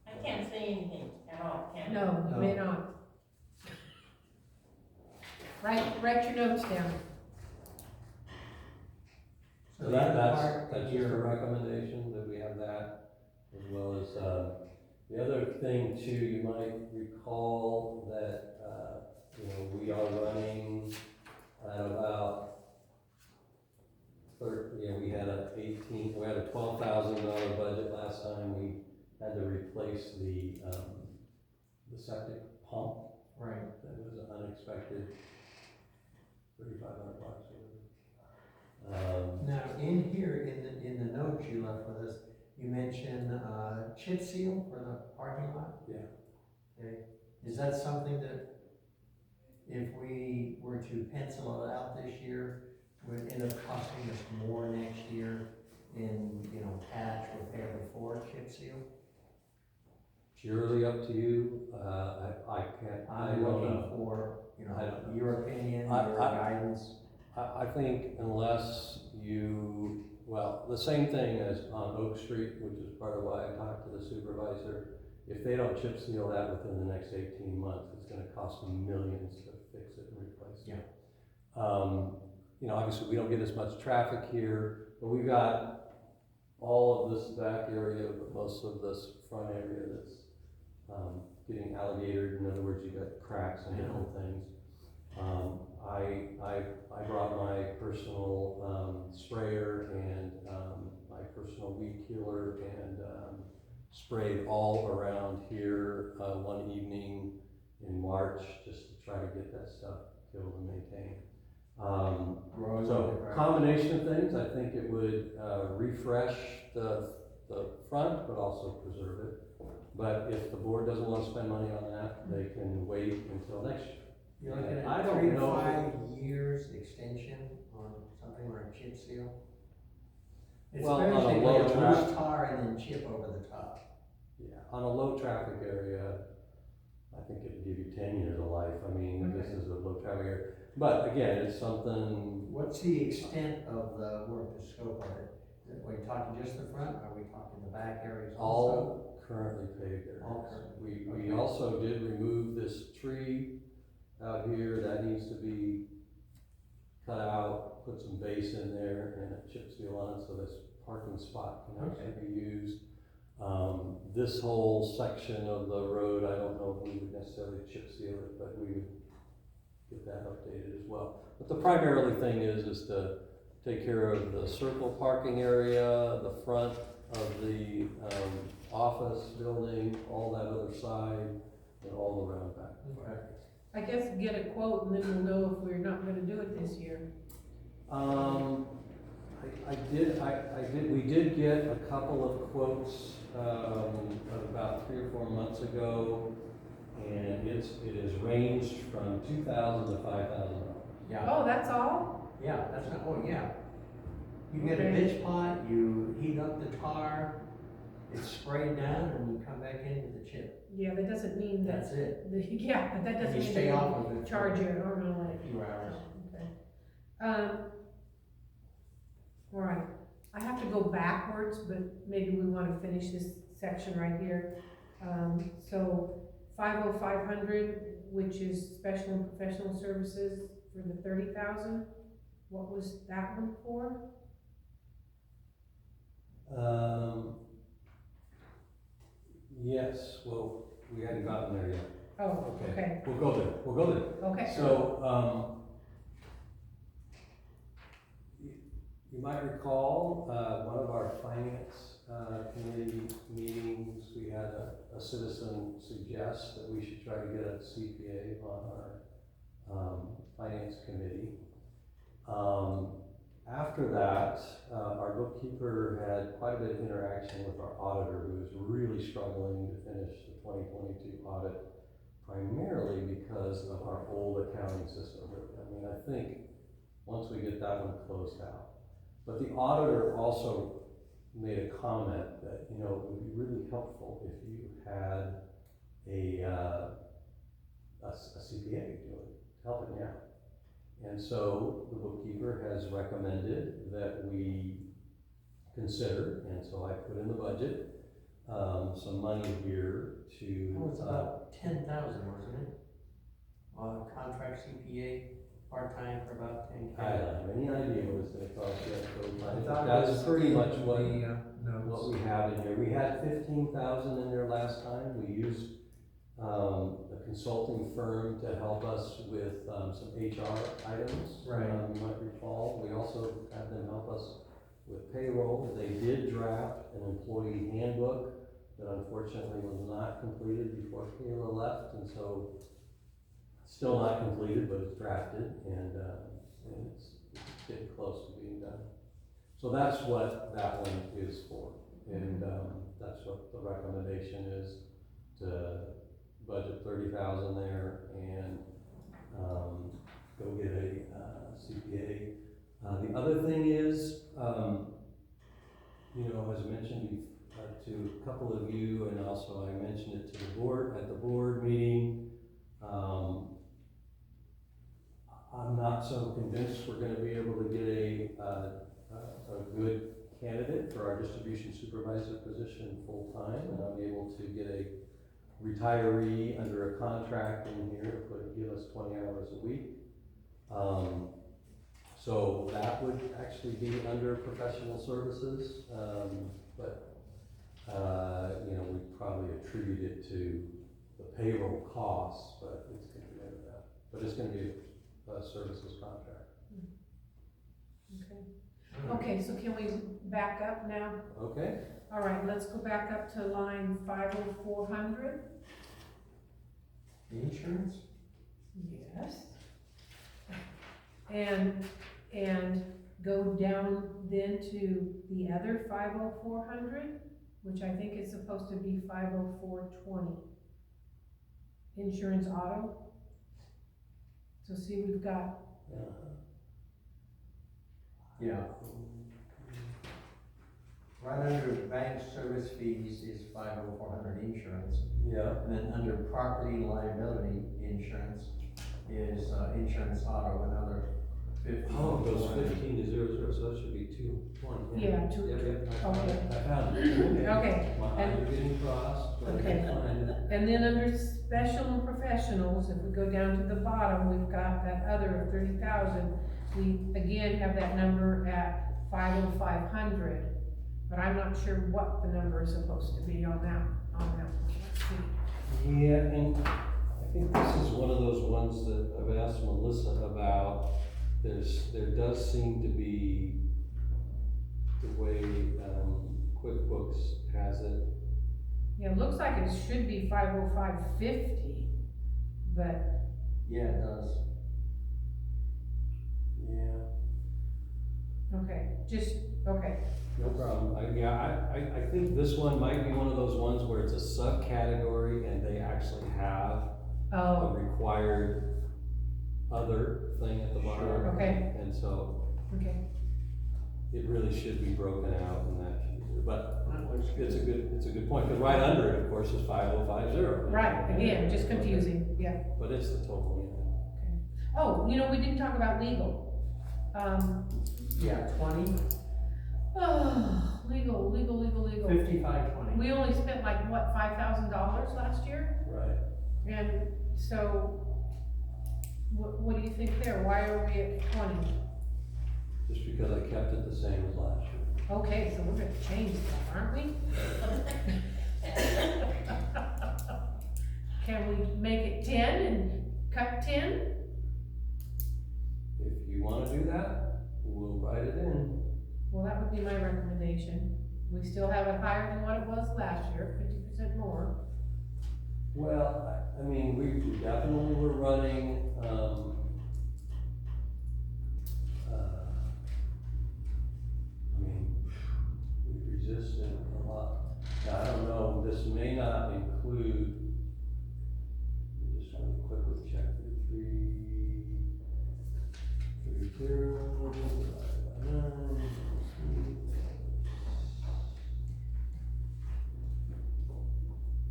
Speaker 5: I can't say anything at all, can I?
Speaker 3: no, you may not. Write your notes down.
Speaker 1: so that's just a recommendation that we have that, as well as, the other thing too, you might recall that, we are running at about we had a $12,000 budget last time. We had to replace the septic pump.
Speaker 2: Right.
Speaker 1: That was an unexpected $3,500 or whatever.
Speaker 2: Now, in here, in the notes you left with us, you mentioned chip seal for the parking lot?
Speaker 1: Yeah.
Speaker 2: Okay, is that something that if we were to pencil it out this year, would end up costing us more next year in, patch, repair before chip seal?
Speaker 1: Purely up to you. I can't. I
Speaker 2: I'm
Speaker 1: don't
Speaker 2: looking
Speaker 1: know.
Speaker 2: for,
Speaker 1: I don't know.
Speaker 2: your opinion,
Speaker 1: I-
Speaker 2: your guidance.
Speaker 1: I think unless the same thing as on Oak Street, which is part of why I talked to the supervisor, if they don't chip seal that within the next 18 months, it's gonna cost them millions to fix it and replace it.
Speaker 2: Yeah.
Speaker 1: Obviously we don't get as much traffic here, but we've got all of this back area, but most of this front area that's getting alligatored. In other words, you've got cracks and different things. I brought my personal sprayer and my personal weed killer and sprayed all around here one evening in March just to try to get that stuff killed and maintained. So combination of things, I think it would refresh the front, but also preserve it. But if the board doesn't want to spend money on that, they can wait until next year.
Speaker 2: You're looking
Speaker 1: I
Speaker 2: at
Speaker 1: don't
Speaker 2: 3 to
Speaker 1: know.
Speaker 2: 5 years extension on something like chip seal? It's
Speaker 1: Well, on a
Speaker 2: basically
Speaker 1: low
Speaker 2: a
Speaker 1: track-
Speaker 2: loose tar and then chip over the top.
Speaker 1: Yeah, on a low traffic area, I think it'd give you 10 years of life. I mean, this is a low traffic area. But again, it's something,
Speaker 2: What's the extent of the work, the scope of it? Are we talking just the front, or are we talking the back areas also?
Speaker 1: all currently paved areas.
Speaker 2: All currently,
Speaker 1: We
Speaker 2: okay.
Speaker 1: also did remove this tree out here, that needs to be cut out, put some base in there and a chip seal on it so this parking spot can actually be used. This whole section of the road, I don't know if we would necessarily chip seal it, but we would get that updated as well. But the primarily thing is to take care of the circle parking area, the front of the, office building, all that other side, and all around back.
Speaker 2: Okay.
Speaker 3: I guess get a quote and then we'll know if we're not gonna do it this year.
Speaker 1: We did get a couple of quotes, about 3 or 4 months ago, and it has ranged from $2,000 to $5,000.
Speaker 2: Yeah,
Speaker 3: Oh, that's all?
Speaker 2: yeah, that's not, oh, yeah. You get a
Speaker 3: Okay.
Speaker 2: pitch pot, you heat up the tar, it's sprayed down, and you come back in with the chip.
Speaker 3: Yeah, that doesn't mean that,
Speaker 2: That's it.
Speaker 3: yeah, but that
Speaker 2: And
Speaker 3: doesn't
Speaker 2: you
Speaker 3: mean
Speaker 2: stay
Speaker 3: they
Speaker 2: off of it.
Speaker 3: charge you an arm and a leg.
Speaker 2: A few hours.
Speaker 3: Okay. All right, I have to go backwards, but maybe we wanna finish this section right here. So 50500, which is special and professional services for the 30,000, what was that one for?
Speaker 1: Yes, well, we hadn't gotten there yet.
Speaker 3: Oh, okay,
Speaker 1: We'll go there.
Speaker 3: okay.
Speaker 1: So, you might recall, one of our finance, committee meetings, we had a citizen suggest that we should try to get a CPA on our, finance committee. After that, our bookkeeper had quite a bit of interaction with our auditor, who was really struggling to finish the 2022 audit, primarily because of our old accounting system. I mean, I think once we get that one closed out. But the auditor also made a comment that, it would be really helpful if you had a CPA helping you out. And so the bookkeeper has recommended that we consider, and so I put in the budget, some money here to.
Speaker 2: It was about 10,000, wasn't it? Contract CPA, part-time for about 10K.
Speaker 1: I don't have any idea what it's gonna cost yet,
Speaker 2: I
Speaker 1: so
Speaker 2: thought it
Speaker 1: that's
Speaker 2: was
Speaker 1: pretty much
Speaker 2: in
Speaker 1: what
Speaker 2: the, notes.
Speaker 1: we have in here. We had 15,000 in there last time. We used, a consulting firm to help us with, some HR items.
Speaker 2: Right.
Speaker 1: You might recall. We also had them help us with payroll. They did draft an employee handbook that unfortunately was not completed before Kayla left, and so still not completed, but it's drafted, and it's getting close to being done. So that's what that one is for, and that's what the recommendation is, to budget 30,000 there and go get a CPA. The other thing is, as I mentioned to a couple of you, and also I mentioned it to the board at the board meeting. I'm not so convinced we're gonna be able to get a good candidate for our distribution supervisor position full-time, and I'm able to get a retiree under a contract in here to give us 20 hours a week. So that would actually be under professional services, but we probably attribute it to the payroll costs, but it's gonna be under that. But it's gonna be a services contract.
Speaker 3: Okay. Okay, so can we back up now?
Speaker 1: Okay?
Speaker 3: All right, let's go back up to line 50400.
Speaker 2: The insurance?
Speaker 3: Yes. And go down then to the other 50400, which I think is supposed to be 50420. Insurance auto. So see, we've got,
Speaker 2: Yeah. right under bank service fees is 50400 insurance.
Speaker 1: Yeah.
Speaker 2: And then under property liability insurance is, insurance auto, another 50.
Speaker 1: Oh, it goes 15 to 00, so that should be 220.
Speaker 3: Yeah, two-
Speaker 1: Yep, yep, I found
Speaker 3: okay.
Speaker 1: it. I found it.
Speaker 3: Okay,
Speaker 1: My eyes are getting crossed, but I
Speaker 3: Okay.
Speaker 1: can find it.
Speaker 3: And then under special and professionals, if we go down to the bottom, we've got that other 30,000. We again have that number at 50500, but I'm not sure what the number is supposed to be on that, Let's see.
Speaker 1: Yeah, and I think this is one of those ones that I've asked Melissa about. There does seem to be, the way QuickBooks has it,
Speaker 3: Yeah, it looks like it should be 50550, but,
Speaker 2: Yeah, it does.
Speaker 1: yeah,
Speaker 3: okay, okay.
Speaker 1: no problem. I think this one might be one of those ones where it's a subcategory and they actually have a
Speaker 3: Oh,
Speaker 1: required other thing at the bottom.
Speaker 2: Sure.
Speaker 3: Okay.
Speaker 1: And so
Speaker 3: okay,
Speaker 1: it really should be broken out in that, but
Speaker 2: That looks
Speaker 1: it's a good point, because right under it, of course, is 5050.
Speaker 3: right, again, just confusing, yeah.
Speaker 1: But it's the total,
Speaker 3: Oh, we didn't talk about legal.
Speaker 2: Yeah, 20,
Speaker 3: Legal.
Speaker 2: 5520.
Speaker 3: We only spent like, what, $5,000 last year?
Speaker 1: Right.
Speaker 3: And so, what do you think there? Why are we at 20?
Speaker 1: Just because I kept it the same as last year.
Speaker 3: Okay, so we're gonna change that, aren't we? Can we make it 10 and cut 10?
Speaker 1: If you wanna do that, we'll write it in.
Speaker 3: Well, that would be my recommendation. We still have it higher than what it was last year, 50% more.
Speaker 1: Well, I mean, we definitely were running, I mean, we resisted a lot. Now, I don't know, this may not include, let me just really quickly check the 32.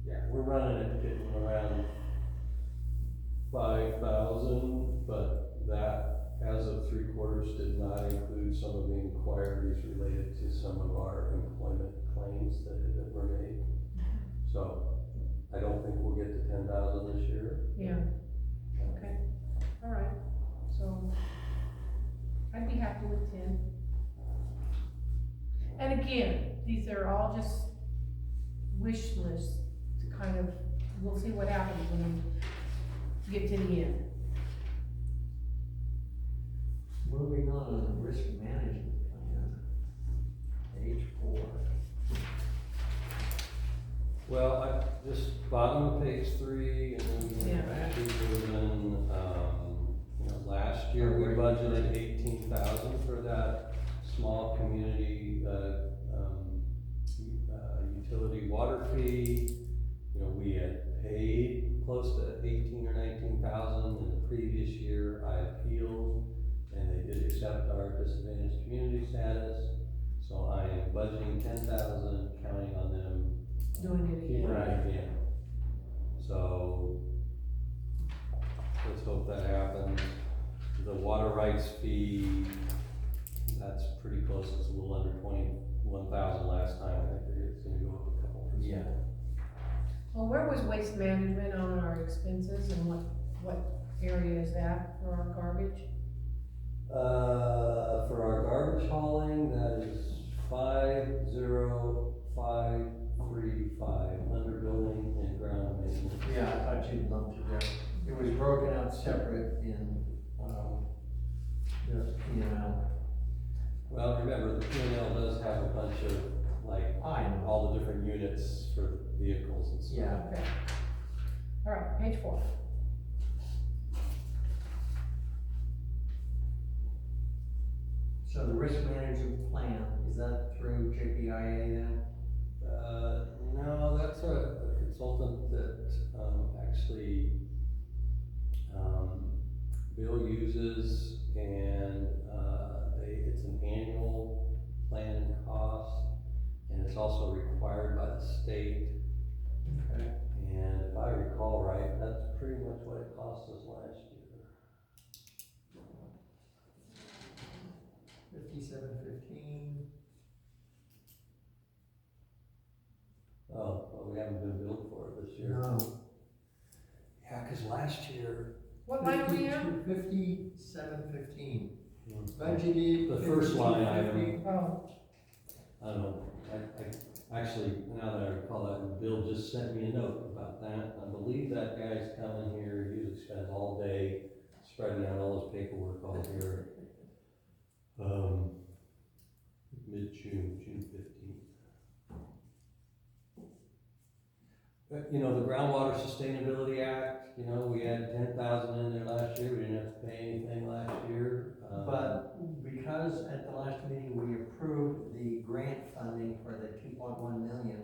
Speaker 1: Yeah, we're running it around 5,000, but that, as of 3/4, did not include some of the inquiries related to some of our employment claims that were made. So, I don't think we'll get to 10,000 this year.
Speaker 3: Yeah, okay, all right, so I'd be happy with 10. And again, these are all just wish lists to kind of, we'll see what happens when we get to the end.
Speaker 2: Moving on to the risk management plan, page 4.
Speaker 1: Well, just bottom of page 3, and then
Speaker 3: Yeah.
Speaker 1: back to last year we budgeted 18,000 for that small community, utility water fee. We had paid close to 18 or 19,000 in the previous year. I appealed, and they did accept our disadvantaged community status. So I am budgeting 10,000, counting on them
Speaker 3: Doing it again.
Speaker 1: Right, yeah. So, let's hope that happens. The water rights fee, that's pretty close, it's a little under 21,000 last time, I think it's gonna go up a couple percent.
Speaker 2: Yeah.
Speaker 3: Well, where was waste management on our expenses, and what area is that for our garbage?
Speaker 1: For our garbage hauling, that is 50535, under building and ground maintenance.
Speaker 2: Yeah, I thought you'd lumped it there. It was broken out separate in, the P&L.
Speaker 1: Well, remember, the P&L does have a bunch of,
Speaker 2: I know.
Speaker 1: all the different units for vehicles and stuff.
Speaker 2: Yeah.
Speaker 3: Okay. All right, page 4.
Speaker 2: So the risk management plan, is that through JPIA then?
Speaker 1: No, that's a consultant that, actually, Bill uses, and, it's an annual plan cost, and also required by the state.
Speaker 2: Okay.
Speaker 1: And if I recall right, that's pretty much what it cost us last year.
Speaker 2: 5715.
Speaker 1: Oh, well, we haven't been billed for it this year.
Speaker 2: No.
Speaker 1: Yeah, cause last year,
Speaker 3: What line are we on?
Speaker 2: 5715. Budgeted.
Speaker 1: the first line item,
Speaker 2: 5250.
Speaker 3: Oh,
Speaker 1: I don't know, I actually, now that I recall that, Bill just sent me a note about that. I believe that guy's coming here, he usually spends all day spreading out all his paperwork all here. Mid-June, June 15th. You know, the Groundwater Sustainability Act, you know, we had 10,000 in there last year, we didn't have to pay anything last year.
Speaker 2: But because at the last meeting we approved the grant funding for the 2.1 million,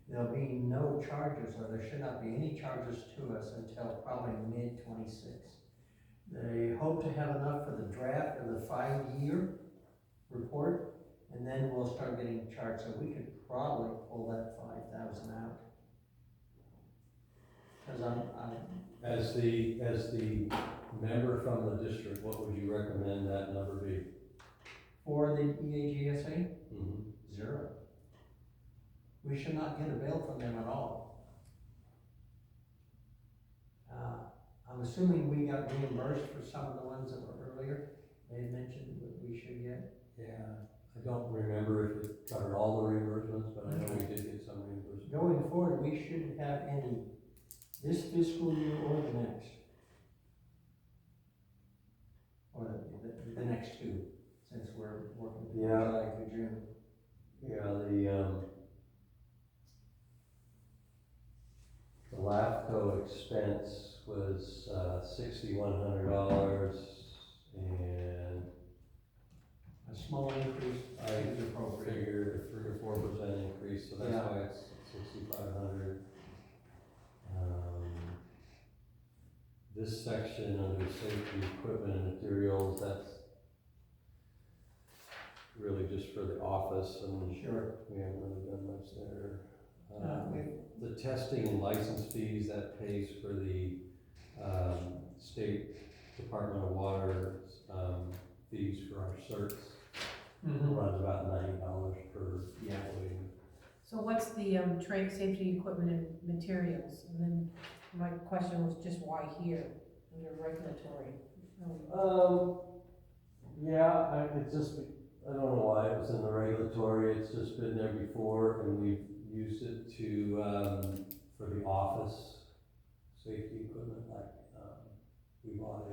Speaker 2: there'll be no charges, or there should not be any charges to us until probably mid-26. They hope to have enough for the draft of the 5-year report, and then we'll start getting charged, so we could probably pull that 5,000 out. Cause
Speaker 1: As the member from the district, what would you recommend that number be?
Speaker 2: for the EAGSA,
Speaker 1: Mm-hmm.
Speaker 2: 0. We should not get a bill from them at all. I'm assuming we got reimbursed for some of the ones that were earlier. They mentioned that we should get.
Speaker 1: Yeah, I don't remember if it covered all the reimbursements, but I know we did get some reimbursements.
Speaker 2: Going forward, we shouldn't have any this fiscal year or the next. Or the next two, since we're working from
Speaker 1: Yeah.
Speaker 2: July to June.
Speaker 1: Yeah, the LAFCO expense was $6,100, and
Speaker 2: A small increase
Speaker 1: I
Speaker 2: is appropriate.
Speaker 1: figured a 3 or 4% increase, so that's
Speaker 2: Yeah.
Speaker 1: why it's 6,500. This section under safety equipment and materials, that's really just for the office, and
Speaker 2: Sure.
Speaker 1: we haven't really done much there.
Speaker 2: We-
Speaker 1: The testing and license fees, that pays for the State Department of Water fees for our certs. Runs about $90 per
Speaker 2: Yeah.
Speaker 1: employee.
Speaker 3: so what's the, safety equipment and materials? And then my question was just why here, under regulatory?
Speaker 1: Yeah, it's just, I don't know why it was in the regulatory, it's just been there before, and we've used it to, for the office safety equipment, like, we bought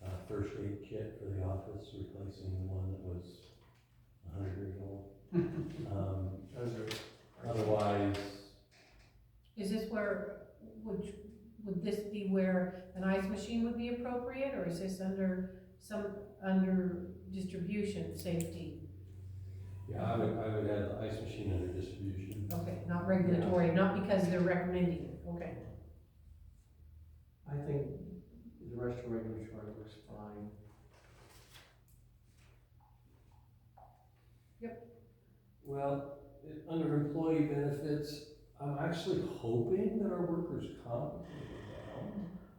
Speaker 1: a first aid kit for the office, replacing the one that was 100 years old.
Speaker 2: Those are.
Speaker 1: Otherwise,
Speaker 3: Is this where, would this be where an ice machine would be appropriate, or is this under distribution safety?
Speaker 1: yeah, I would have the ice machine under distribution.
Speaker 3: Okay, not regulatory, not because they're recommending it, okay.
Speaker 2: I think the rest of regulatory looks fine.
Speaker 1: Well, under employee benefits, I'm actually hoping that our workers' comp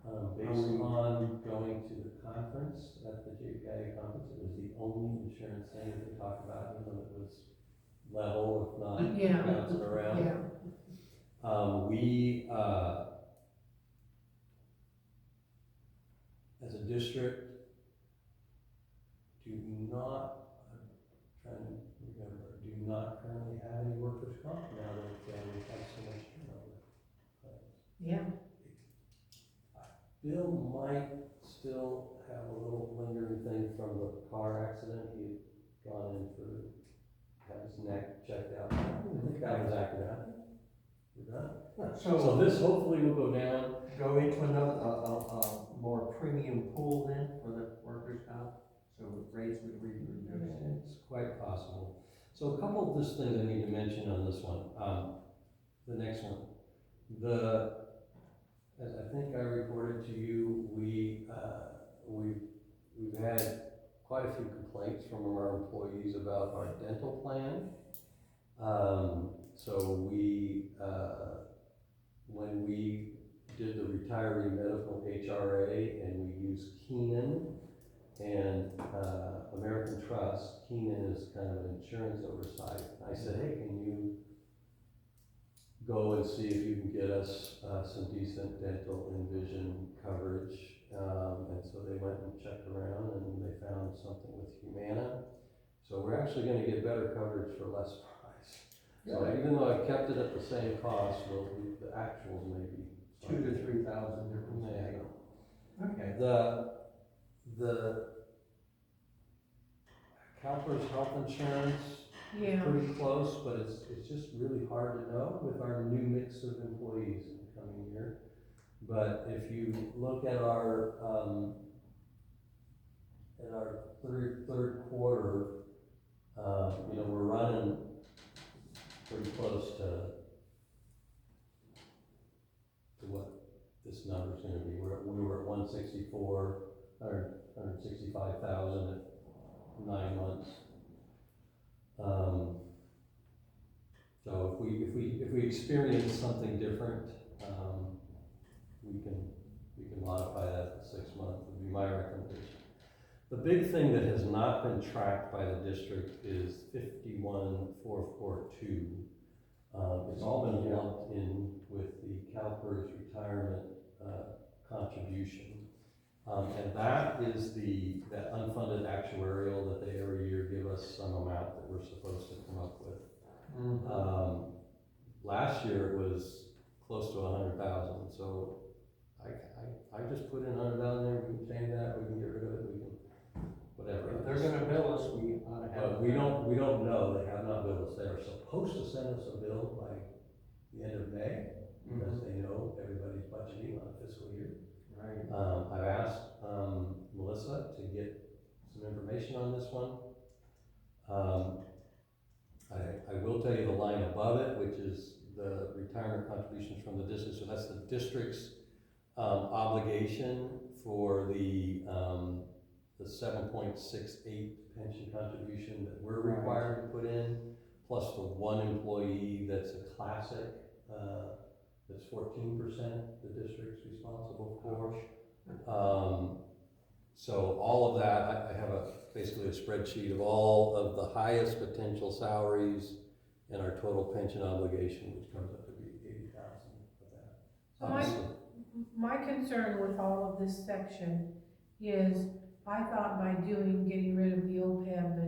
Speaker 1: will go down, based on going to the conference, at the JPIA conference. It was the only insurance thing that they talked about, even though it was level, if not
Speaker 3: Yeah.
Speaker 1: bouncing around.
Speaker 3: Yeah,
Speaker 1: We, as a district, do not, I'm trying to remember, do not currently have any workers' comp now that we've had so much turnover.
Speaker 3: yeah,
Speaker 1: Bill might still have a little lingering thing from the car accident. He had gone in for, had his neck checked out. I think that was acted out. We're done. So this hopefully will go down.
Speaker 2: Go into another, a more premium pool then for the workers' comp, so rates would be reduced.
Speaker 1: It's quite possible. So a couple of just things I need to mention on this one. The next one. As I think I reported to you, we've had quite a few complaints from our employees about our dental plan. So we, when we did the retiree medical HRA and we used Keenan and, American Trust, Keenan is kind of an insurance oversight. I said, hey, can you go and see if you can get us, some decent dental and vision coverage? And so they went and checked around and they found something with Humana. So we're actually gonna get better coverage for less price. So even though I've kept it at the same cost, the actuals may be.
Speaker 2: 2,000 to 3,000 difference.
Speaker 1: Yeah.
Speaker 2: Okay.
Speaker 1: The CalPERS health insurance,
Speaker 3: Yeah.
Speaker 1: pretty close, but it's just really hard to know with our new mix of employees in the coming year. But if you look at our third quarter, you know, we're running pretty close to what this number's gonna be. We were at 164, 165,000 at 9 months. So if we experience something different, we can modify that to 6 months, would be my recommendation. The big thing that has not been tracked by the district is 51,442. It's all been lumped in with the CalPERS retirement contribution. And that is that unfunded actuarial that they every year give us some amount that we're supposed to come up with.
Speaker 2: Mm-hmm.
Speaker 1: Last year it was close to 100,000, so I just put in 100,000 there, we can change that, we can get rid of it, we can, whatever.
Speaker 2: If they're gonna bill us, we ought to have.
Speaker 1: But we don't know, they have not billed us, they are supposed to send us a bill by the end of May, because they know everybody's budgeting on a fiscal year.
Speaker 2: Right.
Speaker 1: I've asked, Melissa to get some information on this one. I will tell you the line above it, which is the retirement contributions from the district, so that's the district's, obligation for the 7.68 pension contribution that we're required to put in, plus the one employee that's a classic, that's 14% the district's responsible for. So all of that, I have basically a spreadsheet of all of the highest potential salaries and our total pension obligation, which comes up to be 80,000 of that.
Speaker 3: So
Speaker 1: Obviously,
Speaker 3: my concern with all of this section is, I thought by getting rid of the OPEB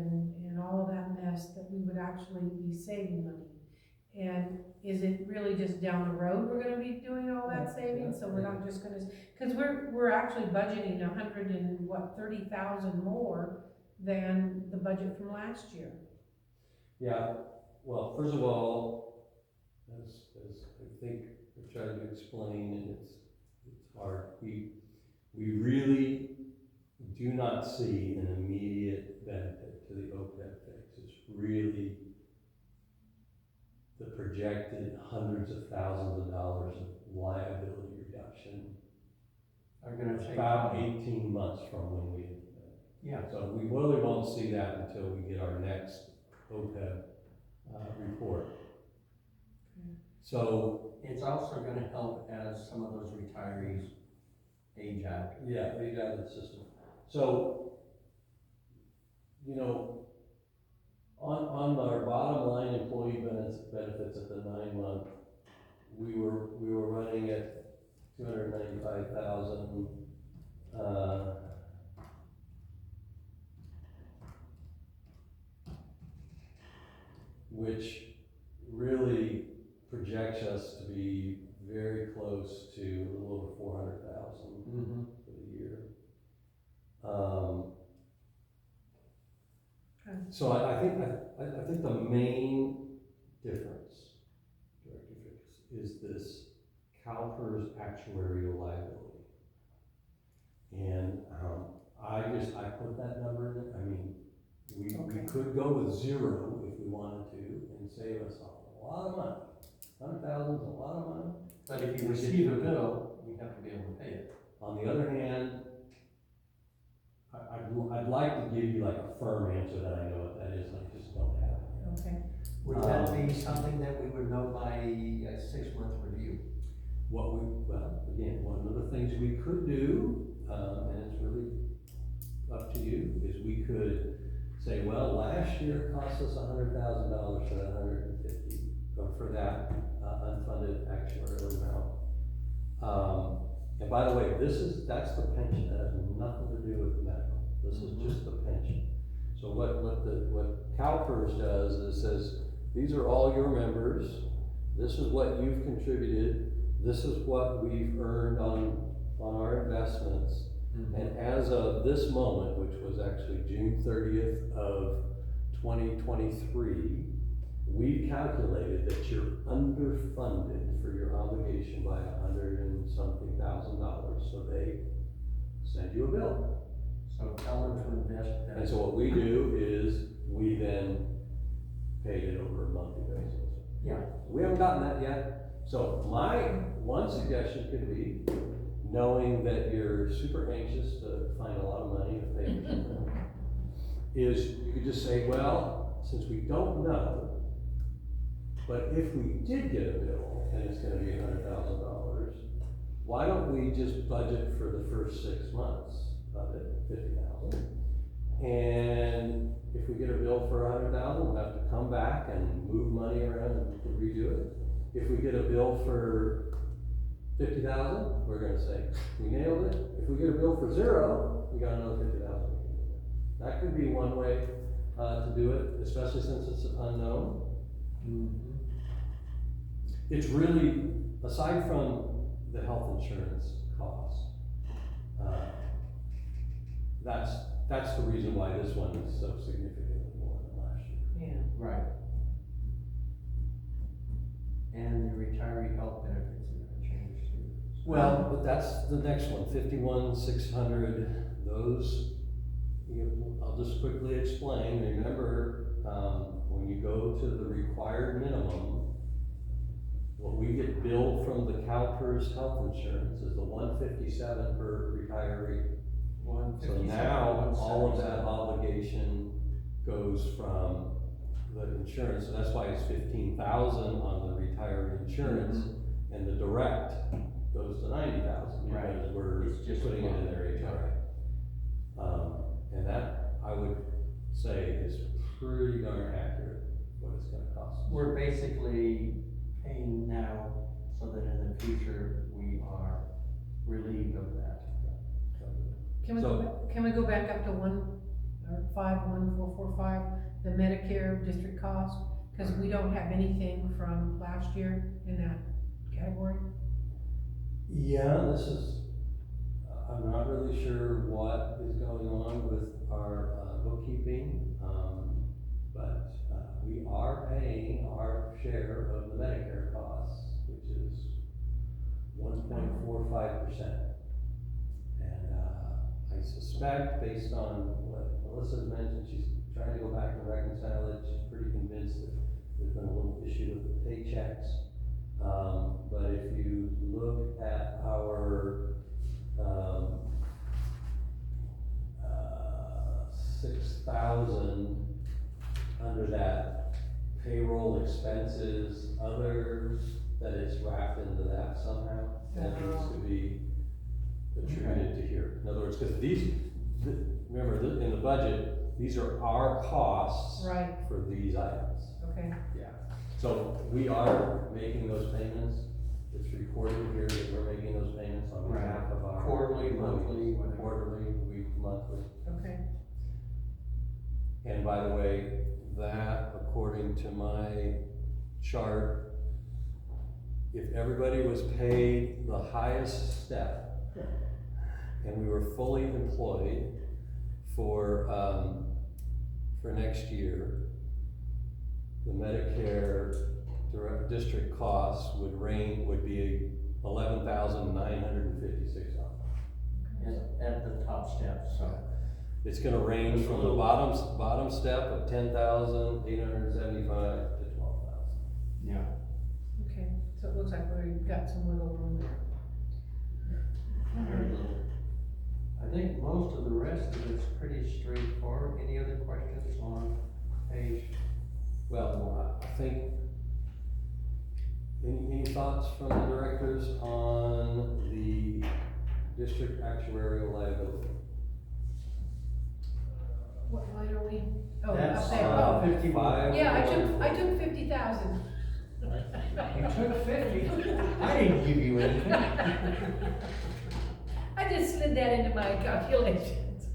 Speaker 3: and all of that mess, that we would actually be saving money. And is it really just down the road we're gonna be doing all that savings? So we're not just gonna, cause we're actually budgeting 130,000 more than the budget from last year.
Speaker 1: Yeah, well, first of all, as I think I tried to explain, and it's hard, we really do not see an immediate benefit to the OPEB fix. It's really the projected hundreds of thousands of dollars of liability reduction
Speaker 2: Are gonna take
Speaker 1: about
Speaker 2: time.
Speaker 1: 18 months from when we implement.
Speaker 2: Yeah.
Speaker 1: So we really won't see that until we get our next OPEB report. So
Speaker 2: It's also gonna help as some of those retirees age out.
Speaker 1: yeah, age out of the system. So, you know, on our bottom line employee benefits at the 9 month, we were running at 295,000. Which really projects us to be very close to a little over 400,000 for the year. So I think the main difference, Director Fix, is this CalPERS actuarial liability. And I put that number in. I mean, we could go with 0 if we wanted to and save us a lot of money. 100,000 is a lot of money.
Speaker 2: But if you receive a bill, we have to be able to pay it.
Speaker 1: On the other hand, I'd like to give you like a firm answer that I know what that is, and I just don't have it.
Speaker 3: Okay.
Speaker 2: Would that be something that we would know by a 6-month review?
Speaker 1: Well, again, one of the things we could do, and it's really up to you, is we could say, well, last year it cost us $100,000 for that 150, or for that unfunded actuarial amount. And by the way, that's the pension, that has nothing to do with the medical, this is just the pension. So what CalPERS does is says, these are all your members, this is what you've contributed, this is what we've earned on our investments. And as of this moment, which was actually June 30th of 2023, we calculated that you're underfunded for your obligation by $100 and something thousand. So they send you a bill.
Speaker 2: So tell them to invest that.
Speaker 1: And so what we do is we then pay it over a monthly basis.
Speaker 2: Yeah.
Speaker 1: We haven't gotten that yet. So my one suggestion could be, knowing that you're super anxious to find a lot of money to pay for something, is you could just say, well, since we don't know, but if we did get a bill and it's gonna be $100,000, why don't we just budget for the first 6 months of it, $50,000? And if we get a bill for $100,000, we'll have to come back and move money around and redo it. If we get a bill for $50,000, we're gonna say, we nailed it. If we get a bill for 0, we got another $50,000. That could be one way to do it, especially since it's unknown. It's really, aside from the health insurance cost, that's the reason why this one is so significantly more than last year.
Speaker 3: Yeah.
Speaker 2: Right. And the retiree health benefits are gonna change too.
Speaker 1: Well, but that's the next one, 51,600, those, I'll just quickly explain. Remember, when you go to the required minimum, what we get billed from the CalPERS health insurance is the $157 per retiree. So now, all of that obligation goes from the insurance, so that's why it's 15,000 on the retiree insurance, and the direct goes to 90,000,
Speaker 2: Right.
Speaker 1: because we're
Speaker 2: It's just
Speaker 1: putting it in their HRA. And that, I would say, is pretty darn accurate, what it's gonna cost.
Speaker 2: We're basically paying now so that in the future we are relieved of that.
Speaker 3: Can we go back up to 15445, the Medicare district cost? Cause we don't have anything from last year in that category.
Speaker 1: Yeah, this is, I'm not really sure what is going on with our bookkeeping, but we are paying our share of the Medicare costs, which is 1.45%. And I suspect, based on what Melissa's mentioned, she's trying to go back and reconcile it. She's pretty convinced that there's been a little issue with the paychecks. But if you look at our 6,000 under that payroll expenses, others, that it's wrapped into that somehow, that needs to be attributed to here. In other words, because remember, in the budget, these are our costs
Speaker 3: Right.
Speaker 1: for these items.
Speaker 3: Okay.
Speaker 1: Yeah. So we are making those payments. It's recorded here that we're making those payments on behalf of our.
Speaker 2: Quarterly,
Speaker 1: employees.
Speaker 2: monthly, whatever.
Speaker 1: Quarterly, monthly.
Speaker 3: Okay.
Speaker 1: And by the way, that, according to my chart, if everybody was paid the highest step and we were fully employed for next year, the Medicare direct district costs would be $11,956.
Speaker 2: At the top step, so.
Speaker 1: It's gonna range from the bottom step of 10,875 to 12,000.
Speaker 2: Yeah.
Speaker 3: Okay, so it looks like we've got some wiggle room there.
Speaker 2: Very little. I think most of the rest of it's pretty straightforward. Any other questions on page?
Speaker 1: Well, I think, any thoughts from the directors on the district actuarial liability?
Speaker 3: What line are we? Oh,
Speaker 2: That's,
Speaker 3: up there, oh.
Speaker 2: 51.
Speaker 3: Yeah, I took 50,000.
Speaker 2: You took 50. I didn't give you anything.
Speaker 3: I just slid that into my calculations.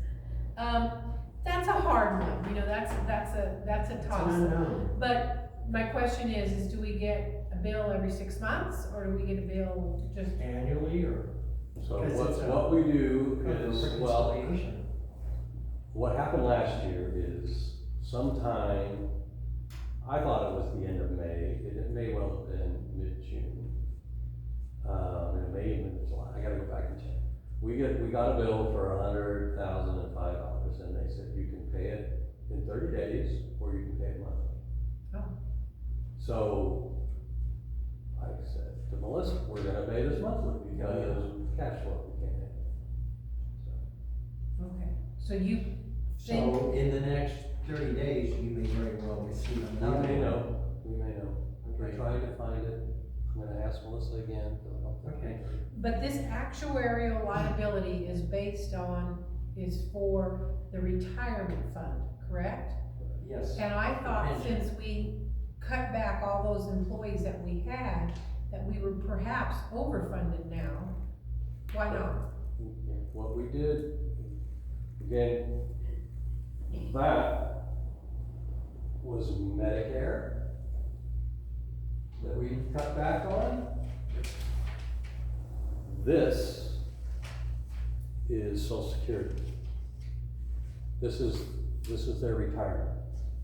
Speaker 3: That's a hard one, you know, that's a
Speaker 2: It's
Speaker 3: toss.
Speaker 2: unknown.
Speaker 3: But my question is do we get a bill every 6 months, or do we get a bill just?
Speaker 2: Annually or?
Speaker 1: So
Speaker 2: Because it's a-
Speaker 1: what we do
Speaker 2: kind of
Speaker 1: is, well,
Speaker 2: reconciliation.
Speaker 1: what happened last year is sometime, I thought it was the end of May, it may well have been mid-June. It may have been July, I gotta go back and check. We got a bill for $100,005, and they said you can pay it in 30 days, or you can pay it monthly.
Speaker 3: Oh.
Speaker 1: So, I said to Melissa, we're gonna pay this monthly, because cash flow, we can't pay.
Speaker 3: Okay, so you think,
Speaker 2: So in the next 30 days, you may very well receive
Speaker 1: We
Speaker 2: another.
Speaker 1: may know, we may know. We're
Speaker 2: Okay.
Speaker 1: trying to find it. I'm gonna ask Melissa again.
Speaker 2: Okay.
Speaker 3: but this actuarial liability is is for the retirement fund, correct?
Speaker 2: Yes.
Speaker 3: And I thought
Speaker 2: Pension.
Speaker 3: since we cut back all those employees that we had, that we were perhaps overfunded now. Why not?
Speaker 1: What we did, again, that was Medicare that we cut back on. This is Social Security. This is their retirement.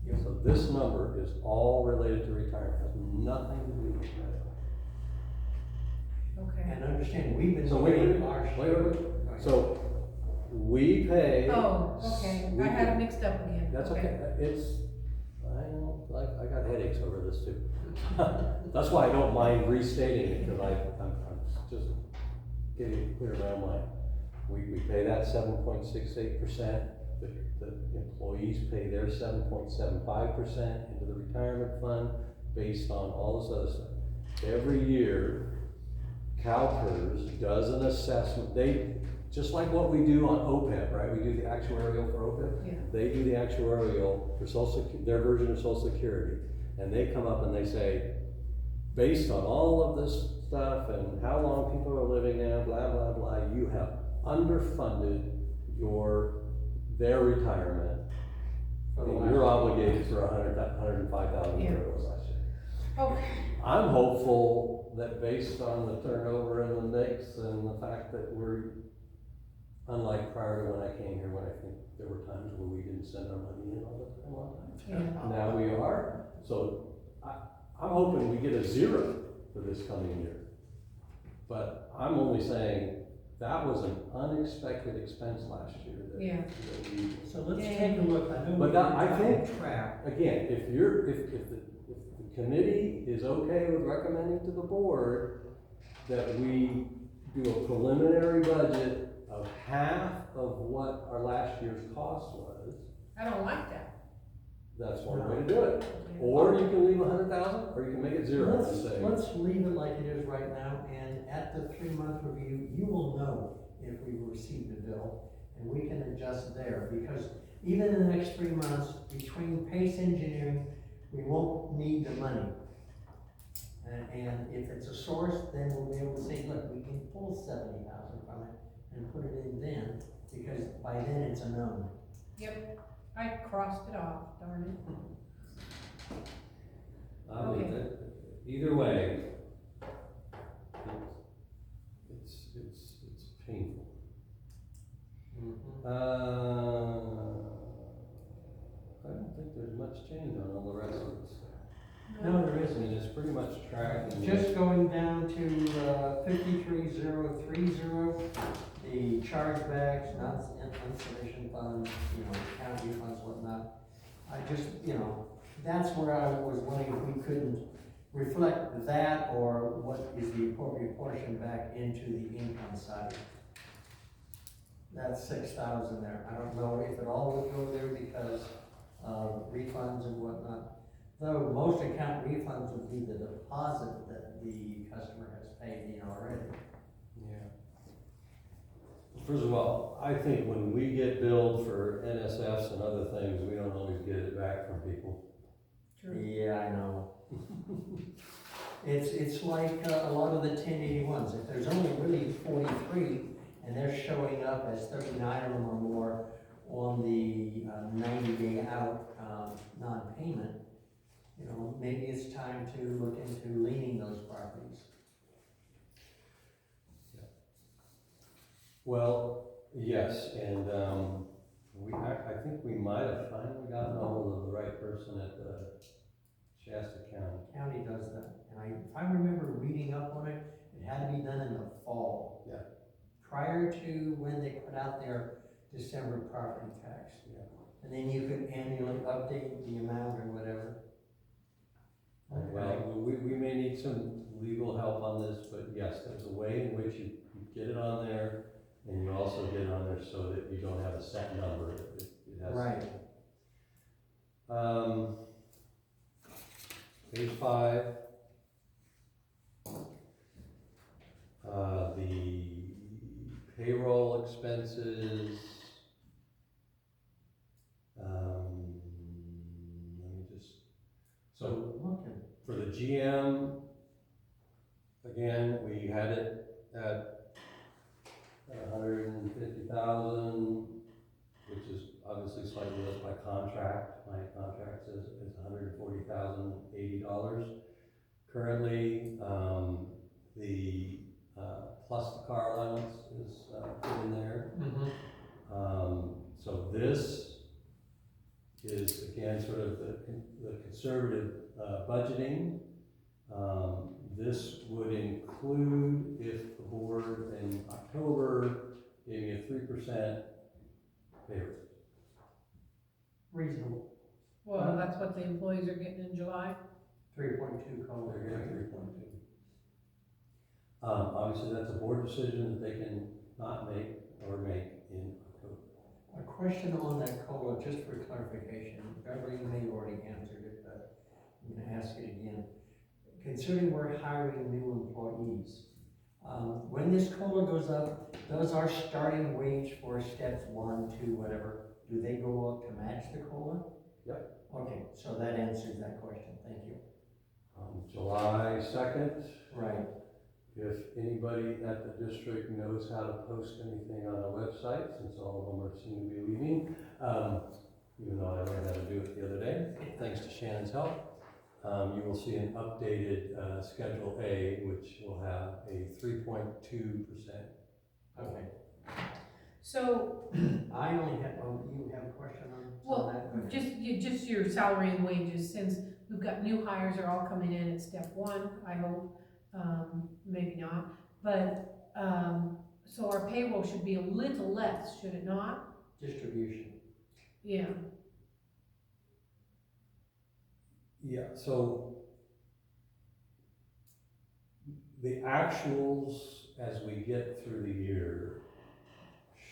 Speaker 2: Yep.
Speaker 1: So this number is all related to retirement, has nothing to do with Medicare.
Speaker 3: Okay.
Speaker 2: And understand, we've been.
Speaker 1: So
Speaker 2: paying our
Speaker 1: wait. So we pay.
Speaker 3: Oh, okay, I had it mixed up again.
Speaker 1: That's okay, I know, I got headaches over this too. That's why I don't mind restating it, because I'm just getting it clear in my mind. We pay that 7.68%, the employees pay their 7.75% into the retirement fund based on all this other stuff. Every year, CalPERS does an assessment, just like what we do on OPEB, right? We do the actuarial for OPEB.
Speaker 3: Yeah.
Speaker 1: They do the actuarial for their version of Social Security. And they come up and they say, based on all of this stuff and how long people are living now, blah, blah, blah, you have underfunded their retirement. And you're obligated for $105,000
Speaker 3: Yeah.
Speaker 1: last year.
Speaker 3: Okay,
Speaker 1: I'm hopeful that based on the turnover in the mix and the fact that we're, unlike prior to when I came here, when I think there were times where we didn't send our money in all the time.
Speaker 3: yeah,
Speaker 1: Now we are, so I'm hoping we get a zero for this coming year. But I'm only saying that was an unexpected expense last year
Speaker 3: Yeah.
Speaker 1: that we.
Speaker 2: So let's
Speaker 3: Yeah.
Speaker 2: take a look, I know.
Speaker 1: But that, I
Speaker 2: we're
Speaker 1: think,
Speaker 2: track.
Speaker 1: again, if the committee is okay with recommending to the board that we do a preliminary budget of half of what our last year's cost was,
Speaker 3: I don't like that.
Speaker 1: that's one way to do it. Or you can leave 100,000, or you can make it zero and say.
Speaker 2: Let's leave it like it is right now, and at the 3-month review, you will know if we received a bill, and we can adjust there, because even in the next 3 months, between Pace Engineering, we won't need the money. And if it's a source, then we'll be able to say, look, we can pull 70,000 from it and put it in then, because by then it's a known.
Speaker 3: Yep, I crossed it off, darn it.
Speaker 1: I mean,
Speaker 3: Okay.
Speaker 1: either way, it's painful. I don't think there's much change on all the rest of this stuff.
Speaker 2: No, there
Speaker 1: I
Speaker 2: isn't.
Speaker 1: mean, it's pretty much tracking.
Speaker 2: Just going down to 53030, the chargebacks, not installation funds, county funds, whatnot. I just, that's where I was wondering if we couldn't reflect that, or what is the appropriate portion back into the income side. That's 6,000 there. I don't know if it all would go there because of refunds and whatnot. Though most account refunds would be the deposit that the customer has paid in already.
Speaker 1: Yeah. First of all, I think when we get billed for NSFs and other things, we don't always get it back from people.
Speaker 3: True.
Speaker 2: Yeah, I know. It's like a lot of the 1081s. If there's only really 43 and they're showing up as 39 of them or more on the 90-day out non-payment, you know, maybe it's time to look into leaning those properties.
Speaker 1: Well, yes, and I think we might have finally gotten ahold of the right person at the Shasta County.
Speaker 2: County does that, and if I remember reading up on it, it had to be done in the fall.
Speaker 1: Yeah.
Speaker 2: Prior to when they put out their December property tax.
Speaker 1: Yeah.
Speaker 2: And then you could annually update the amount or whatever.
Speaker 1: Well, we may need some legal help on this, but yes, there's a way in which you get it on there, and you also get it on there so that you don't have a set number. It has.
Speaker 2: Right.
Speaker 1: Page 5. The payroll expenses. Let me just, so
Speaker 2: Looking.
Speaker 1: for the GM, again, we had it at 150,000, which is obviously slightly less by contract. My contract is $140,080. Currently, the plus the car allowance is put in there. So this is again sort of the conservative budgeting. This would include if the board in October gave me a 3% pay raise.
Speaker 2: Reasonable.
Speaker 3: Well, that's what the employees are getting in July.
Speaker 2: 3.2 COLA.
Speaker 1: They're getting 3.2. Obviously, that's a board decision that they can not make or make in October.
Speaker 2: A question on that COLA, just for clarification. Beverly, you may have already answered it, but I'm gonna ask it again. Considering we're hiring new employees, when this COLA goes up, does our starting wage for steps 1, 2, whatever, do they go up to match the COLA?
Speaker 1: Yep.
Speaker 2: Okay, so that answers that question, thank you.
Speaker 1: July 2nd,
Speaker 2: Right.
Speaker 1: if anybody at the district knows how to post anything on a website, since all of them are seem to be leaving, even though I learned how to do it the other day, thanks to Shannon's help, you will see an updated Schedule A, which will have a 3.2%.
Speaker 2: Okay.
Speaker 3: So,
Speaker 2: I only have, you have a question on
Speaker 3: well,
Speaker 2: that?
Speaker 3: just your salary and wages, since we've got new hires are all coming in at step 1, I hope, maybe not, but, so our payroll should be a little less, should it not?
Speaker 2: Distribution.
Speaker 3: Yeah.
Speaker 1: Yeah, so the actuals as we get through the year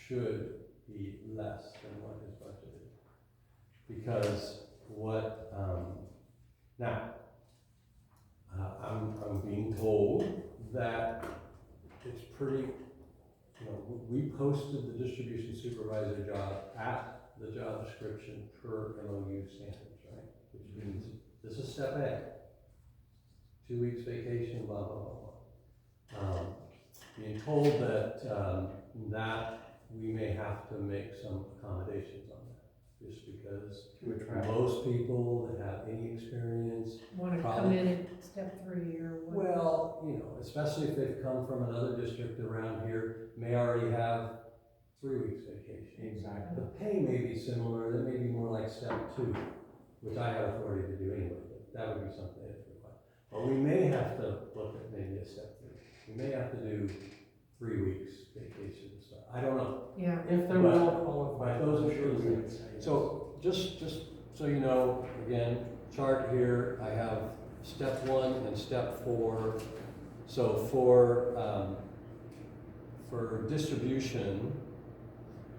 Speaker 1: should be less than what is budgeted. Because what, now, I'm being told that it's pretty, you know, we posted the distribution supervisor job at the job description per MOU standards, right? Which means this is step A, 2 weeks vacation, blah, blah, blah, blah. Being told that, that we may have to make some accommodations on that, just because
Speaker 2: To attract.
Speaker 1: most people that have any experience.
Speaker 3: Want to come
Speaker 1: Probably.
Speaker 3: in at step 3 or what?
Speaker 1: Well, you know, especially if they've come from another district around here, may already have 3 weeks vacation.
Speaker 2: Exactly.
Speaker 1: The pay may be similar, that may be more like step 2, which I have authority to do anyway, but that would be something that's required. But we may have to look at maybe a step 3. We may have to do 3 weeks vacation and stuff. I don't know.
Speaker 3: Yeah.
Speaker 2: If they're
Speaker 1: But-
Speaker 2: well qualified,
Speaker 1: but those
Speaker 2: I'm
Speaker 1: are
Speaker 2: sure
Speaker 1: things
Speaker 2: we
Speaker 1: that-
Speaker 2: would say yes.
Speaker 1: So just so you know, again, chart here, I have step 1 and step 4. So for distribution,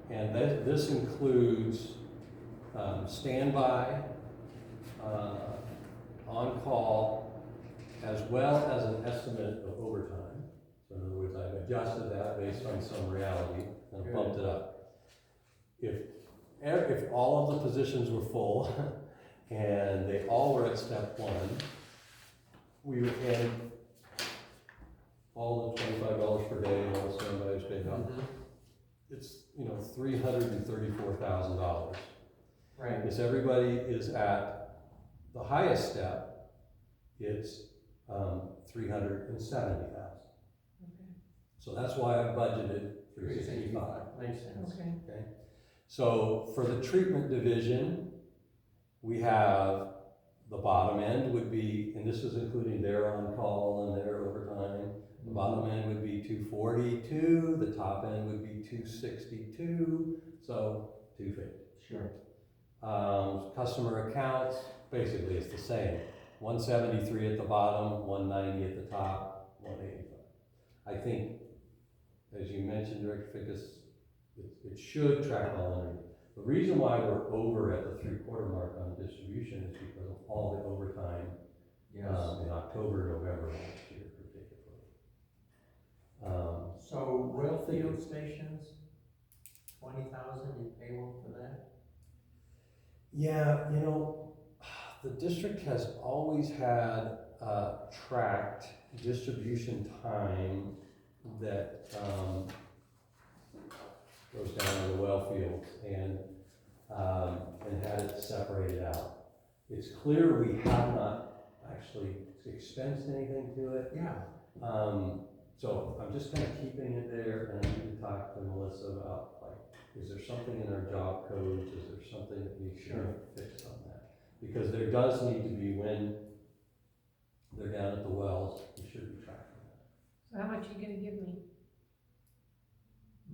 Speaker 1: and this includes standby, well as an estimate of overtime. So in other words, I've adjusted that based on some reality and bumped it up. If all of the positions were full and they all were at step one, we would add all the $25 per day and all the standbys paid out. It's, $334,000.
Speaker 2: Right.
Speaker 1: Because everybody is at the highest step, it's 370,000. So that's why I budgeted 365.
Speaker 2: Makes sense.
Speaker 3: Okay.
Speaker 1: Okay. So for the treatment division, we have the bottom end would be, and this is including their on-call and their overtime. The bottom end would be 242, the top end would be 262, so 250.
Speaker 2: Sure.
Speaker 1: Customer accounts, basically it's the same. 173 at the bottom, 190 at the top, 185. I think, as you mentioned, Director Fickus, it should track all underneath. The reason why we're over at the 3/4 mark on distribution is because of all the overtime
Speaker 2: Yes.
Speaker 1: in October, November last year particularly.
Speaker 2: So oil field stations, 20,000 in payroll for that?
Speaker 1: Yeah, the district has always had tracked distribution time that goes down to the well fields and had it separated out. It's clear we have not actually expensed anything to it.
Speaker 2: Yeah.
Speaker 1: So I'm just kind of keeping it there, and I need to talk to Melissa about, is there something in our job codes, is there something that needs to be fixed on that? Because there does need to be, when they're down at the wells, we should be tracking that.
Speaker 3: So how much are you gonna give me?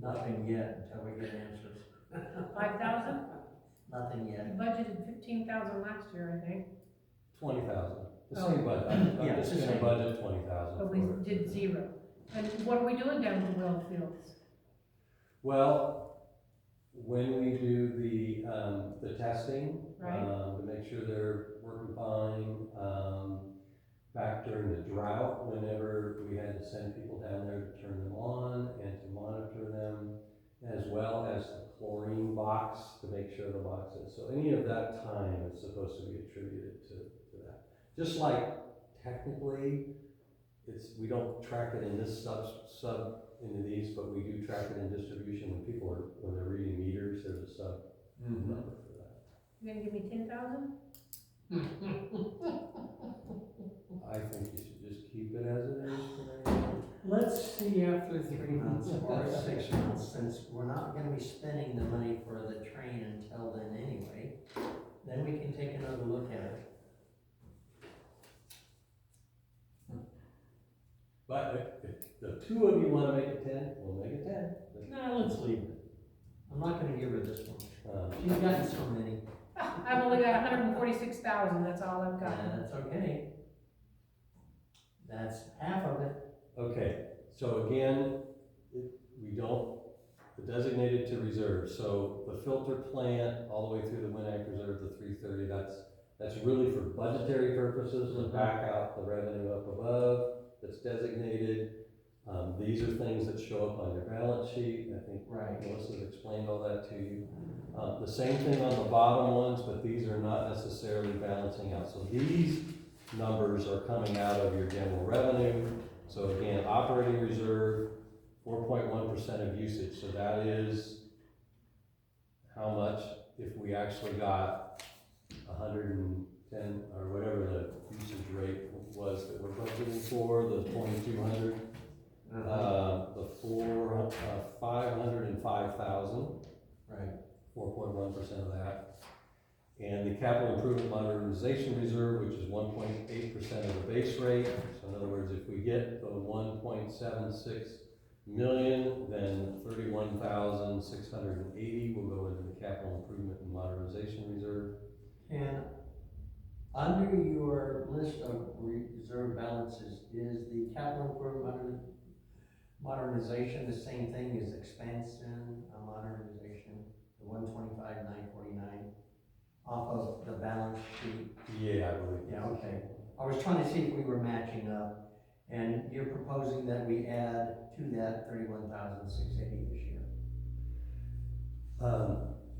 Speaker 2: Nothing yet until we get answers.
Speaker 3: 5,000?
Speaker 2: Nothing
Speaker 3: You
Speaker 2: yet.
Speaker 3: budgeted 15,000 last year, I think,
Speaker 1: 20,000, the
Speaker 3: Oh.
Speaker 1: same budget, I'm
Speaker 2: Yeah,
Speaker 1: just
Speaker 2: it's the
Speaker 1: gonna
Speaker 2: same.
Speaker 1: budget 20,000
Speaker 3: but
Speaker 1: for
Speaker 3: we
Speaker 1: it.
Speaker 3: did 0. And what are we doing down at the well fields?
Speaker 1: Well, when we do the testing,
Speaker 3: Right.
Speaker 1: to make sure they're working fine, back during the drought, whenever we had to send people down there to turn them on and to monitor them, as well as the chlorine box to make sure the box is, so any of that time is supposed to be attributed to that. Just like technically, we don't track it in this sub into these, but we do track it in distribution when they're reading meters, there's a sub number for that.
Speaker 3: You gonna give me 10,000?
Speaker 1: I think you should just keep it as it is for now.
Speaker 2: Let's see after 3 months or 6 months, since we're not gonna be spending the money for the train until then anyway, then we can take another look at it.
Speaker 1: But if the two of you wanna make it 10, we'll make it 10.
Speaker 2: No, let's leave it. I'm not gonna give her this one.
Speaker 1: Um,
Speaker 2: She's gotten so many.
Speaker 3: I've only got 146,000, that's all I've got.
Speaker 2: That's okay. That's half of it.
Speaker 1: Okay, so again, the designated to reserve, so the filter plant, all the way through the Winnack Reserve, the 330, that's really for budgetary purposes, to back out the revenue up above, that's designated. These are things that show up on your balance sheet, I think
Speaker 2: Right.
Speaker 1: Melissa's explained all that to you. The same thing on the bottom ones, but these are not necessarily balancing out, so these numbers are coming out of your general revenue. So again, operating reserve, 4.1% of usage, so that is how much if we actually got 110, or whatever the usage rate was that we're budgeting for, the 2,200, the 505,000,
Speaker 2: Right.
Speaker 1: 4.1% of that. And the capital improvement modernization reserve, which is 1.8% of the base rate. So in other words, if we get the 1.76 million, then 31,680 will go into the capital improvement and modernization reserve.
Speaker 2: And under your list of reserve balances, is the capital improvement modernization the same thing as expansion modernization, the 125,949? Off of the balance sheet?
Speaker 1: Yeah, I believe.
Speaker 2: Yeah, okay. All was trying to see if we were matching up, and you're proposing that we add to that 31,680 this year.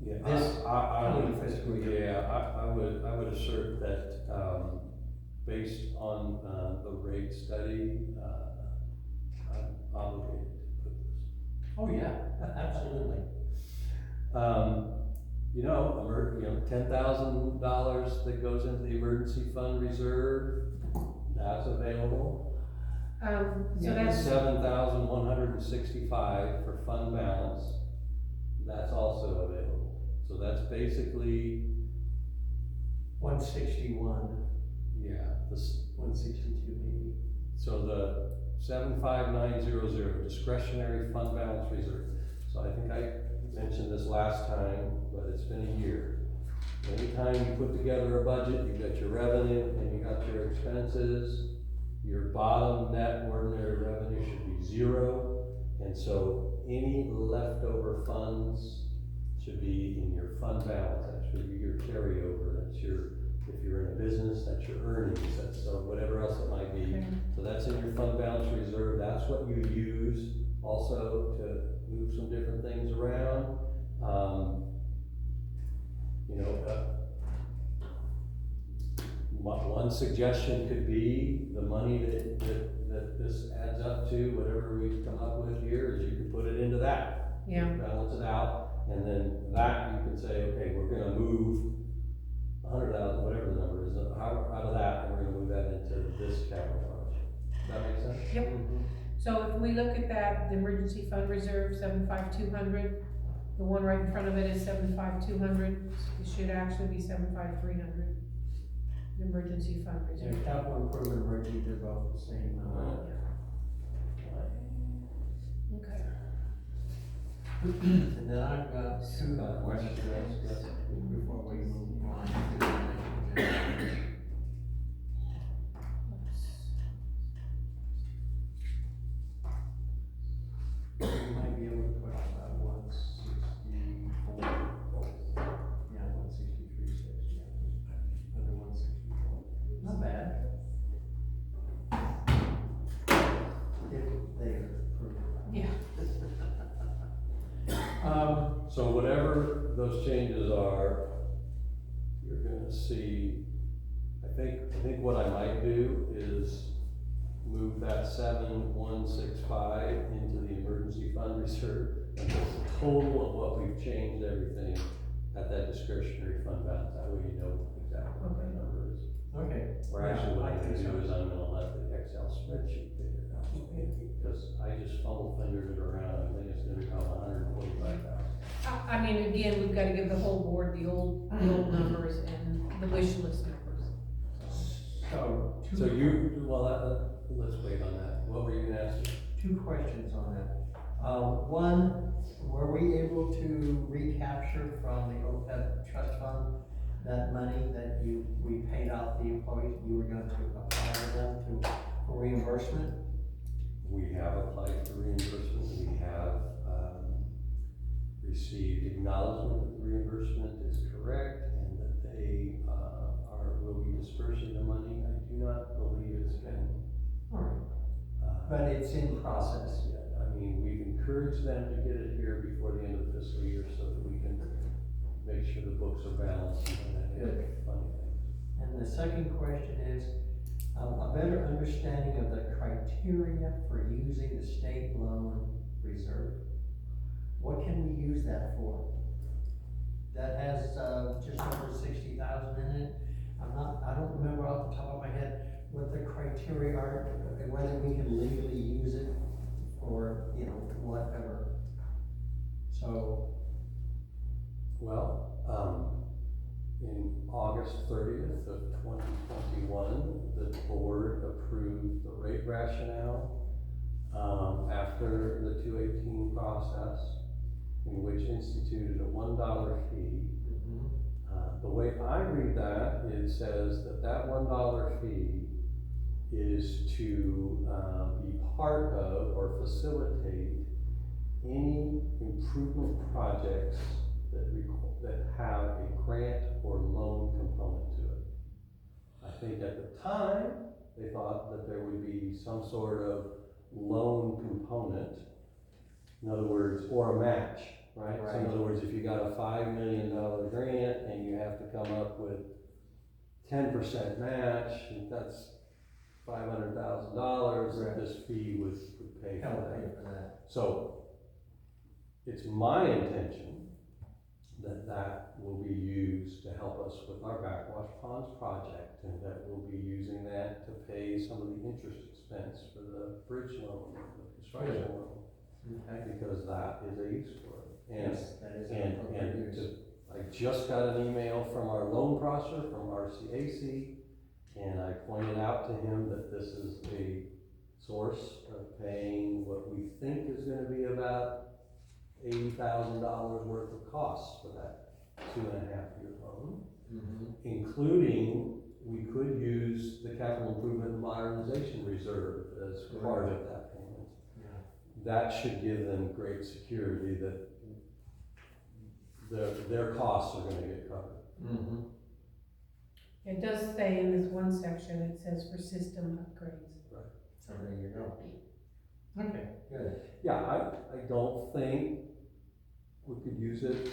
Speaker 1: Yeah,
Speaker 2: This
Speaker 1: I would,
Speaker 2: coming fiscal year.
Speaker 1: yeah, I would assert that, based on, the rate study, I'm obligated to put this.
Speaker 2: Oh, yeah, absolutely.
Speaker 1: $10,000 that goes into the emergency fund reserve, that's available.
Speaker 3: So
Speaker 2: Yeah,
Speaker 3: that's,
Speaker 1: 7,165 for fund balance, that's also available. So that's basically,
Speaker 2: 161,
Speaker 1: yeah, this,
Speaker 2: 162 maybe.
Speaker 1: so the 75900 discretionary fund balance reserve. So I think I mentioned this last time, but it's been a year. Anytime you put together a budget, you've got your revenue and you got your expenses, your bottom net ordinary revenue should be 0. And so any leftover funds should be in your fund balance, that should be your carryover, that's your, if you're in a business, that's your earnings, that's whatever else it might be.
Speaker 3: okay.
Speaker 1: So that's in your fund balance reserve, that's what you use also to move some different things around. One suggestion could be the money that this adds up to, whatever we've come up with here, is you can put it into that.
Speaker 3: Yeah.
Speaker 1: Balance it out, and then that you can say, okay, we're gonna move 100,000, whatever the number is, out of that, and we're gonna move that into this capital project. Does that make sense?
Speaker 3: Yep. So if we look at that, the emergency fund reserve, 75200, the one right in front of it is 75200, it should actually be 75300. The emergency fund
Speaker 2: Yeah,
Speaker 3: reserve.
Speaker 2: capital improvement and emergency, they're both the same.
Speaker 3: Okay.
Speaker 2: And then I've got two questions before we move on to the next agenda. You might be able to put about 164. Yeah, 163.6, yeah, under 164. Not bad. If they approve it.
Speaker 3: Yeah.
Speaker 1: So whatever those changes are, you're gonna see, I think what I might do is move that 7165 into the emergency fund reserve, and put the total of what we've changed everything at that discretionary fund balance, that way you know exactly what that number is.
Speaker 2: Okay.
Speaker 1: Or actually, what
Speaker 2: Yeah,
Speaker 1: I'm
Speaker 2: I think
Speaker 1: gonna do
Speaker 2: so.
Speaker 1: is I'm gonna let the Excel spreadsheet figure it out, because I just fumble fingered it around, I think it's gonna become 145,000.
Speaker 3: I mean, again, we've gotta give the whole board the old numbers and the wish list numbers.
Speaker 2: So,
Speaker 1: So you, well, let's wait on that. What were you gonna ask?
Speaker 2: two questions on that. One, were we able to recapture from the OPEB trust fund that money that we paid out the employees, you were going to apply to them for reimbursement?
Speaker 1: We have applied for reimbursement. We have, received acknowledgement that the reimbursement is correct and that they, will be dispersing the money. I do not believe it's been,
Speaker 2: All right, but it's in process.
Speaker 1: yet. I mean, we've encouraged them to get it here before the end of the fiscal year so that we can make sure the books are balanced and that
Speaker 2: Good.
Speaker 1: funny things.
Speaker 2: And the second question is, a better understanding of the criteria for using the state loan reserve. What can we use that for? That has, just over 60,000 in it. I don't remember off the top of my head what the criteria are, whether we can legally use it for, whatever. So,
Speaker 1: Well, in August 30th of 2021, the board approved the rate rationale after the 218 process, in which instituted a $1 fee. The way I read that, it says that $1 fee is to be part of or facilitate any improvement projects that have a grant or loan component to it. I I think at the time, they thought that there would be some sort of loan component. In other words, or a match, right? So in other words, if you got a $5 million grant and you have to come up with 10% match, that's $500,000,
Speaker 2: Right.
Speaker 1: this fee would pay for
Speaker 2: Help
Speaker 1: that.
Speaker 2: pay for that.
Speaker 1: So, it's my intention that will be used to help us with our backwash ponds project, and that we'll be using that to pay some of the interest expense for the bridge loan, the construction loan,
Speaker 2: Okay.
Speaker 1: because that is a use for it. And,
Speaker 2: Yes, that is.
Speaker 1: and I just got an email from our loan processor, from RCAC, and I pointed out to him that this is a source of paying what we think is gonna be about $80,000 worth of costs for that 2.5-year loan, including, we could use the capital improvement and modernization reserve as part of that payment.
Speaker 2: Yeah.
Speaker 1: That should give them great security that their costs are gonna get covered.
Speaker 2: Mm-hmm.
Speaker 3: It does say in this one section, it says for system upgrades.
Speaker 2: So there you go. Okay, good.
Speaker 1: Yeah, I don't think we could use it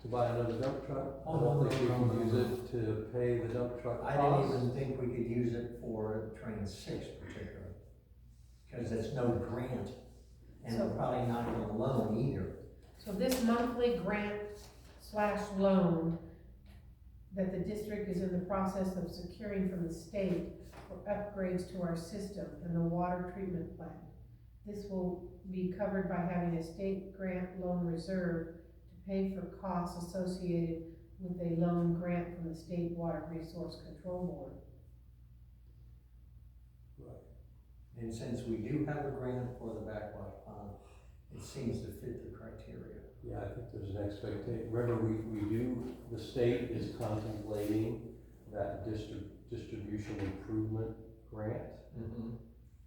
Speaker 1: to buy another dump truck. I don't think we can use it to pay the dump truck
Speaker 2: I
Speaker 1: costs.
Speaker 2: didn't even think we could use it for train 6 particularly, because it's no grant, and
Speaker 3: So-
Speaker 2: probably not a loan either.
Speaker 3: So this monthly grant/loan that the district is in the process of securing from the state for upgrades to our system and the water treatment plant. This will be covered by having a state grant loan reserve to pay for costs associated with a loan grant from the State Water Resource Control Board.
Speaker 1: Right.
Speaker 2: And since we do have a grant for the backwash pond, it seems to fit the criteria.
Speaker 1: Yeah, I think there's an expectation. Remember, the state is contemplating that distribution improvement grant.
Speaker 2: Mm-hmm.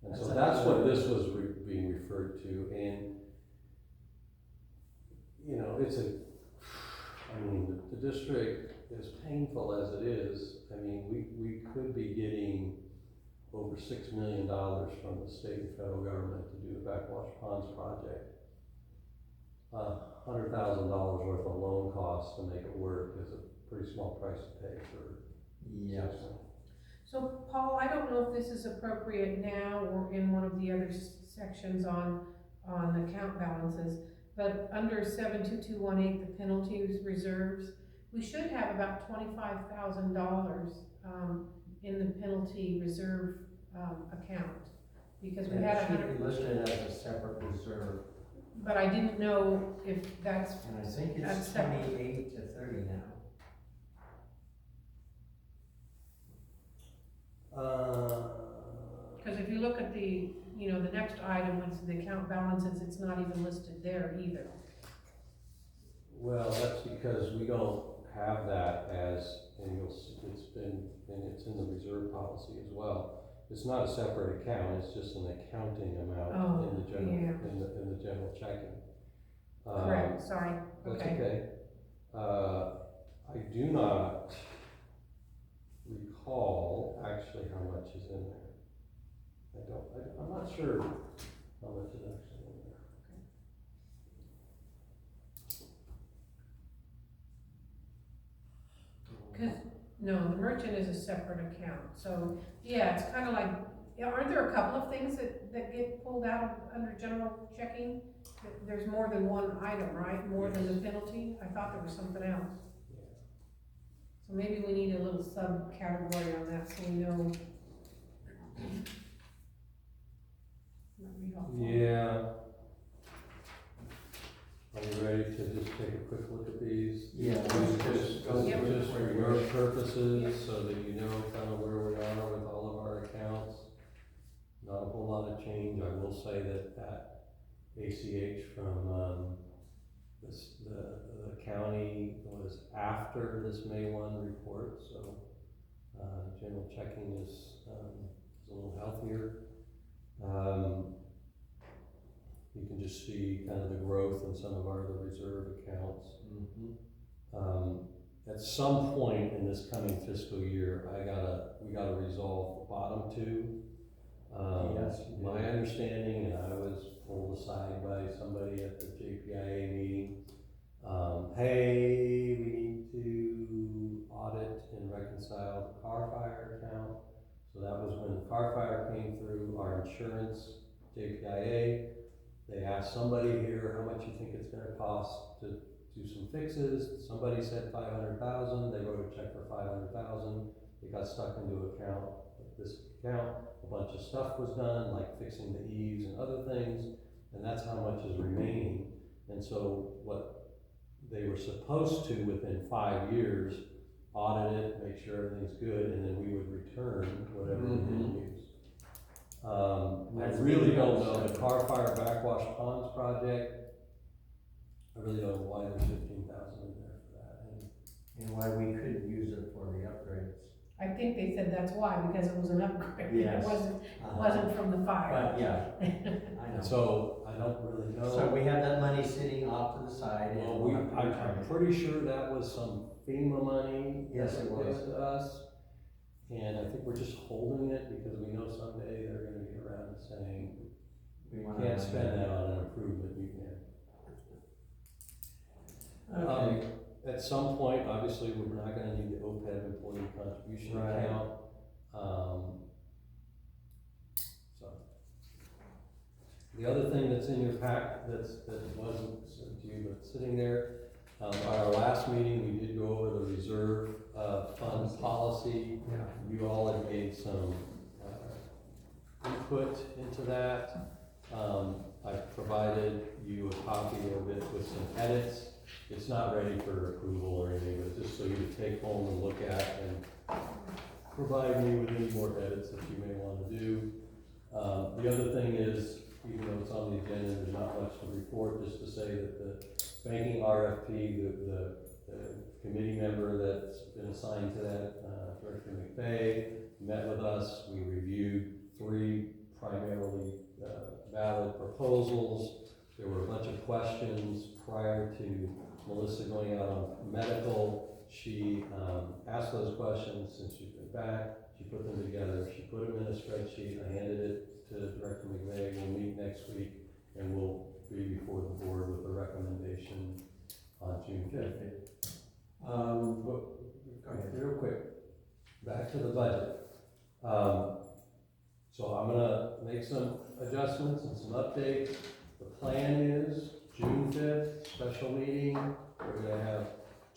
Speaker 1: And so that's what this was being referred to, and, you know, the district, as painful as it is, I mean, we could be getting over $6 million from the state and federal government to do the backwash ponds project. $100,000 worth of loan costs to make it work is a pretty small price to pay for.
Speaker 2: Yes.
Speaker 3: So Paul, I don't know if this is appropriate now or in one of the other sections on account balances, but under 72218, the penalties reserves, we should have about $25,000 in the penalty reserve account, because we had
Speaker 2: It should be listed as a separate reserve,
Speaker 3: but I didn't know if that's,
Speaker 2: and I think
Speaker 3: That's
Speaker 2: it's
Speaker 3: separate.
Speaker 2: 28 to 30 now.
Speaker 3: because if you look at the, the next item, which is the account balances, it's not even listed there either.
Speaker 1: Well, that's because we don't have that as, and it's in the reserve policy as well. It's not a separate account, it's just an accounting amount in the general checking.
Speaker 3: Correct, sorry,
Speaker 1: That's
Speaker 3: okay.
Speaker 1: okay. I do not recall actually how much is in there. I'm not sure how much is actually in there.
Speaker 3: Because, no, the merchant is a separate account, so, yeah, it's kind of like, aren't there a couple of things that get pulled out of, under general checking? There's more than one item, right, more than the penalty? I thought there was something else. So maybe we need a little subcategory on that, so we know. That'd be helpful.
Speaker 1: Yeah. Are you ready to just take a quick look at these?
Speaker 2: Yeah,
Speaker 1: Just
Speaker 2: go
Speaker 3: Yep.
Speaker 2: through
Speaker 1: just for
Speaker 2: it.
Speaker 1: your purposes, so that you know kind of where we are with all of our accounts. Not a whole lot of change. I will say that ACH from, the county was after this May 1 report, so, general checking is a little healthier. You can just see kind of the growth in some of our other reserve accounts.
Speaker 2: Mm-hmm.
Speaker 1: at some point in this coming fiscal year, we gotta resolve the bottom two.
Speaker 2: Yes.
Speaker 1: My understanding, and I was pulled aside by somebody at the JPIA meeting, hey, we need to audit and reconcile the car fire account. So that was when the car fire came through, our insurance, JPIA, they asked somebody here, how much you think it's gonna cost to do some fixes? Somebody said 500,000, they wrote a check for 500,000, it got stuck into this account, a bunch of stuff was done, like fixing the eaves and other things, and that's how much is remaining. And so what they were supposed to, within 5 years, audit it, make sure everything's good, and then we would return whatever we didn't use. I really don't know, the car fire backwash ponds project, I really don't know why there's 15,000 in there for that.
Speaker 2: And why we couldn't use it for the upgrades.
Speaker 3: I think they said that's why, because it was an upgrade, it
Speaker 2: Yes.
Speaker 3: wasn't from the fire.
Speaker 2: But yeah, I know.
Speaker 1: So, I don't really know.
Speaker 2: So we have that money sitting off to the side. And
Speaker 1: Well,
Speaker 2: we'll have to
Speaker 1: I'm
Speaker 2: return it.
Speaker 1: pretty sure that was some FEMA money.
Speaker 2: Yes,
Speaker 1: that
Speaker 2: it
Speaker 1: was
Speaker 2: was.
Speaker 1: given to us. And I think we're just holding it because we know someday they're gonna get around to saying,
Speaker 2: We
Speaker 1: you
Speaker 2: want
Speaker 1: can't
Speaker 2: our
Speaker 1: spend
Speaker 2: money.
Speaker 1: that on an improvement, you can.
Speaker 2: Okay.
Speaker 1: At some point, obviously, we're not gonna need the OPEB employee contribution
Speaker 2: Right.
Speaker 1: account. So. The other thing that's in your pack, that wasn't sent to you, but sitting there, at our last meeting, we did go over the reserve, fund policy.
Speaker 2: Yeah.
Speaker 1: You all had made some, input into that. I've provided you a copy of it with some edits. It's not ready for approval or anything, but just so you to take home and look at and provide me with any more edits that you may want to do. The other thing is, even though it's on the agenda, there's not much to report, just to say that the banking RFP, the committee member that's been assigned to that, Director McVeigh, met with us. We reviewed 3 primarily valid proposals. There were a bunch of questions prior to Melissa going out on medical. She asked those questions since she's been back. She put them together. She put them in a spreadsheet. I handed it to Director McVeigh. We'll meet next week and we'll be before the board with a recommendation on June 5th. Go ahead, real quick. Back to the budget. So I'm gonna make some adjustments and some updates. The plan is June 5th, special meeting. We're gonna have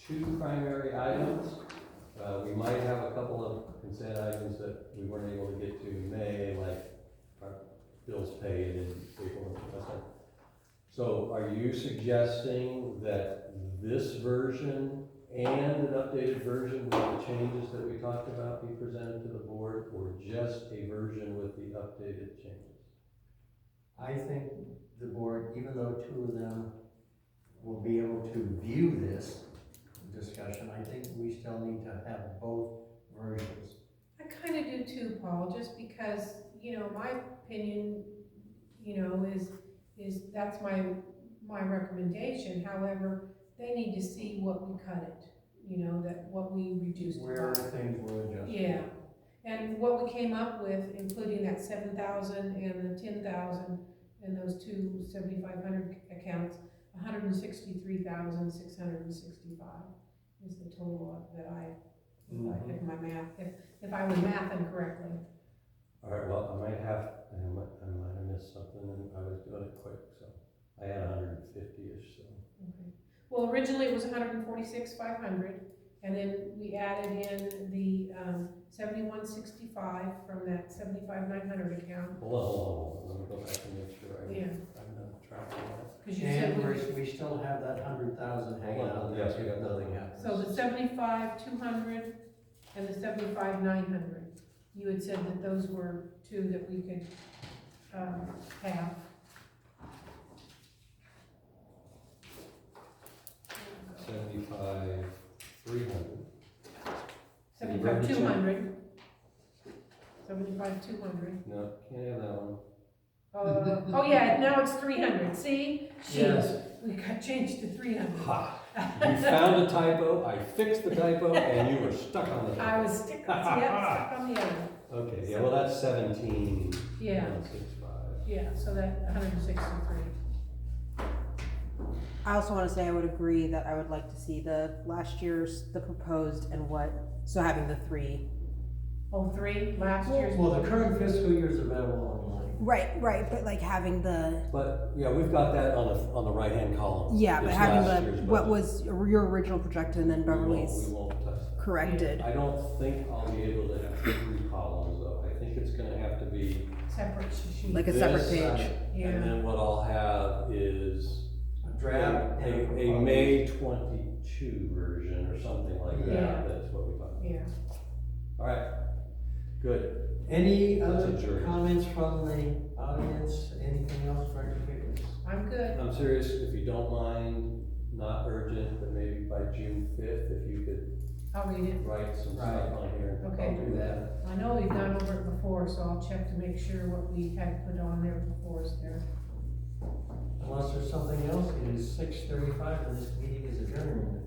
Speaker 1: 2 primary items. We might have a couple of consent items that we weren't able to get to in May, like our bills paid in April and stuff. So are you suggesting that this version and an updated version with the changes that we talked about be presented to the board, or just a version with the updated changes?
Speaker 2: I think the board, even though 2 of them will be able to view this discussion, I think we still need to have both versions.
Speaker 3: I kind of do too, Paul, just because, my opinion, is that's my recommendation. However, they need to see what we cut it, that what we reduced it
Speaker 2: Where
Speaker 3: by.
Speaker 2: things were adjusted.
Speaker 3: Yeah, and what we came up with, including that 7,000 and the 10,000, and those 2 7,500 accounts, 163,665 is the total that if my math, if I was mathing correctly.
Speaker 1: All right, well, I might have missed something, and I was doing it quick, so I had 150-ish, so.
Speaker 3: Okay. Well, originally it was 146,500, and then we added in the 7165 from that 75,900 account.
Speaker 1: Hold on, let me go back and make sure
Speaker 3: Yeah.
Speaker 1: I'm not tracking that.
Speaker 3: Because you said
Speaker 2: And we still have that 100,000 hanging
Speaker 1: Hold on,
Speaker 2: out there.
Speaker 1: yes, we got
Speaker 2: nothing
Speaker 1: that.
Speaker 2: happens.
Speaker 3: so the 75,200 and the 75,900. You had said that those were 2 that we could have.
Speaker 1: 75,300.
Speaker 3: 75,200. 75,200.
Speaker 1: No, can't have that one.
Speaker 3: Oh yeah, now it's 300. See? Shoot.
Speaker 2: Yes.
Speaker 3: We got changed to 300.
Speaker 1: Ha! You found a typo, I fixed the typo, and you were stuck on the typo.
Speaker 3: I was stuck on the other.
Speaker 1: Okay, yeah, well, that's 17.
Speaker 3: Yeah.
Speaker 1: 165.
Speaker 3: Yeah, so that 163.
Speaker 4: I also wanna say I would agree that I would like to see the last year's, the proposed and what, so having the three.
Speaker 3: Oh, 3, last year's.
Speaker 2: Well, the current fiscal year is available online.
Speaker 4: Right, but like having the,
Speaker 1: But, yeah, we've got that on the right-hand column.
Speaker 4: yeah, but
Speaker 1: It's
Speaker 4: having
Speaker 1: last
Speaker 4: the,
Speaker 1: year's
Speaker 4: what
Speaker 1: budget.
Speaker 4: was your original projected and then
Speaker 1: We
Speaker 4: Beverly's
Speaker 1: won't touch that.
Speaker 4: corrected.
Speaker 1: I don't think I'll be able to have 3 columns, though. I think it's gonna have to be
Speaker 3: Separate sheet.
Speaker 4: Like a separate
Speaker 1: this,
Speaker 4: page.
Speaker 1: and
Speaker 3: Yeah,
Speaker 1: then what I'll have is
Speaker 2: A draft and
Speaker 1: a
Speaker 2: proposed.
Speaker 1: May 22 version or something like
Speaker 3: Yeah.
Speaker 1: that. That's what we thought.
Speaker 3: yeah.
Speaker 1: All right, good.
Speaker 2: Any
Speaker 1: That's
Speaker 2: other
Speaker 1: a jury.
Speaker 2: comments from the audience? Anything else for educators?
Speaker 3: I'm good.
Speaker 1: I'm serious, if you don't mind, not urgent, but maybe by June 5th, if you could
Speaker 3: I'll read it.
Speaker 1: write some
Speaker 2: Right.
Speaker 1: stuff on here.
Speaker 3: Okay.
Speaker 1: I'll do that.
Speaker 3: I know we've gone over it before, so I'll check to make sure what we had put on there before is there.
Speaker 2: Unless there's something else, it is 6:35 and this meeting is adjourned.